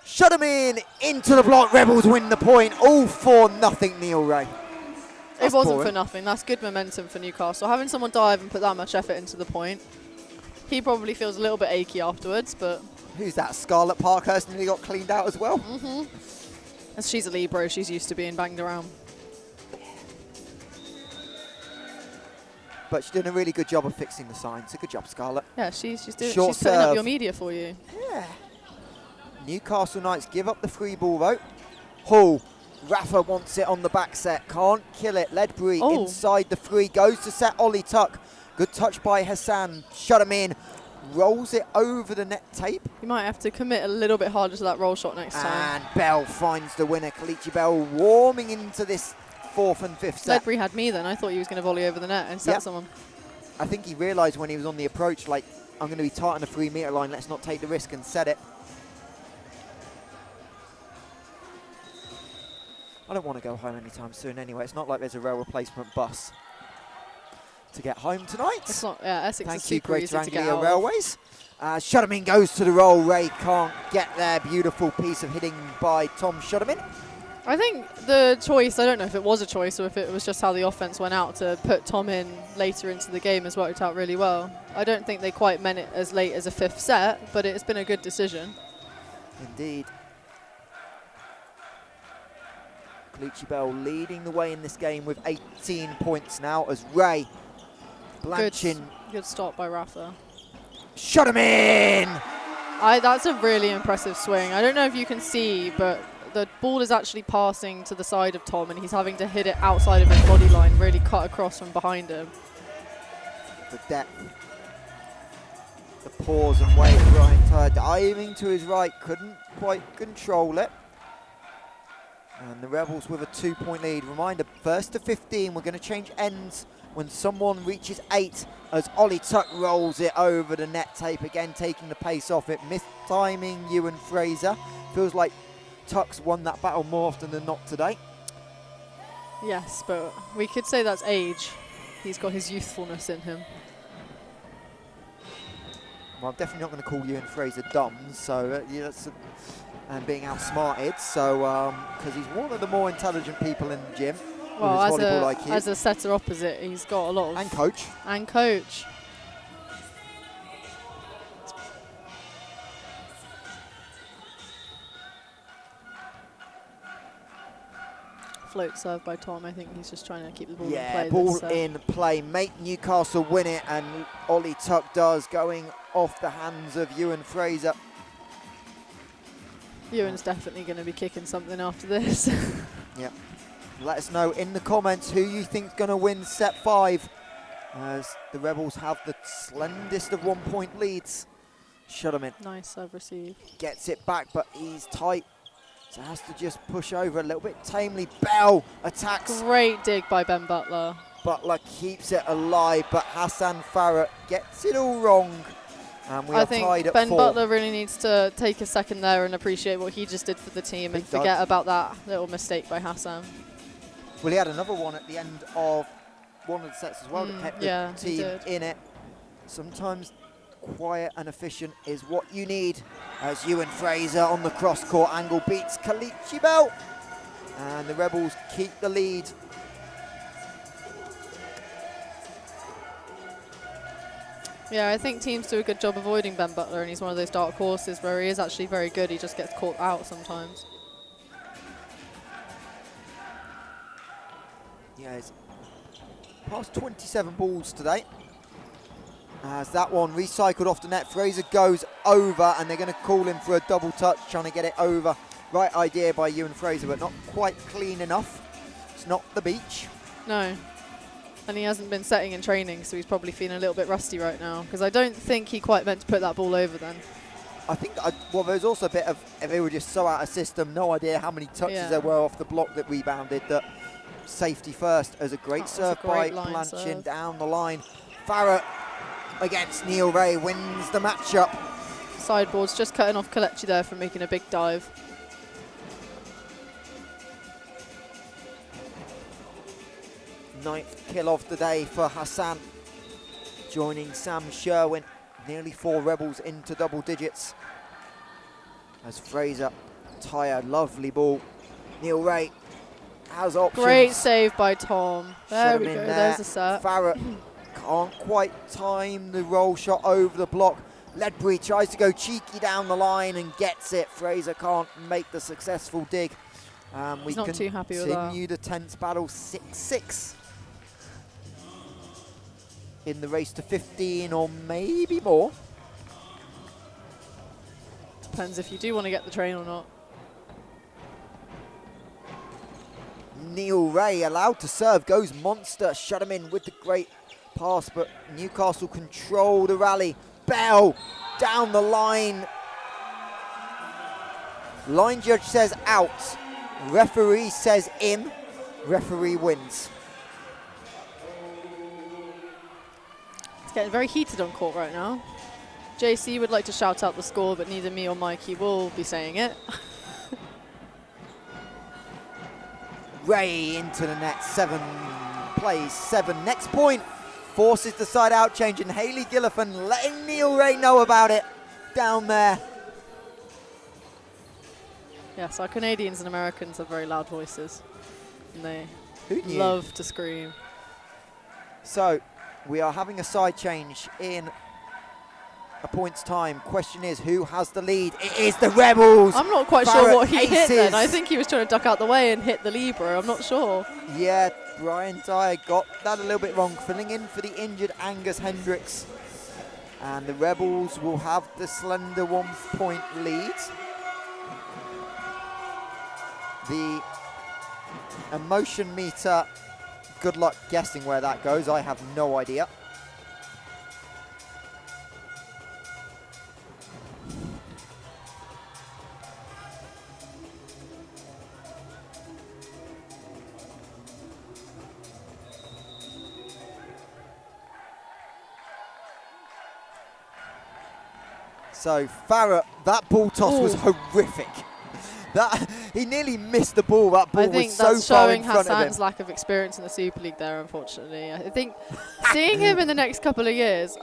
Shut him in into the block. Rebels win the point. All for nothing, Neil Ray. That's It wasn't boring. for nothing. That's good momentum for Newcastle. Having someone dive and put that much effort into the point. He probably feels a little bit achy afterwards, but... Who's that? Scarlett Parkhurst nearly got cleaned out as well. As she's a Libro, she's used to being banged around. But she's doing a really good job of fixing the signs. So good job, Scarlett. Yeah, she's putting Short up serve. your media for you. Yeah. Newcastle Knights give up the free ball though. Hull. Rafa wants it on the back set. Can't kill it. Ledbury inside the free. Goes to set Ollie Tuck. Good touch by Hassan. Shut him in. Rolls it over the net tape. You might have to commit a little bit harder to that roll shot next time. And Bell finds the winner. Kalichi Bell warming into this 4th and 5th set. Ledbury had me then. I thought he was going to volley over the net and set someone. I think he realised when he was on the approach, like, I'm going to be tight on the 3 metre line. Let's not take the risk, and set it. I don't want to go home anytime soon anyway. It's not like there's a rail replacement bus to get home tonight. It's not, yeah, Essex is Thank you, super easy Greater to get Anglia out of. Railways. Shudderman goes to the roll. Ray can't get there. Beautiful piece of hitting by Tom Shudderman. I think the choice, I don't know if it was a choice or if it was just how the offense went out to put Tom in later into the game, has worked out really well. I don't think they quite meant it as late as a 5th set, but it's been a good decision. Indeed. Kalichi Bell leading the way in this game with 18 points now as Ray Blanchin. Good stop by Rafa. Shut him in! That's a really impressive swing. I don't know if you can see, but the ball is actually passing to the side of Tom and he's having to hit it outside of his body line, really cut across from behind him. The depth. The pause and wait. Ryan Tyre diving to his right. Couldn't quite control it. And the Rebels with a 2-point lead. Reminder, 1st to 15. We're going to change ends when someone reaches 8 as Ollie Tuck rolls it over the net tape. Again, taking the pace off it. Mistiming Ewan Fraser. Feels like Tuck's won that battle more often than not today. Yes, but we could say that's age. He's got his youthfulness in him. Well, I'm definitely not going to call Ewan Fraser dumb, so yeah, that's and being outsmarted, so because he's one of the more intelligent people in the gym. Well, with his volleyball IQ. as a setter opposite, he's got a lot of... And coach. And coach. Float serve by Tom. I think he's just trying to keep the ball in Yeah, play. ball in play. Make Newcastle win it, and Ollie Tuck does, going off the hands of Ewan Fraser. Ewan's definitely going to be kicking something after this. Yeah. Let us know in the comments who you think's going to win set 5, as the Rebels have the slendest of 1-point leads. Shut him in. Nice serve receive. Gets it back, but he's tight, so has to just push over a little bit tamely. Bell attacks. Great dig by Ben Butler. Butler keeps it alive, but Hassan Farah gets it all wrong. And we are tied I think at Ben 4. Butler really needs to take a second there and appreciate what he just did for the team and forget about that little mistake by Hassan. Well, he had another one at the end of one of the sets as well that kept the team in it. Sometimes quiet and efficient is what you need, as Ewan Fraser on the cross-court angle beats Kalichi Bell. And the Rebels keep the lead. Yeah, I think teams do a good job avoiding Ben Butler, and he's one of those dark horses where he is actually very good. He just gets caught out sometimes. Yeah, he's passed 27 balls today. As that one recycled off the net, Fraser goes over, and they're going to call him for a double touch, trying to get it over. Right idea by Ewan Fraser, but not quite clean enough. It's not the beach. No. And he hasn't been setting in training, so he's probably feeling a little bit rusty right now, because I don't think he quite meant to put that ball over then. I think, well, there's also a bit of, if they were just so out of system, no idea how many touches there were off the block that rebounded, that safety first. As a great serve by Blanchin down the line. Farah against Neil Ray wins the matchup. Sideboard's just cutting off Kalechi there from making a big dive. Ninth kill of the day for Hassan, joining Sam Sherwin. Nearly 4 Rebels into double digits. As Fraser, tired, lovely ball. Neil Ray has options. Great save by Tom. There we go, there's the set. Farah can't quite time the roll shot over the block. Ledbury tries to go cheeky down the line and gets it. Fraser can't make the successful dig. He's not too happy with that. Continue the tense battle, 6-6. In the race to 15 or maybe more. Depends if you do want to get the train or not. Neil Ray allowed to serve, goes monster, shut him in with the great pass, but Newcastle control the rally. Bell down the line. Line judge says out. Referee says in. Referee wins. It's getting very heated on court right now. JC would like to shout out the score, but neither me or Mikey will be saying it. Ray into the net, 7 plays 7. Next point forces the side out change, and Hayley Gillifan letting Neil Ray know about it down there. Yes, our Canadians and Americans have very loud voices, and they Who knew? love to scream. So we are having a side change in a point's time. Question is, who has the lead? It is the Rebels. I'm not quite Farah sure what he hit then. aces. I think he was trying to duck out the way and hit the Libra. I'm not sure. Yeah, Brian Dyer got that a little bit wrong, filling in for the injured Angus Hendricks. And the Rebels will have the slender 1-point lead. The emotion meter, good luck guessing where that goes. I have no idea. So Farah, that ball toss was horrific. That he nearly missed the ball. That ball was so far in front of him. I think that's showing Hassan's lack of experience in the Super League there, unfortunately. I think seeing him in the next couple of years,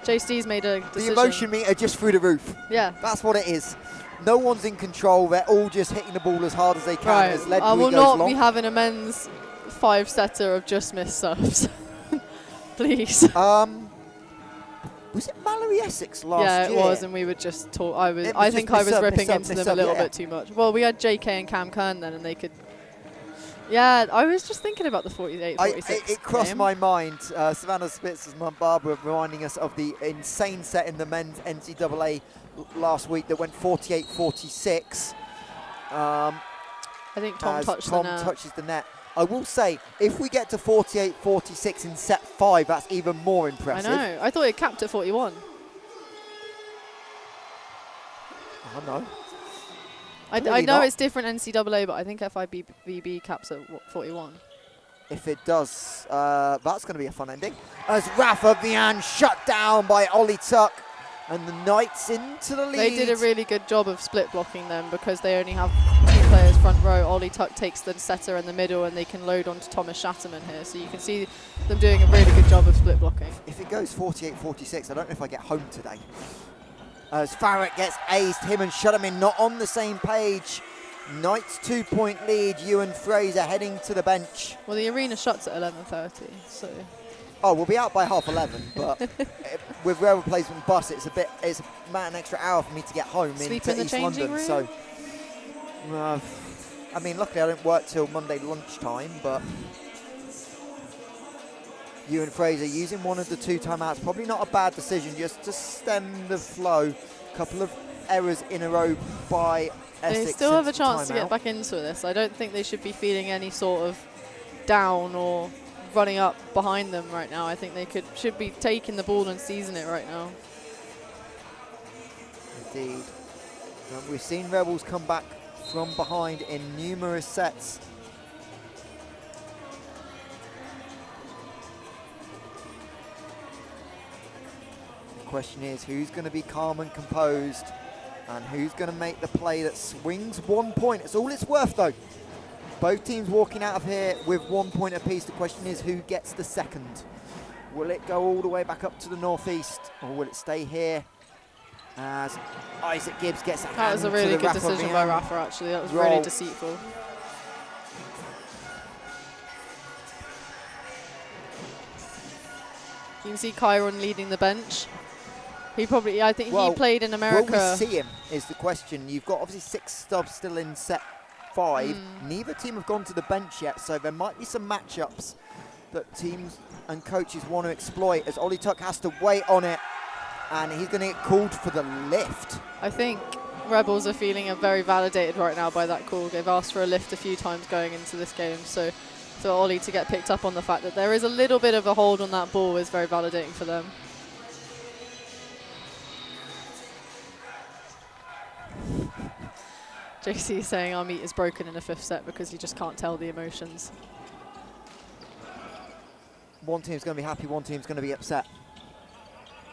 JC's made a decision. The emotion meter just through the roof. Yeah. That's what it is. No one's in control. They're all just hitting the ball as hard as they can. Right. As Ledbury I will goes not long. be having a men's 5-setter of just missed serves. Please. Was it Mallory Essex last year? Yeah, it was, and we would just talk. I think I was ripping into them a little bit too much. Well, we had JK and Cam Kern then, and they could Yeah, I was just thinking about the 48-46 It crossed game. my mind. Savannah Spitzer's mum Barbara reminding us of the insane set in the men's NCAA last week that went 48-46. I think Tom touched the net. touches the net. I will say, if we get to 48-46 in set 5, that's even more impressive. I know. I thought it capped at 41. I know. I know it's different NCAA, but I think FIVB caps at 41. If it does, that's going to be a fun ending. As Rafa Vian shut down by Ollie Tuck, and the Knights into the lead. They did a really good job of split blocking them because they only have 2 players front row. Ollie Tuck takes the setter in the middle, and they can load onto Thomas Shatterman here. So you can see them doing a really good job of split blocking. If it goes 48-46, I don't know if I get home today. As Farrett gets aced, him and Shatterman not on the same page. Knights 2-point lead. Ewan Fraser heading to the bench. Well, the arena shuts at 11:30, so. Oh, we'll be out by 11:30, but with rail replacement bus, it's about an extra hour for me to get home Sleep into in the East changing London. room? So, I mean, luckily I don't work till Monday lunchtime, but Ewan Fraser using one of the 2 timeouts, probably not a bad decision, just to stem the flow. A couple of errors in a row by Essex. They still have a since the chance to get timeout. back into this. I don't think they should be feeling any sort of down or running up behind them right now. I think they should be taking the ball and seizing it right now. Indeed. We've seen Rebels come back from behind in numerous sets. The question is, who's going to be calm and composed, and who's going to make the play that swings 1 point? It's all it's worth, though. Both teams walking out of here with 1 point apiece. The question is, who gets the second? Will it go all the way back up to the northeast, or will it stay here? As Isaac Gibbs gets a hand. That was a really to the good Rafa decision Vian. by Rafa, actually. That was Roll. really deceitful. You can see Kyron leading the bench. He probably, I think he played in America. Will we see him is the question. You've got obviously 6 stubs still in set 5. Neither team have gone to the bench yet, so there might be some matchups that teams and coaches want to exploit, as Ollie Tuck has to wait on it, and he's going to get called for the lift. I think Rebels are feeling very validated right now by that call. They've asked for a lift a few times going into this game, so for Ollie to get picked up on the fact that there is a little bit of a hold on that ball is very validating for them. JC is saying our meat is broken in the 5th set because you just can't tell the emotions. One team's going to be happy, one team's going to be upset.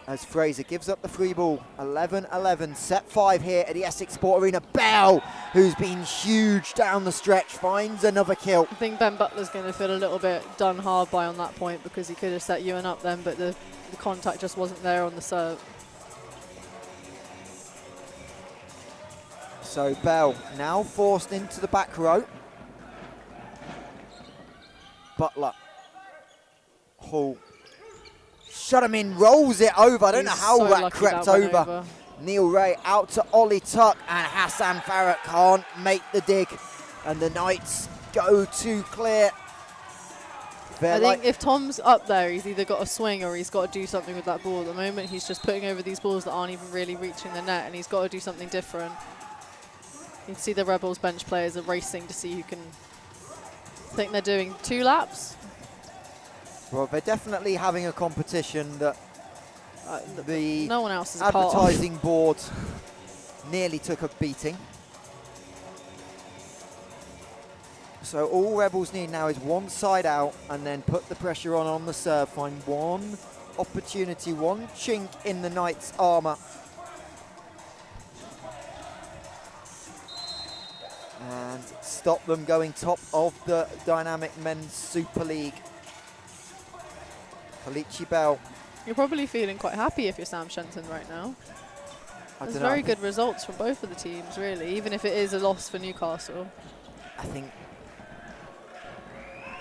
As Fraser gives up the free ball. 11-11, set 5 here at the Essex Sport Arena. Bell, who's been huge down the stretch, finds another kill. I think Ben Butler's going to feel a little bit done hard by on that point because he could have set Ewan up then, but the contact just wasn't there on the serve. So Bell now forced into the back row. Butler. Hall. Shatterman rolls it over. I don't know how that crept over. Neil Ray out to Ollie Tuck, and Hassan Farrett can't make the dig. And the Knights go to clear. I think if Tom's up there, he's either got to swing or he's got to do something with that ball. At the moment, he's just putting over these balls that aren't even really reaching the net, and he's got to do something different. You can see the Rebels bench players are racing to see who can. I think they're doing 2 laps. Well, they're definitely having a competition that the no one else is advertising board nearly took a beating. So all Rebels need now is one side out and then put the pressure on the serve, find one opportunity, one chink in the Knights' armour. And stop them going top of the Dynamik Men's Super League. Kalichi Bell. You're probably feeling quite happy if you're Sam Shenton right now. There's very good results from both of the teams, really, even if it is a loss for Newcastle. I think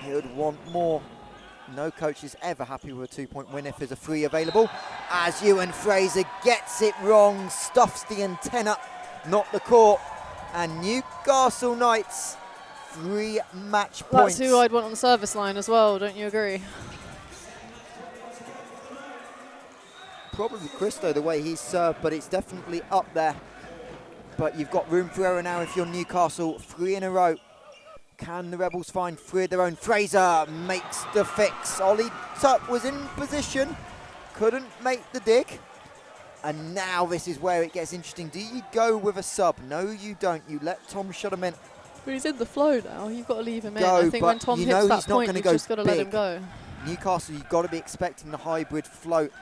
he would want more. No coach is ever happy with a 2-point win if there's a free available. As Ewan Fraser gets it wrong, stuffs the antenna, not the court. And Newcastle Knights 3 match That's points. who I'd want on the service line as well, don't you agree? Probably Christo, the way he's served, but it's definitely up there. But you've got room for error now if you're Newcastle. 3 in a row. Can the Rebels find 3 of their own? Fraser makes the fix. Ollie Tuck was in position, couldn't make the dig. And now this is where it gets interesting. Do you go with a sub? No, you don't. You let Tom shut him in. But he's in the flow now. You've got to leave him in. Go, I think but when Tom you hits know that he's not point, gonna you've go just got to let him big. go. Newcastle, you've got to be expecting the hybrid float.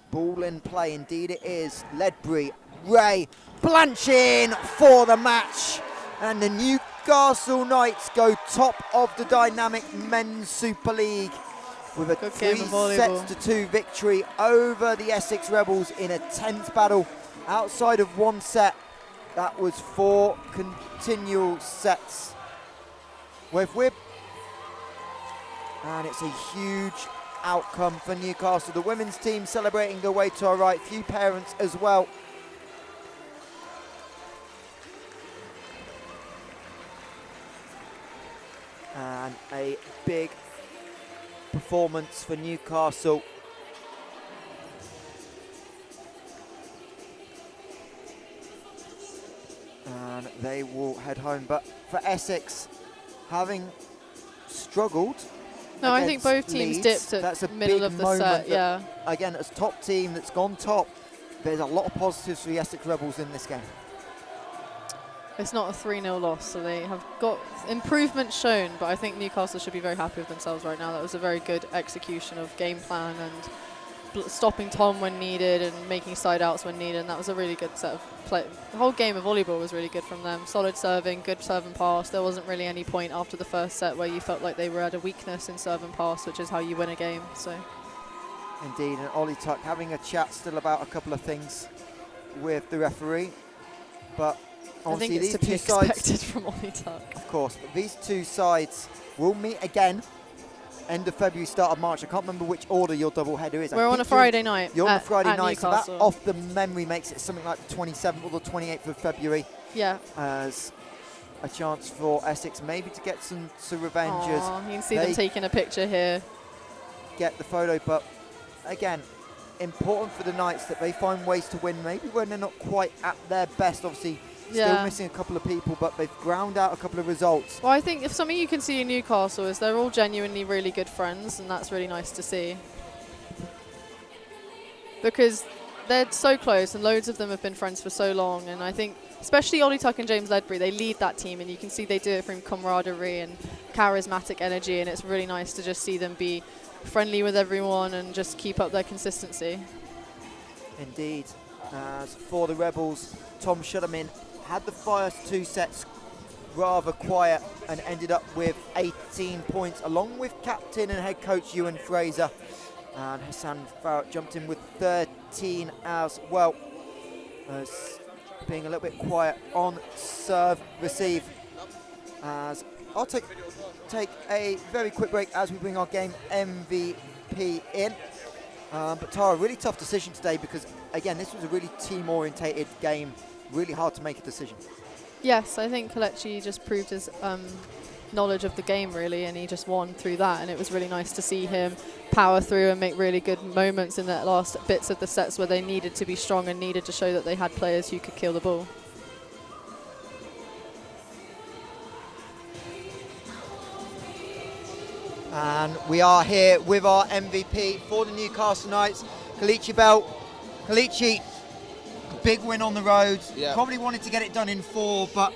Ball in play, indeed it is. Ledbury, Ray, Blanchin for the match. And the Newcastle Knights go top of the Dynamik Men's Super League with a Good 3 game of volleyball. sets to 2 victory over the Essex Rebels in a tense battle. Outside of 1 set, that was 4 continual sets. With whip. And it's a huge outcome for Newcastle. The women's team celebrating their way to our right. Few parents as well. And a big performance for Newcastle. And they will head home. But for Essex, having struggled. No, I think both against teams Leeds, dipped that's a at middle big of the moment set, that, yeah. Again, as top team that's gone top, there's a lot of positives for the Essex Rebels in this game. It's not a 3-0 loss, so they have got improvement shown, but I think Newcastle should be very happy with themselves right now. That was a very good execution of game plan and stopping Tom when needed and making side outs when needed, and that was a really good set of play. The whole game of volleyball was really good from them. Solid serving, good serve and pass. There wasn't really any point after the first set where you felt like they were at a weakness in serve and pass, which is how you win a game. So, Indeed, and Ollie Tuck having a chat still about a couple of things with the referee, but I think obviously it's these to be two sides, expected from Ollie Tuck. of course, but these two sides will meet again end of February, start of March. I can't remember which order your double header is. We're on a Friday night. You're on a Friday night, so that Newcastle. off the memory makes it something like the 27th or the 28th of February Yeah. as a chance for Essex maybe to get some revenge as Aw, you can see they them taking a picture here. get the photo. But again, important for the Knights that they find ways to win, maybe when they're not quite at their best. Obviously, still Yeah. missing a couple of people, but they've ground out a couple of results. Well, I think if something you can see in Newcastle is they're all genuinely really good friends, and that's really nice to see. Because they're so close, and loads of them have been friends for so long, and I think especially Ollie Tuck and James Ledbury, they lead that team, and you can see they do it from camaraderie and charismatic energy, and it's really nice to just see them be friendly with everyone and just keep up their consistency. Indeed. As for the Rebels, Tom Shudderman had the first 2 sets rather quiet and ended up with 18 points, along with captain and head coach Ewan Fraser. And Hassan Farrett jumped in with 13 as well, as being a little bit quiet on serve receive. As I'll take a very quick break as we bring our game MVP in. But Tara, really tough decision today because, again, this was a really team-orientated game. Really hard to make a decision. Yes, I think Kelechi just proved his knowledge of the game, really, and he just won through that, and it was really nice to see him power through and make really good moments in the last bits of the sets where they needed to be strong and needed to show that they had players who could kill the ball. And we are here with our MVP for the Newcastle Knights, Kelechi Bell. Kelechi, big win on the road. Yeah. Probably wanted to get it done in 4, but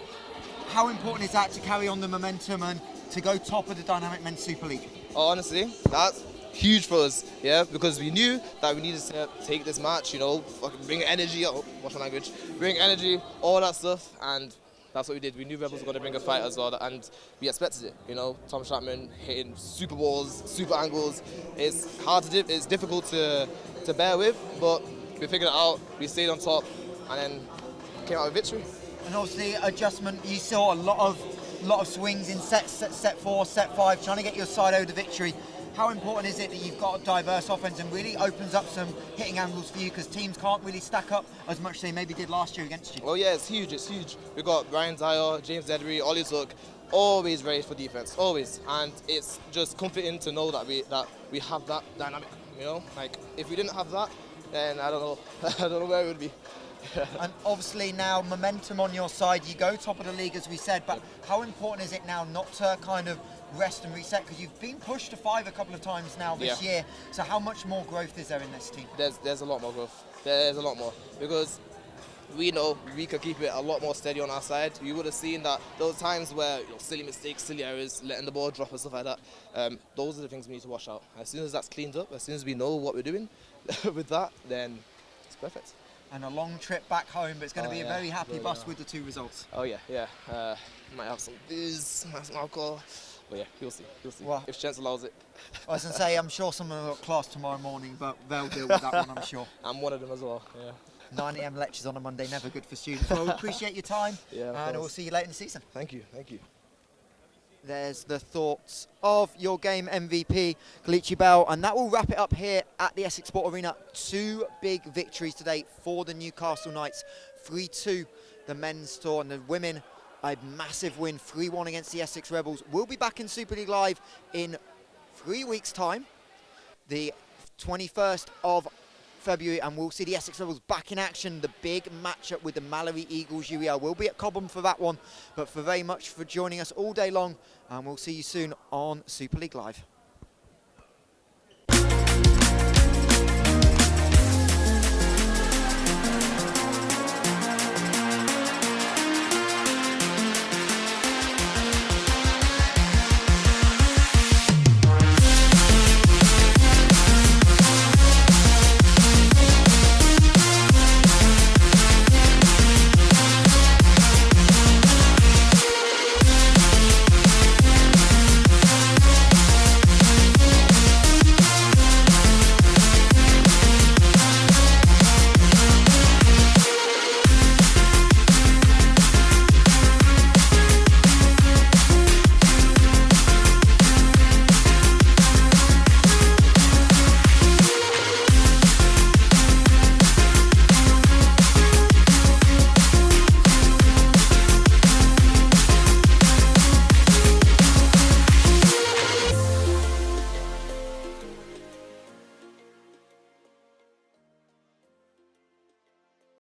how important is that to carry on the momentum and to go top of the Dynamik Men's Super League? Oh, honestly, that's huge for us, yeah, because we knew that we needed to take this match, you know, fucking bring energy, what's my language, bring energy, all that stuff, and that's what we did. We knew Rebels were going to bring a fight as well, and we expected it, you know. Tom Chapman hitting super balls, super angles. It's hard to it's difficult to bear with, but we figured it out, we stayed on top, and then came out with victory. And obviously adjustment, you saw a lot of swings in set 4, set 5, trying to get your side over the victory. How important is it that you've got a diverse offense and really opens up some hitting angles for you, because teams can't really stack up as much as they maybe did last year against you? Oh yeah, it's huge, it's huge. We've got Brian Dyer, James Ledbury, Ollie Tuck, always ready for defense, always. And it's just comforting to know that we have that dynamic, you know? Like, if we didn't have that, then I don't know, I don't know where it would be. And obviously now momentum on your side, you go top of the league as we said, but how important is it now not to kind of rest and reset, because you've been pushed to 5 a couple of times now this year, so how much more growth is there in this team? There's a lot more growth, there's a lot more, because we know we could keep it a lot more steady on our side. You would have seen that those times where silly mistakes, silly errors, letting the ball drop and stuff like that, those are the things we need to watch out. As soon as that's cleaned up, as soon as we know what we're doing with that, then it's perfect. And a long trip back home, but it's going to be a very happy bus with the 2 results. Oh yeah. Might have some booze, might have some alcohol, but yeah, you'll see. Well, if chance allows it. I was going to say, I'm sure someone will have class tomorrow morning, but they'll deal with that one, I'm sure. I'm one of them as well, yeah. 9 AM lectures on a Monday, never good for students. Well, we appreciate your time, and we'll see you later in the season. Thank you. There's the thoughts of your game MVP, Kalichi Bell, and that will wrap it up here at the Essex Sport Arena. 2 big victories today for the Newcastle Knights. 3-2 the men's tour, and the women a massive win, 3-1 against the Essex Rebels. We'll be back in Super League Live in 3 weeks' time, the 21st of February, and we'll see the Essex Rebels back in action. The big matchup with the Mallory Eagles UEL. We'll be at Cobham for that one, but for very much for joining us all day long, and we'll see you soon on Super League Live.